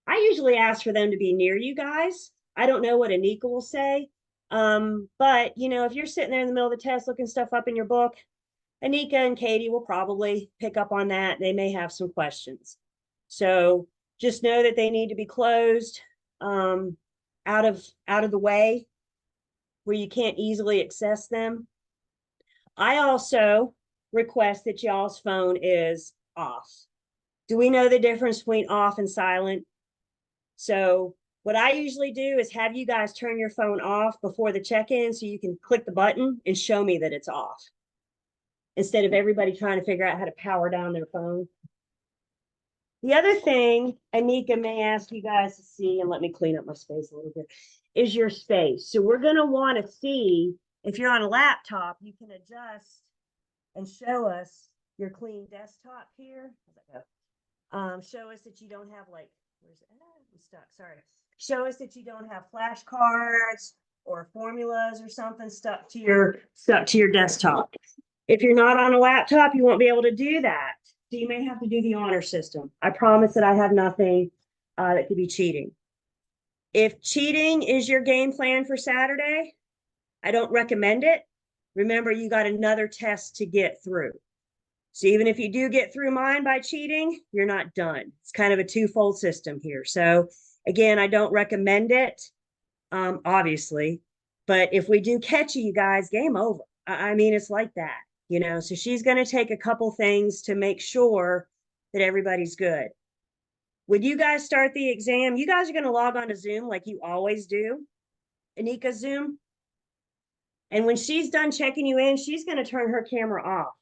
I usually ask for them to be near you guys. I don't know what Anika will say. But you know, if you're sitting there in the middle of the test looking stuff up in your book, Anika and Katie will probably pick up on that. They may have some questions. So Just know that they need to be closed, out of the way where you can't easily access them. I also request that y'all's phone is off. Do we know the difference between off and silent? So what I usually do is have you guys turn your phone off before the check-in so you can click the button and show me that it's off, instead of everybody trying to figure out how to power down their phone. The other thing Anika may ask you guys to see, and let me clean up my space a little bit, is your space. So we're going to want to see, if you're on a laptop, you can adjust and show us your clean desktop here. Show us that you don't have like, where's it? I'm stuck, sorry. Show us that you don't have flashcards or formulas or something stuck to your desktop. If you're not on a laptop, you won't be able to do that. So you may have to do the honor system. I promise that I have nothing that could be cheating. If cheating is your game plan for Saturday, I don't recommend it. Remember, you got another test to get through. So even if you do get through mine by cheating, you're not done. It's kind of a twofold system here. So again, I don't recommend it, obviously. But if we do catch you guys, game over. I mean, it's like that. You know, so she's going to take a couple things to make sure that everybody's good. When you guys start the exam, you guys are going to log on to Zoom like you always do, Anika's Zoom. And when she's done checking you in, she's going to turn her camera off.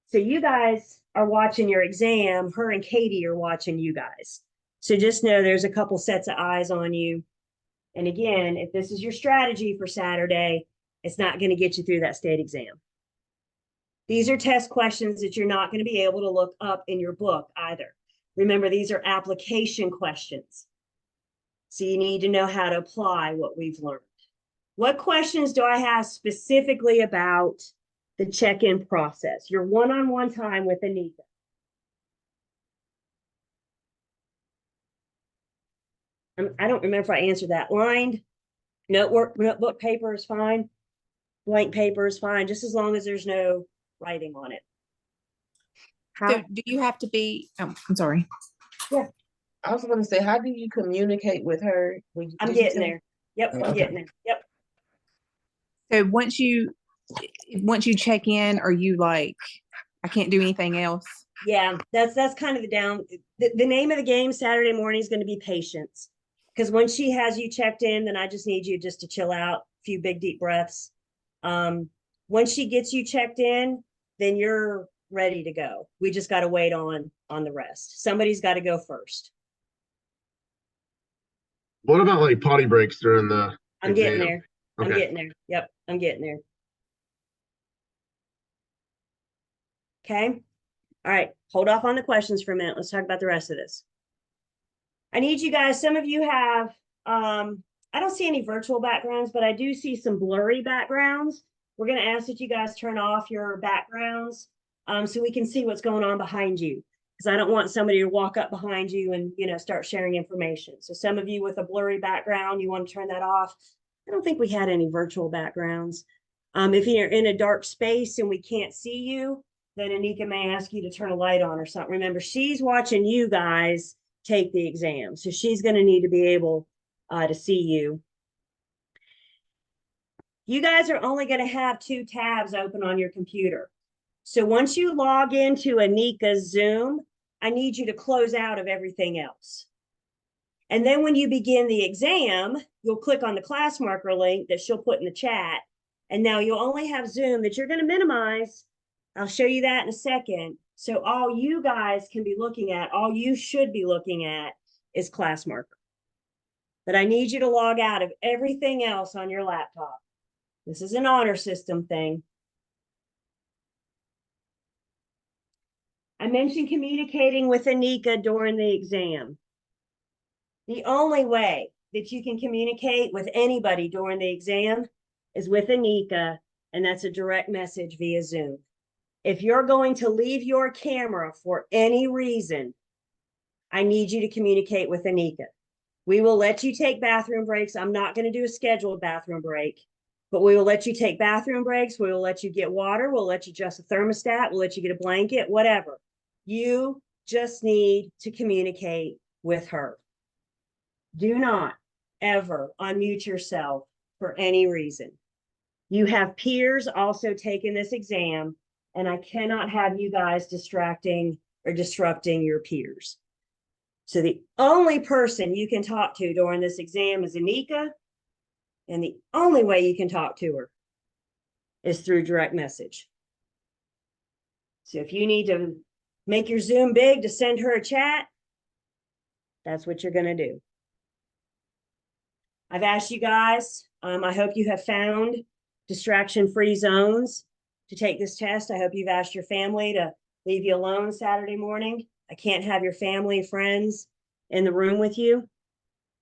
So you guys are watching your exam. Her and Katie are watching you guys. So just know there's a couple sets of eyes on you. And again, if this is your strategy for Saturday, it's not going to get you through that state exam. These are test questions that you're not going to be able to look up in your book either. Remember, these are application questions. So you need to know how to apply what we've learned. What questions do I have specifically about the check-in process? Your one-on-one time with Anika. I don't remember if I answered that. Lined, notebook paper is fine. Blank paper is fine, just as long as there's no writing on it. So do you have to be, I'm sorry. Yeah. I was going to say, how do you communicate with her? I'm getting there. Yep, I'm Okay. getting there. Yep. So once you check in, are you like, I can't do anything else? Yeah, that's kind of the name of the game Saturday morning is going to be patience. Because once she has you checked in, then I just need you just to chill out, a few big deep breaths. Once she gets you checked in, then you're ready to go. We just got to wait on the rest. Somebody's got to go first. What about like potty breaks during the I'm exam? getting there. I'm Okay. getting there. Yep, I'm getting there. Okay. All right. Hold off on the questions for a minute. Let's talk about the rest of this. I need you guys, some of you have, I don't see any virtual backgrounds, but I do see some blurry backgrounds. We're going to ask that you guys turn off your backgrounds so we can see what's going on behind you. Because I don't want somebody to walk up behind you and, start sharing information. So some of you with a blurry background, you want to turn that off. I don't think we had any virtual backgrounds. If you're in a dark space and we can't see you, then Anika may ask you to turn a light on or something. Remember, she's watching you guys take the exam. So she's going to need to be able to see you. You guys are only going to have 2 tabs open on your computer. So once you log into Anika's Zoom, I need you to close out of everything else. And then when you begin the exam, you'll click on the class marker link that she'll put in the chat. And now you'll only have Zoom that you're going to minimize. I'll show you that in a second. So all you guys can be looking at, all you should be looking at is class marker. But I need you to log out of everything else on your laptop. This is an honor system thing. I mentioned communicating with Anika during the exam. The only way that you can communicate with anybody during the exam is with Anika, and that's a direct message via Zoom. If you're going to leave your camera for any reason, I need you to communicate with Anika. We will let you take bathroom breaks. I'm not going to do a scheduled bathroom break, but we will let you take bathroom breaks. We will let you get water. We'll let you adjust a thermostat. We'll let you get a blanket, whatever. You just need to communicate with her. Do not ever unmute yourself for any reason. You have peers also taking this exam, and I cannot have you guys distracting or disrupting your peers. So the only person you can talk to during this exam is Anika, and the only way you can talk to her is through direct message. So if you need to make your Zoom big to send her a chat, that's what you're going to do. I've asked you guys, I hope you have found distraction-free zones to take this test. I hope you've asked your family to leave you alone Saturday morning. I can't have your family, friends in the room with you.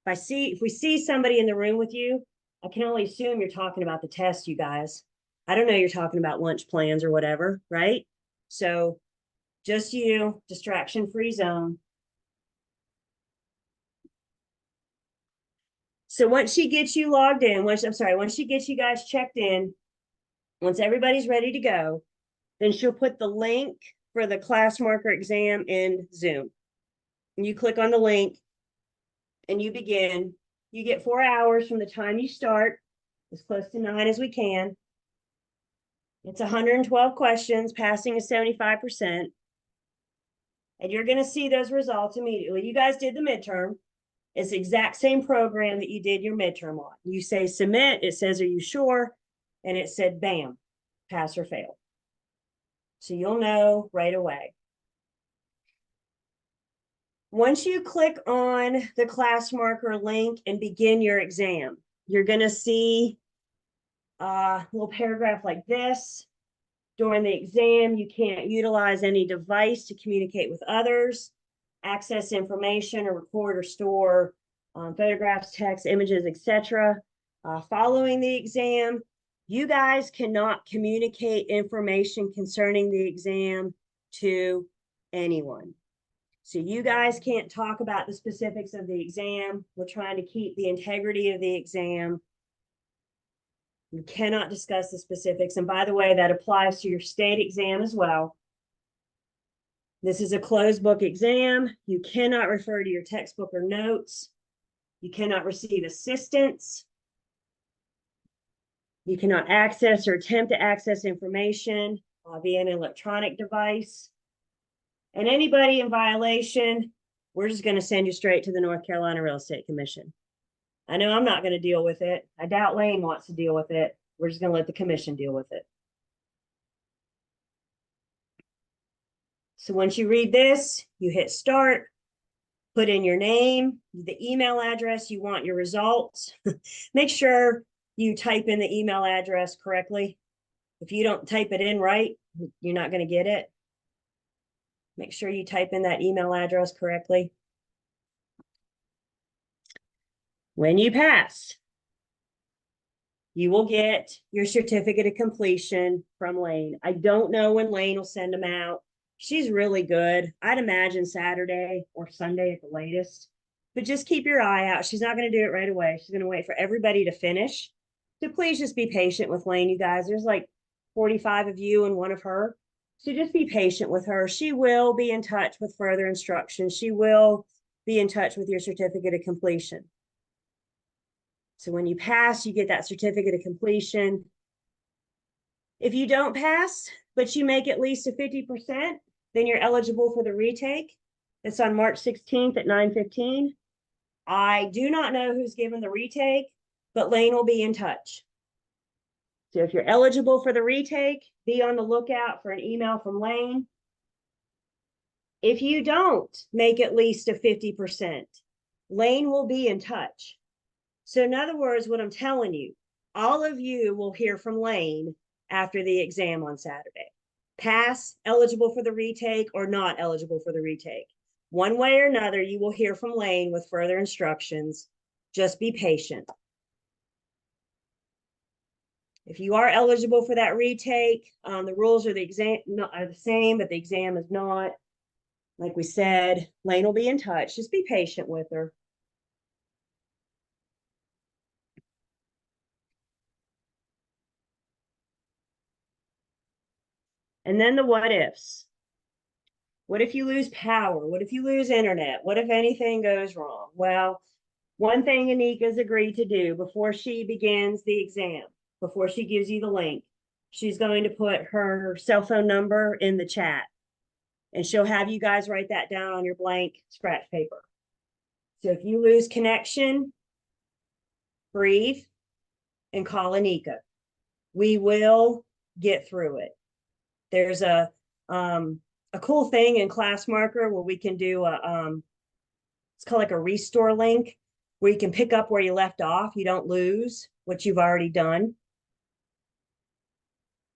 If we see somebody in the room with you, I can only assume you're talking about the test, you guys. I don't know, you're talking about lunch plans or whatever, right? So just you, distraction-free zone. So once she gets you logged in, once she gets you guys checked in, once everybody's ready to go, then she'll put the link for the class marker exam in Zoom. And you click on the link and you begin. You get 4 hours from the time you start, as close to 9 as we can. It's 112 questions, passing is 75%. And you're going to see those results immediately. You guys did the midterm. It's the exact same program that you did your midterm on. You say submit, it says, are you sure? And it said, bam, pass or fail. So you'll know right away. Once you click on the class marker link and begin your exam, you're going to see a little paragraph like this. During the exam, you can't utilize any device to communicate with others, access information, or record or store photographs, text, images, etc. Following the exam, you guys cannot communicate information concerning the exam to anyone. So you guys can't talk about the specifics of the exam. We're trying to keep the integrity of the exam. You cannot discuss the specifics. And by the way, that applies to your state exam as well. This is a closed book exam. You cannot refer to your textbook or notes. You cannot receive assistance. You cannot access or attempt to access information via an electronic device. And anybody in violation, we're just going to send you straight to the North Carolina Real Estate Commission. I know I'm not going to deal with it. I doubt Lane wants to deal with it. We're just going to let the commission deal with it. So once you read this, you hit start, put in your name, the email address you want your results. Make sure you type in the email address correctly. If you don't type it in right, you're not going to get it. Make sure you type in that email address correctly. When you pass, you will get your certificate of completion from Lane. I don't know when Lane will send them out. She's really good. I'd imagine Saturday or Sunday at the latest. But just keep your eye out. She's not going to do it right away. She's going to wait for everybody to finish. So please just be patient with Lane, you guys. There's like 45 of you and one of her. So just be patient with her. She will be in touch with further instructions. She will be in touch with your certificate of completion. So when you pass, you get that certificate of completion. If you don't pass, but you make at least a 50%, then you're eligible for the retake. It's on March 16th at 9:15. I do not know who's given the retake, but Lane will be in touch. So if you're eligible for the retake, be on the lookout for an email from Lane. If you don't make at least a 50%, Lane will be in touch. So in other words, what I'm telling you, all of you will hear from Lane after the exam on Saturday. Pass, eligible for the retake, or not eligible for the retake. One way or another, you will hear from Lane with further instructions. Just be patient. If you are eligible for that retake, the rules are the same, but the exam is not. Like we said, Lane will be in touch. Just be patient with her. And then the what ifs. What if you lose power? What if you lose internet? What if anything goes wrong? Well, one thing Anika's agreed to do before she begins the exam, before she gives you the link, she's going to put her cell phone number in the chat. And she'll have you guys write that down on your blank scratch paper. So if you lose connection, breathe and call Anika. We will get through it. There's a cool thing in Class Marker where we can do it's called like a restore link, where you can pick up where you left off. You don't lose what you've already done.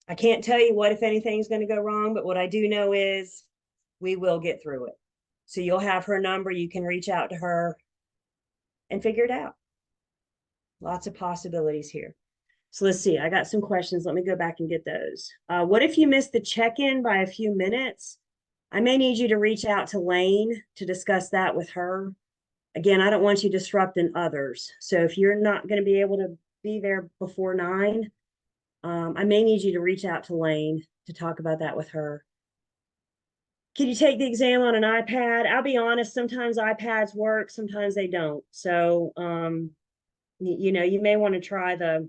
I can't tell you what, if anything's going to go wrong, but what I do know is we will get through it. So you'll have her number. You can reach out to her and figure it out. Lots of possibilities here. So let's see. I got some questions. Let me go back and get those. What if you missed the check-in by a few minutes? I may need you to reach out to Lane to discuss that with her. Again, I don't want you disrupting others. So if you're not going to be able to be there before 9, I may need you to reach out to Lane to talk about that with her. Can you take the exam on an iPad? I'll be honest, sometimes iPads work, sometimes they don't. So, you know, you may want to try the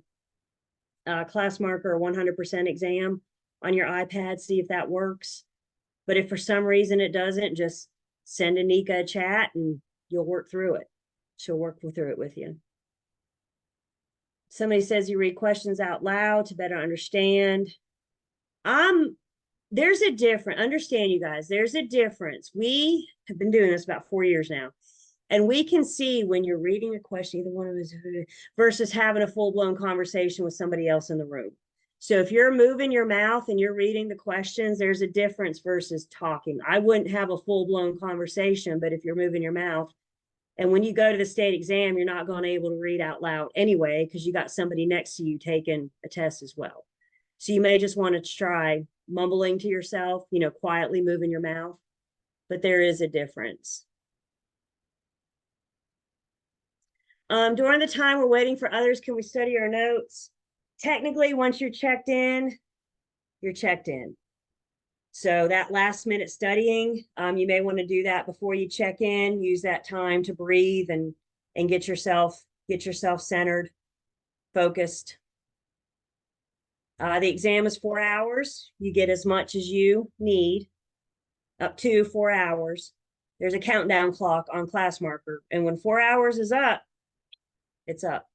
Class Marker 100% exam on your iPad, see if that works. But if for some reason it doesn't, just send Anika a chat and you'll work through it. She'll work through it with you. Somebody says you read questions out loud to better understand. There's a difference. Understand, you guys, there's a difference. We have been doing this about 4 years now. And we can see when you're reading a question, either one of us, versus having a full-blown conversation with somebody else in the room. So if you're moving your mouth and you're reading the questions, there's a difference versus talking. I wouldn't have a full-blown conversation, but if you're moving your mouth, and when you go to the state exam, you're not going to be able to read out loud anyway, because you got somebody next to you taking a test as well. So you may just want to try mumbling to yourself, you know, quietly moving your mouth, but there is a difference. During the time we're waiting for others, can we study our notes? Technically, once you're checked in, you're checked in. So that last minute studying, you may want to do that before you check in. Use that time to breathe and get yourself centered, focused. The exam is 4 hours. You get as much as you need, up to 4 hours. There's a countdown clock on Class Marker, and when 4 hours is up, it's up.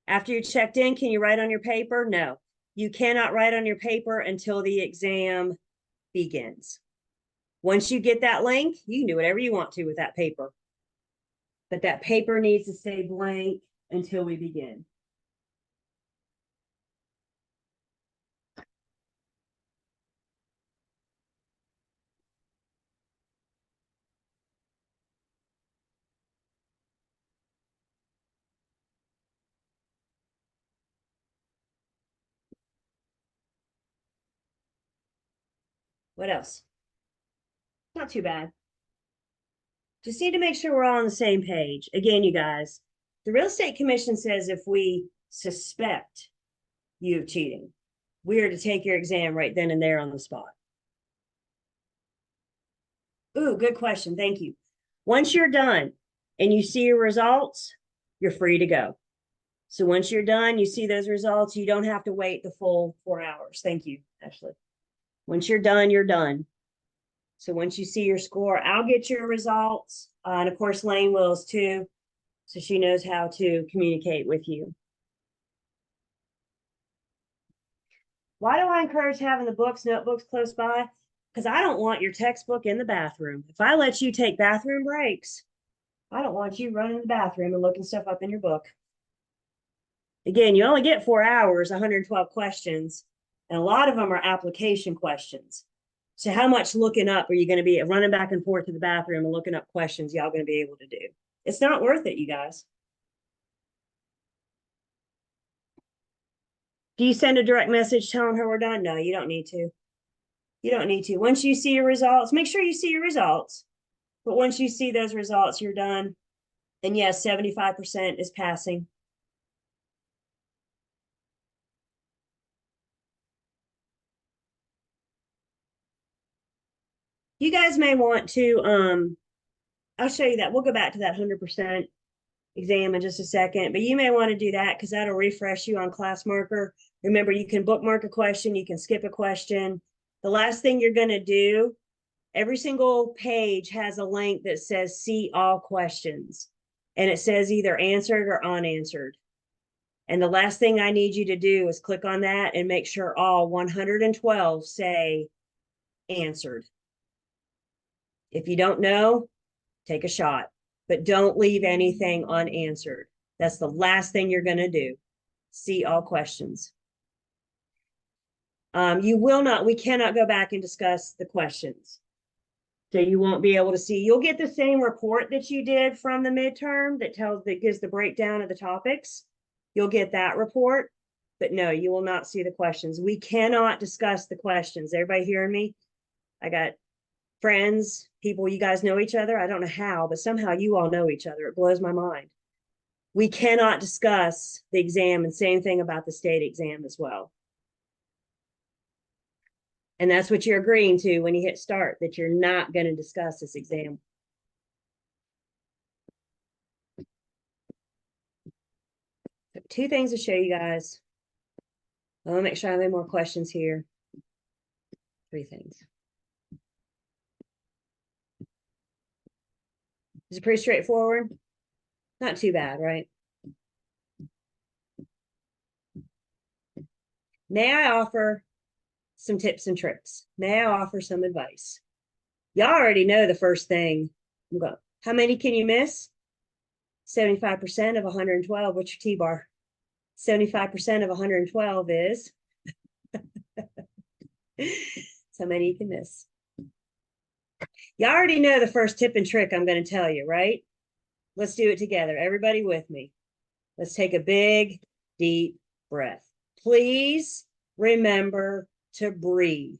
After you checked in, can you write on your paper? No, you cannot write on your paper until the exam begins. Once you get that link, you can do whatever you want to with that paper. But that paper needs to stay blank until we begin. What else? Not too bad. Just need to make sure we're all on the same page. Again, you guys, the Real Estate Commission says if we suspect you of cheating, we are to take your exam right then and there on the spot. Ooh, good question. Thank you. Once you're done and you see your results, you're free to go. So once you're done, you see those results, you don't have to wait the full 4 hours. Thank you, Ashley. Once you're done, you're done. So once you see your score, I'll get your results. And of course, Lane wills too. So she knows how to communicate with you. Why do I encourage having the notebooks close by? Because I don't want your textbook in the bathroom. If I let you take bathroom breaks, I don't want you running the bathroom and looking stuff up in your book. Again, you only get 4 hours, 112 questions, and a lot of them are application questions. So how much looking up are you going to be running back and forth to the bathroom and looking up questions y'all going to be able to do? It's not worth it, you guys. Do you send a direct message telling her we're done? No, you don't need to. You don't need to. Once you see your results, make sure you see your results. But once you see those results, you're done. And yes, 75% is passing. You guys may want to, I'll show you that. We'll go back to that 100% exam in just a second, but you may want to do that because that'll refresh you on class marker. Remember, you can bookmark a question, you can skip a question. The last thing you're going to do, every single page has a link that says see all questions, and it says either answered or unanswered. And the last thing I need you to do is click on that and make sure all 112 say answered. If you don't know, take a shot, but don't leave anything unanswered. That's the last thing you're going to do. See all questions. We cannot go back and discuss the questions. So you won't be able to see. You'll get the same report that you did from the midterm that gives the breakdown of the topics. You'll get that report, but no, you will not see the questions. We cannot discuss the questions. Everybody hearing me? I got friends, people, you guys know each other. I don't know how, but somehow you all know each other. It blows my mind. We cannot discuss the exam, and same thing about the state exam as well. And that's what you're agreeing to when you hit start, that you're not going to discuss this exam. So 2 things to show you guys. I want to make sure I have any more questions here. 3 things. Is it pretty straightforward? Not too bad, right? May I offer some tips and tricks? May I offer some advice? Y'all already know the first thing. How many can you miss? 75% of 112. What's your T-bar? 75% of 112 is so many you can miss. You already know the first tip and trick I'm going to tell you, right? Let's do it together. Everybody with me. Let's take a big, deep breath. Please remember to breathe.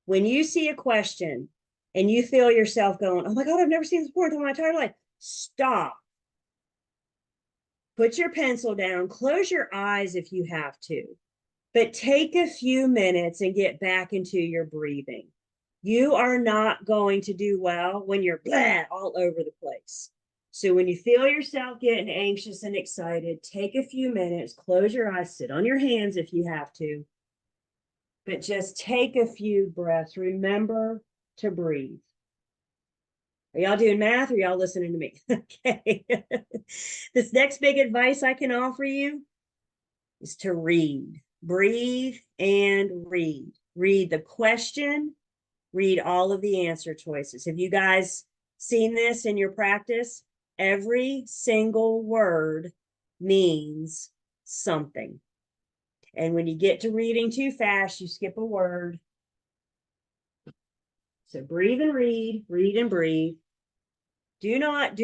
When you see a question and you feel yourself going, oh my God, I've never seen this before in my entire life, stop. Put your pencil down, close your eyes if you have to, but take a few minutes and get back into your breathing. You are not going to do well when you're all over the place. So when you feel yourself getting anxious and excited, take a few minutes, close your eyes, sit on your hands if you have to, but just take a few breaths. Remember to breathe. Are y'all doing math or y'all listening to me? Okay. This next big advice I can offer you is to read. Breathe and read. Read the question, read all of the answer choices. Have you guys seen this in your practice? Every single word means something. And when you get to reading too fast, you skip a word. So breathe and read and breathe. Do not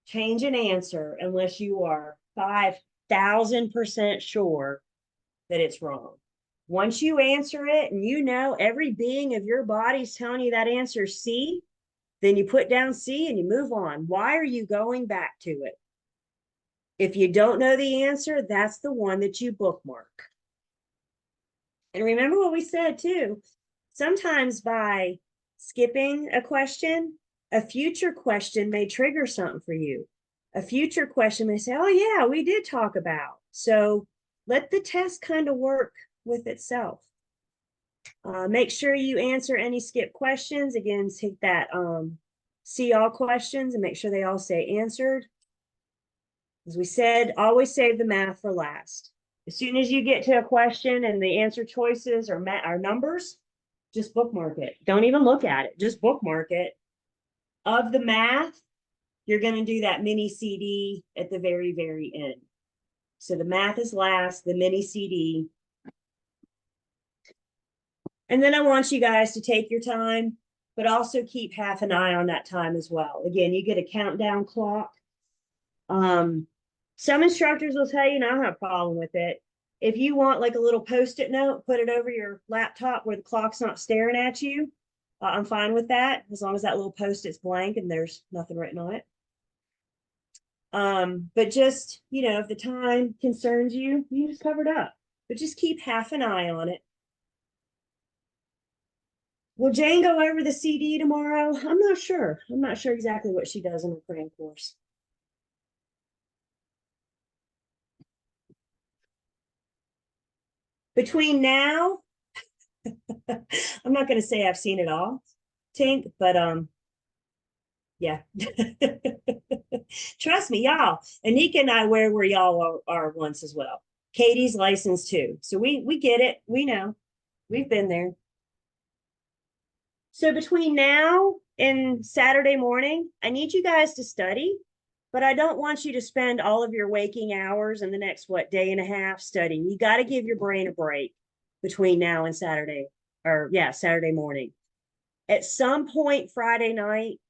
change an answer unless you are 5,000% sure that it's wrong. Once you answer it and you know every being of your body is telling you that answer is C, then you put down C and you move on. Why are you going back to it? If you don't know the answer, that's the one that you bookmark. And remember what we said too. Sometimes by skipping a question, a future question may trigger something for you. A future question may say, oh yeah, we did talk about. So let the test kind of work with itself. Make sure you answer any skip questions. Again, take that see all questions and make sure they all say answered. As we said, always save the math for last. As soon as you get to a question and the answer choices are numbers, just bookmark it. Don't even look at it. Just bookmark it. Of the math, you're going to do that mini CD at the very, very end. So the math is last, the mini CD. And then I want you guys to take your time, but also keep half an eye on that time as well. Again, you get a countdown clock. Some instructors will tell you, and I don't have a problem with it. If you want like a little Post-it note, put it over your laptop where the clock's not staring at you. I'm fine with that, as long as that little Post-it's blank and there's nothing written on it. But just, if the time concerns you, you just cover it up. But just keep half an eye on it. Will Jane go over the CD tomorrow? I'm not sure. I'm not sure exactly what she does in her cram course. Between now, I'm not going to say I've seen it all, Tink, but yeah. Trust me, y'all. Anika and I where y'all are once as well. Katie's licensed too. So we get it. We know. We've been there. So between now and Saturday morning, I need you guys to study, but I don't want you to spend all of your waking hours in the next, what, day and a half studying. You got to give your brain a break between now and Saturday, or yeah, Saturday morning. At some point Friday night,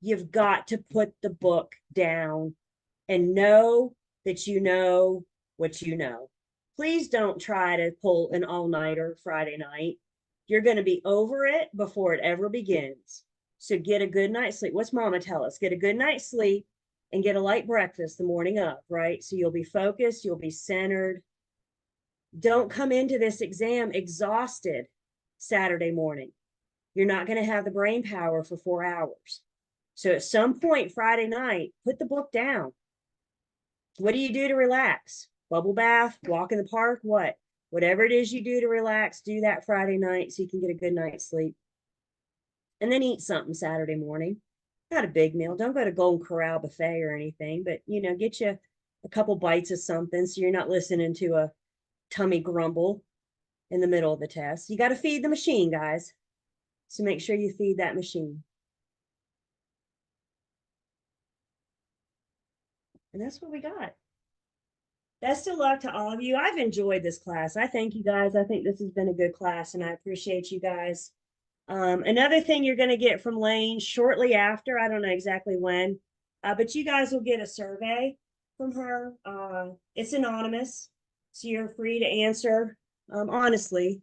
you've got to put the book down and know that you know what you know. Please don't try to pull an all-nighter Friday night. You're going to be over it before it ever begins. So get a good night's sleep. What's mama tell us? Get a good night's sleep and get a light breakfast the morning of, right? So you'll be focused, you'll be centered. Don't come into this exam exhausted Saturday morning. You're not going to have the brain power for 4 hours. So at some point Friday night, put the book down. What do you do to relax? Bubble bath, walk in the park, what? Whatever it is you do to relax, do that Friday night so you can get a good night's sleep. And then eat something Saturday morning. Not a big meal. Don't go to Golden Corral buffet or anything, but get you a couple bites of something so you're not listening to a tummy grumble in the middle of the test. You got to feed the machine, guys. So make sure you feed that machine. And that's what we got. Best of luck to all of you. I've enjoyed this class. I thank you guys. I think this has been a good class and I appreciate you guys. Another thing you're going to get from Lane shortly after, I don't know exactly when, but you guys will get a survey from her. It's anonymous, so you're free to answer honestly,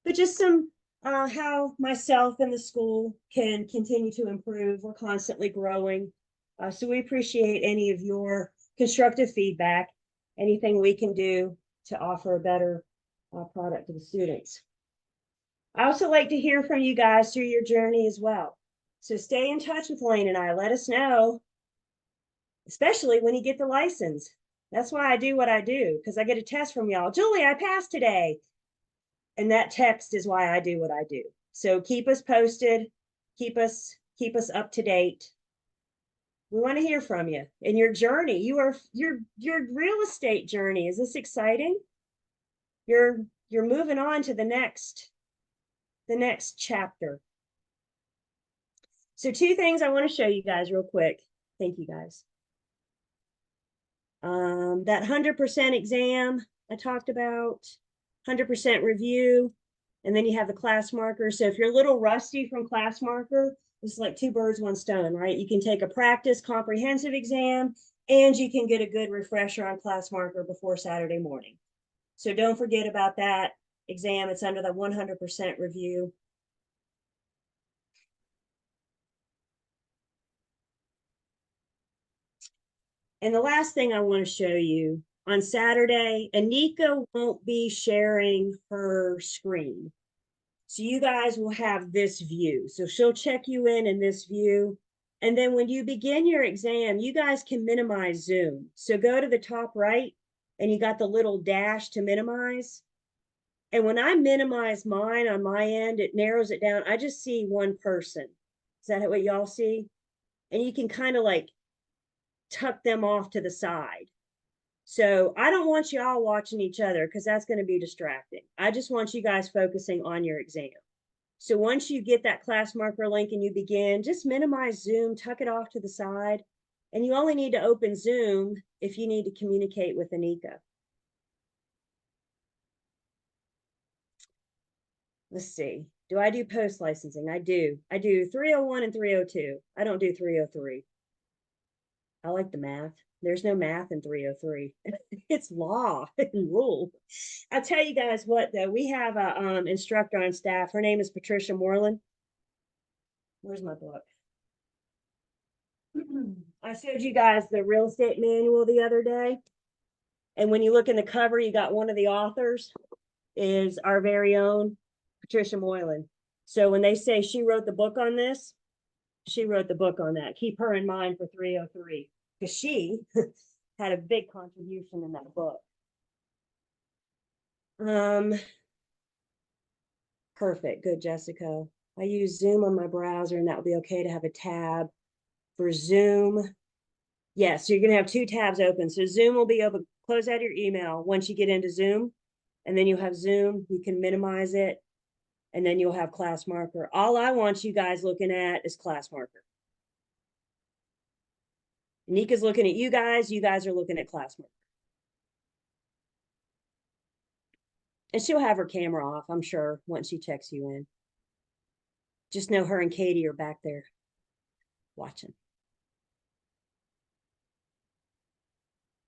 but just some how myself and the school can continue to improve. We're constantly growing. So we appreciate any of your constructive feedback, anything we can do to offer a better product to the students. I also like to hear from you guys through your journey as well. So stay in touch with Lane and I. Let us know, especially when you get the license. That's why I do what I do, because I get a test from y'all. Julie, I passed today. And that text is why I do what I do. So keep us posted, keep us up to date. We want to hear from you in your journey. Your real estate journey. Is this exciting? You're moving on to the next chapter. So 2 things I want to show you guys real quick. Thank you guys. That 100% exam I talked about, 100% review, and then you have the class marker. So if you're a little rusty from class marker, it's like 2 birds, 1 stone, right? You can take a practice comprehensive exam and you can get a good refresher on class marker before Saturday morning. So don't forget about that exam. It's under the 100% review. And the last thing I want to show you, on Saturday, Anika won't be sharing her screen. So you guys will have this view. So she'll check you in this view. And then when you begin your exam, you guys can minimize Zoom. So go to the top right and you got the little dash to minimize. And when I minimize mine on my end, it narrows it down. I just see one person. Is that what y'all see? And you can kind of like tuck them off to the side. So I don't want you all watching each other because that's going to be distracting. I just want you guys focusing on your exam. So once you get that class marker link and you begin, just minimize Zoom, tuck it off to the side. And you only need to open Zoom if you need to communicate with Anika. Let's see. Do I do post licensing? I do. I do 301 and 302. I don't do 303. I like the math. There's no math in 303. It's law and rule. I'll tell you guys what, though. We have a instructor on staff. Her name is Patricia Moreland. Where's my book? I showed you guys the real estate manual the other day. And when you look in the cover, you got one of the authors is our very own Patricia Moreland. So when they say she wrote the book on this, she wrote the book on that. Keep her in mind for 303 because she had a big contribution in that book. Perfect. Good, Jessica. I use Zoom on my browser, and that would be okay to have a tab for Zoom. Yes, so you're going to have two tabs open. So Zoom will be open. Close out your email once you get into Zoom, and then you'll have Zoom. You can minimize it, and then you'll have class marker. All I want you guys looking at is class marker. Nika's looking at you guys. You guys are looking at class marker. And she'll have her camera off, I'm sure, once she checks you in. Just know her and Katie are back there watching.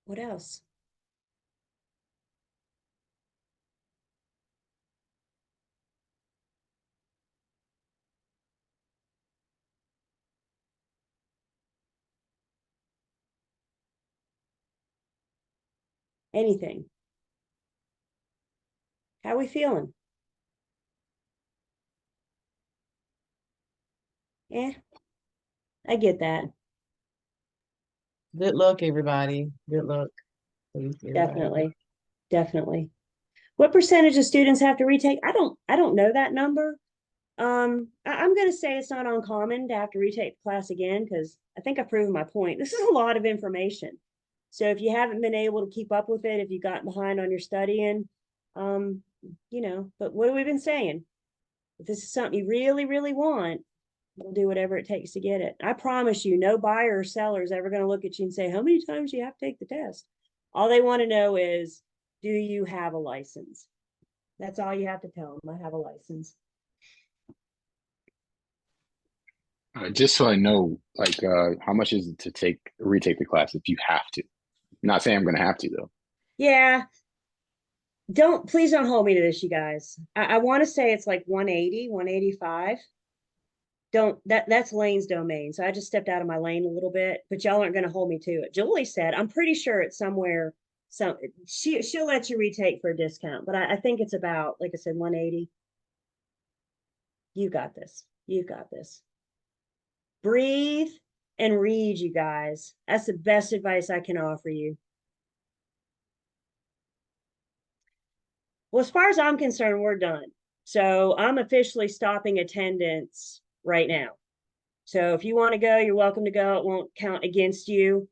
What else? Anything? How are we feeling? Yeah, I get that. Good luck, everybody. Good luck. Please, everybody. Definitely. Definitely. What percentage of students have to retake? I don't know that number. I'm going to say it's not uncommon to have to retake the class again because I think I've proven my point. This is a lot of information. So if you haven't been able to keep up with it, if you got behind on your studying, you know, but what have we been saying? If this is something you really, really want, we'll do whatever it takes to get it. I promise you, no buyer or seller is ever going to look at you and say, how many times do you have to take the test? All they want to know is, do you have a license? That's all you have to tell them. I have a license. Just so I know, like, how much is it to retake the class if you have to? I'm not saying I'm going to have to, though. Yeah. Please don't hold me to this, you guys. I want to say it's like 180, 185. That's Lane's domain. So I just stepped out of my lane a little bit, but y'all aren't going to hold me to it. Julie said, I'm pretty sure it's somewhere, she'll let you retake for a discount, but I think it's about, like I said, 180. You got this. You got this. Breathe and read, you guys. That's the best advice I can offer you. Well, as far as I'm concerned, we're done. So I'm officially stopping attendance right now. So if you want to go, you're welcome to go. It won't count against you.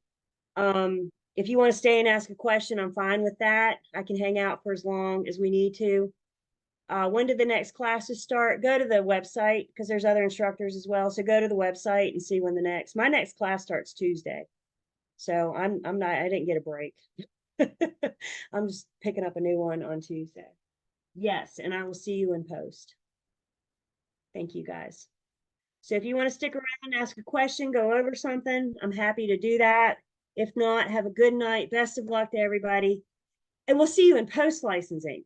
If you want to stay and ask a question, I'm fine with that. I can hang out for as long as we need to. When do the next classes start? Go to the website because there's other instructors as well. So go to the website and see when my next class starts Tuesday. So I didn't get a break. I'm just picking up a new one on Tuesday. Yes, and I will see you in post. Thank you guys. So if you want to stick around, ask a question, go over something, I'm happy to do that. If not, have a good night. Best of luck to everybody. And we'll see you in post licensing.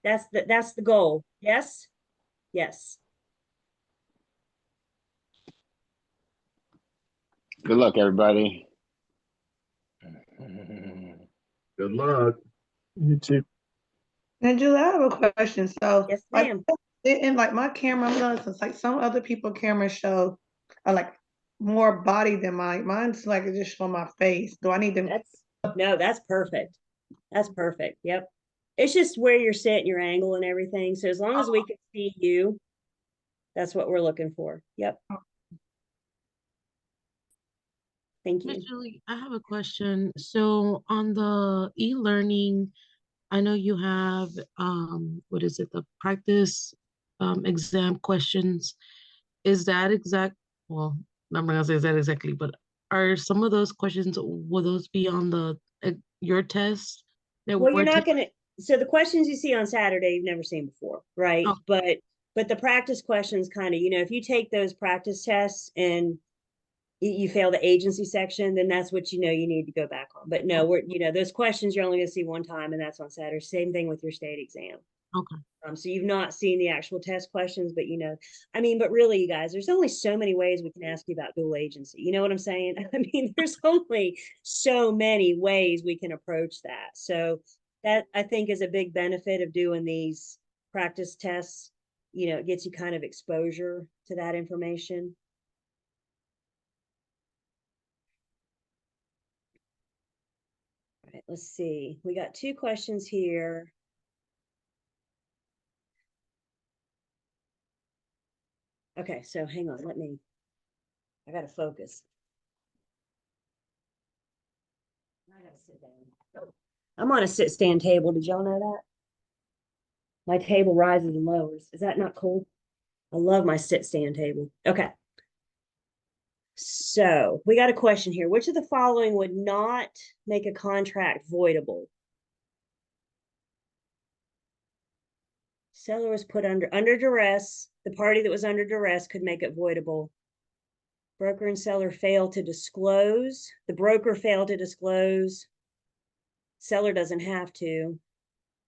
That's the goal. Yes? Yes. Good luck, everybody. Good luck. You too. Now, Julie, I have a question. So, Yes, like, ma'am. in like my camera, I'm noticing like some other people cameras show like more body than mine. Mine's like it just show my face. Do I need to? That's perfect. That's perfect. Yep. It's just where you're sitting, your angle and everything. So as long as we can see you, that's what we're looking for. Yep. Thank you. Miss Julie, I have a question. So on the e-learning, I know you have what is it, the practice exam questions. Is that well, I'm not gonna say that exactly, but are some of those questions, will those be on your test that Well, we're you're not taking? going to, so the questions you see on Saturday, you've never seen before, right? Oh. But the practice questions kind of, if you take those practice tests and you fail the agency section, then that's what you need to go back on. But no, those questions you're only going to see one time, and that's on Saturday. Same thing with your state exam. Okay. So you've not seen the actual test questions, but but really, you guys, there's only so many ways we can ask you about dual agency. You know what I'm saying? I mean, there's only so many ways we can approach that. So that I think is a big benefit of doing these practice tests. you know, it gets you kind of exposure to that information. All right, let's see. We got 2 questions here. Okay, so hang on, I gotta focus. I gotta sit down. I'm on a sit-stand table. Did y'all know that? My table rises and lowers. Is that not cool? I love my sit-stand table. Okay. So we got a question here. Which of the following would not make a contract voidable? Seller was put under duress. The party that was under duress could make it voidable. Broker and seller failed to disclose. The broker failed to disclose. Seller doesn't have to.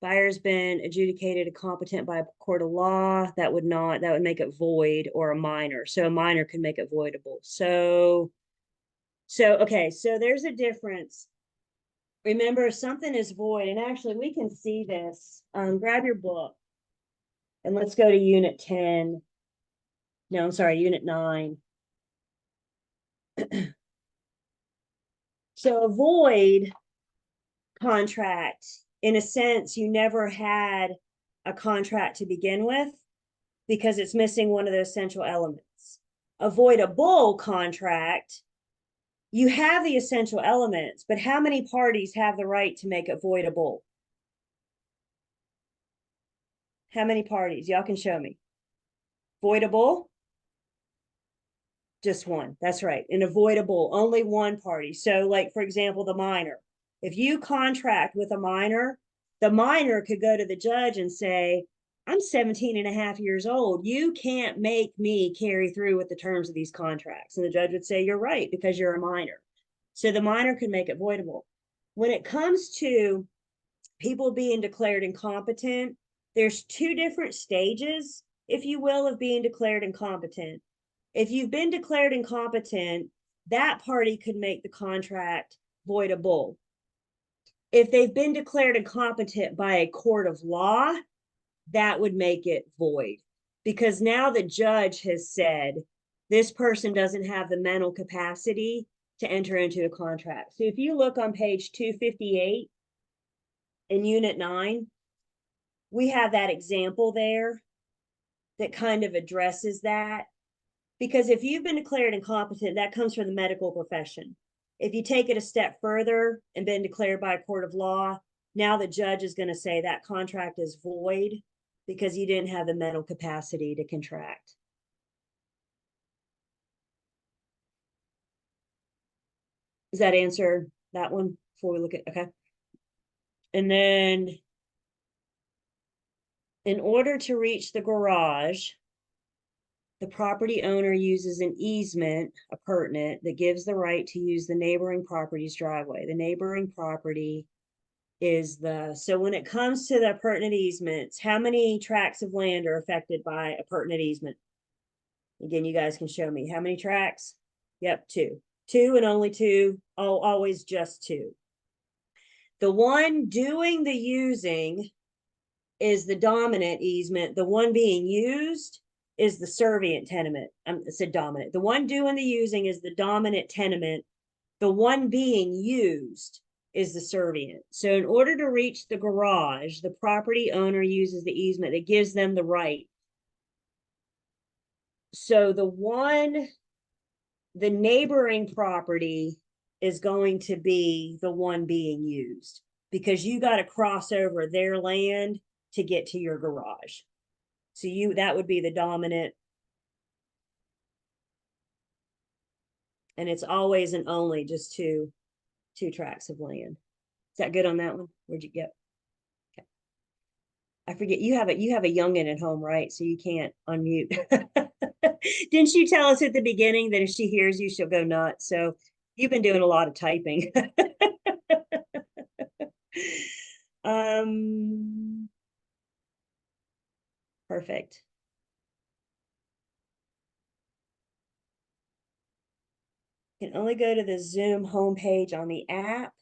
Buyer's been adjudicated competent by a court of law. That would make it void, or a minor. So a minor can make it voidable. So okay, so there's a difference. Remember, if something is void, and actually we can see this. Grab your book and let's go to unit 10. No, I'm sorry, unit 9. So a void contract, in a sense, you never had a contract to begin with because it's missing one of the essential elements. A voidable contract, you have the essential elements, but how many parties have the right to make it voidable? How many parties? Y'all can show me. Voidable? Just one. That's right. And avoidable, only one party. So like, for example, the minor. If you contract with a minor, the minor could go to the judge and say, I'm 17 and a half years old. You can't make me carry through with the terms of these contracts. And the judge would say, you're right, because you're a minor. So the minor could make it voidable. When it comes to people being declared incompetent, there's 2 different stages, if you will, of being declared incompetent. If you've been declared incompetent, that party could make the contract voidable. If they've been declared incompetent by a court of law, that would make it void, because now the judge has said this person doesn't have the mental capacity to enter into a contract. So if you look on page 258 in unit 9, we have that example there that kind of addresses that. Because if you've been declared incompetent, that comes from the medical profession. If you take it a step further and been declared by a court of law, now the judge is going to say that contract is void because you didn't have the mental capacity to contract. Does that answer that one before we look at, okay? And then in order to reach the garage, the property owner uses an easement, a pertinent, that gives the right to use the neighboring property's driveway. The neighboring property is so when it comes to the pertinent easements, how many tracts of land are affected by a pertinent easement? Again, you guys can show me. How many tracts? Yep, 2. 2 and only 2, always just 2. The one doing the using is the dominant easement. The one being used is the servient tenement. I said dominant. The one doing the using is the dominant tenement. The one being used is the servient. So in order to reach the garage, the property owner uses the easement that gives them the right. So the neighboring property is going to be the one being used, because you got to cross over their land to get to your garage. So that would be the dominant. And it's always and only just two tracts of land. Is that good on that one? Where'd you get? Okay. I forget, you have a youngin at home, right? So you can't unmute. Didn't you tell us at the beginning that if she hears you, she'll go nuts? So you've been doing a lot of typing. Perfect. You can only go to the Zoom homepage on the app.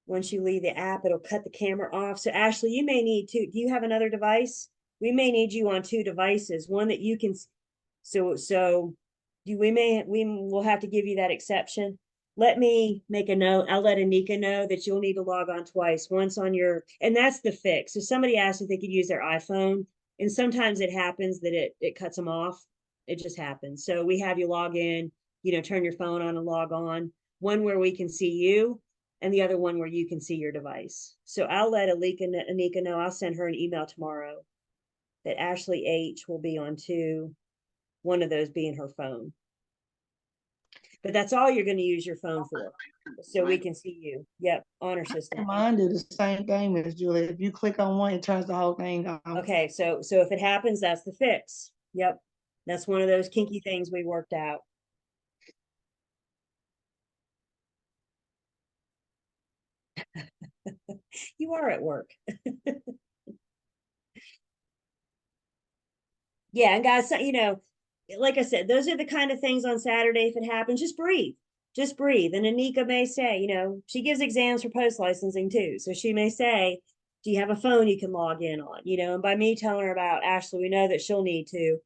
Once you leave the app, it'll cut the camera off. So Ashley, you may need to, do you have another device? we may need you on 2 devices, one that you can, so we will have to give you that exception. Let me make a note. I'll let Anika know that you'll need to log on twice, once on your, and that's the fix. So somebody asked if they could use their iPhone, and sometimes it happens that it cuts them off. It just happens. So we have you log in, turn your phone on and log on. One where we can see you, and the other one where you can see your device. So I'll let Anika know. I'll send her an email tomorrow that Ashley H will be on 2, one of those being her phone. But that's all you're going to use your phone for, so we can see you. Yep, honor system. Mine do the same thing, Miss Julie. If you click on one, it turns the whole thing on. Okay, so if it happens, that's the fix. Yep, that's one of those kinky things we worked out. You are at work. Yeah, and guys, like I said, those are the kind of things on Saturday. If it happens, just breathe. Just breathe. And Anika may say, she gives exams for post licensing too. So she may say, do you have a phone you can log in on? And by me telling her about Ashley, we know that she'll need to.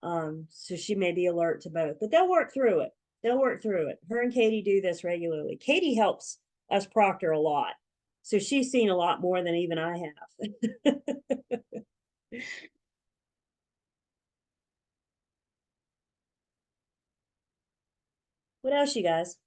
So she may be alert to both, but they'll work through it. They'll work through it. Her and Katie do this regularly. Katie helps us proctor a lot. So she's seen a lot more than even I have. What else, you guys?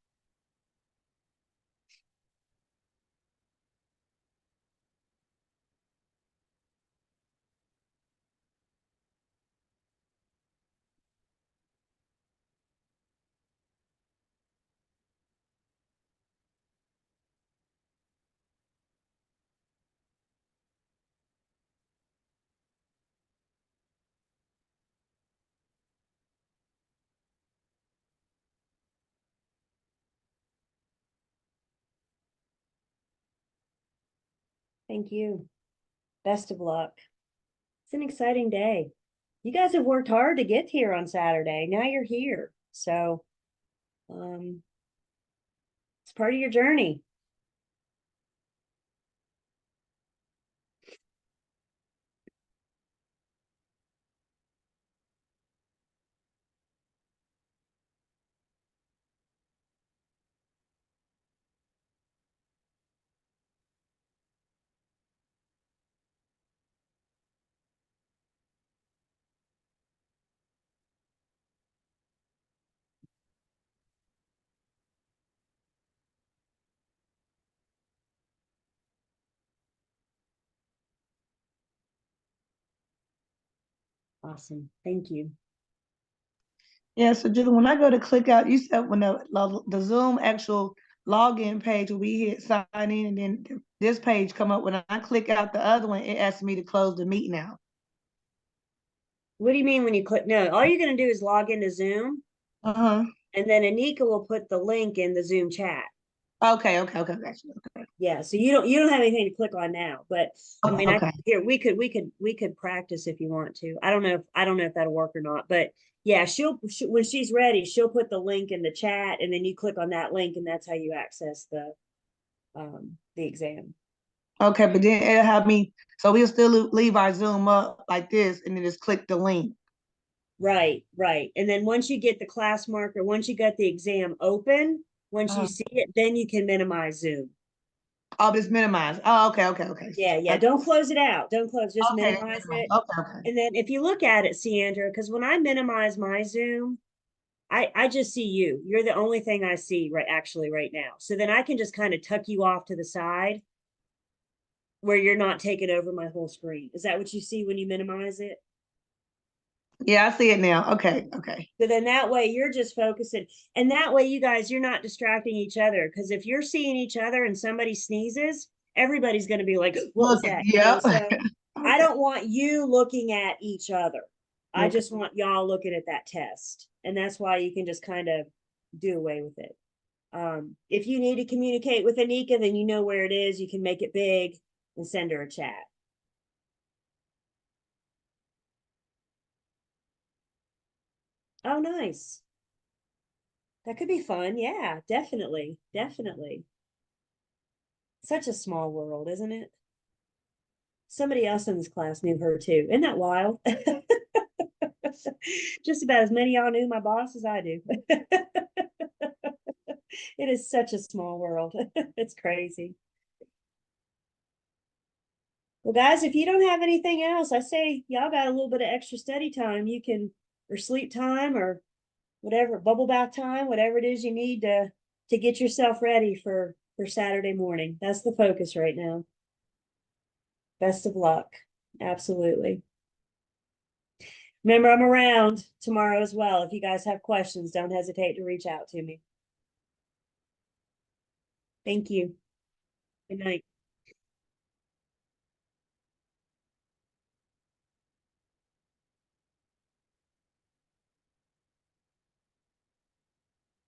Thank you. Best of luck. It's an exciting day. You guys have worked hard to get here on Saturday. Now you're here. So it's part of your journey. Awesome. Thank you. Yeah, so Julie, when I go to click out, you said when the Zoom actual login page, we hit sign in, and then this page come up. When I click out the other one, it asks me to close the meet now. What do you mean when you click? No, all you're going to do is log into Zoom. Uh-huh. And then Anika will put the link in the Zoom chat. Okay, gotcha. Okay. Yeah, so you don't have anything to click on now, but I mean, Okay. we could practice if you want to. I don't know if that'll work or not, but yeah, when she's ready, she'll put the link in the chat, and then you click on that link, and that's how you access the exam. Okay, but then it'll have me, so we'll still leave our Zoom up like this, and then just click the link. Right. And then once you get the class marker, once you got the exam open, once you see it, then you can minimize Zoom. Oh, just minimize. Oh, okay. Yeah. Don't close it out. Don't close, just Okay, minimize it. Okay. And then if you look at it, Andrew, because when I minimize my Zoom, I just see you. You're the only thing I see right now. So then I can just kind of tuck you off to the side where you're not taking over my whole screen. Is that what you see when you minimize it? Yeah, I see it now. Okay. So then that way you're just focusing, and that way you guys, you're not distracting each other. Because if you're seeing each other and somebody sneezes, everybody's going to be like, what was that? Yeah. So I don't want you looking at each other. I just want y'all looking at that test. And that's why you can just kind of do away with it. If you need to communicate with Anika, then you know where it is. You can make it big and send her a chat. Oh, nice. That could be fun. Yeah, definitely. Such a small world, isn't it? somebody else in this class knew her too. Isn't that wild? Just about as many of y'all knew my boss as I do. It is such a small world. It's crazy. Well, guys, if you don't have anything else, I say y'all got a little bit of extra study time. You can, or sleep time, or whatever, bubble bath time, whatever it is you need to get yourself ready for Saturday morning. That's the focus right now. Best of luck. Absolutely. Remember, I'm around tomorrow as well. If you guys have questions, don't hesitate to reach out to me. Thank you. Good night.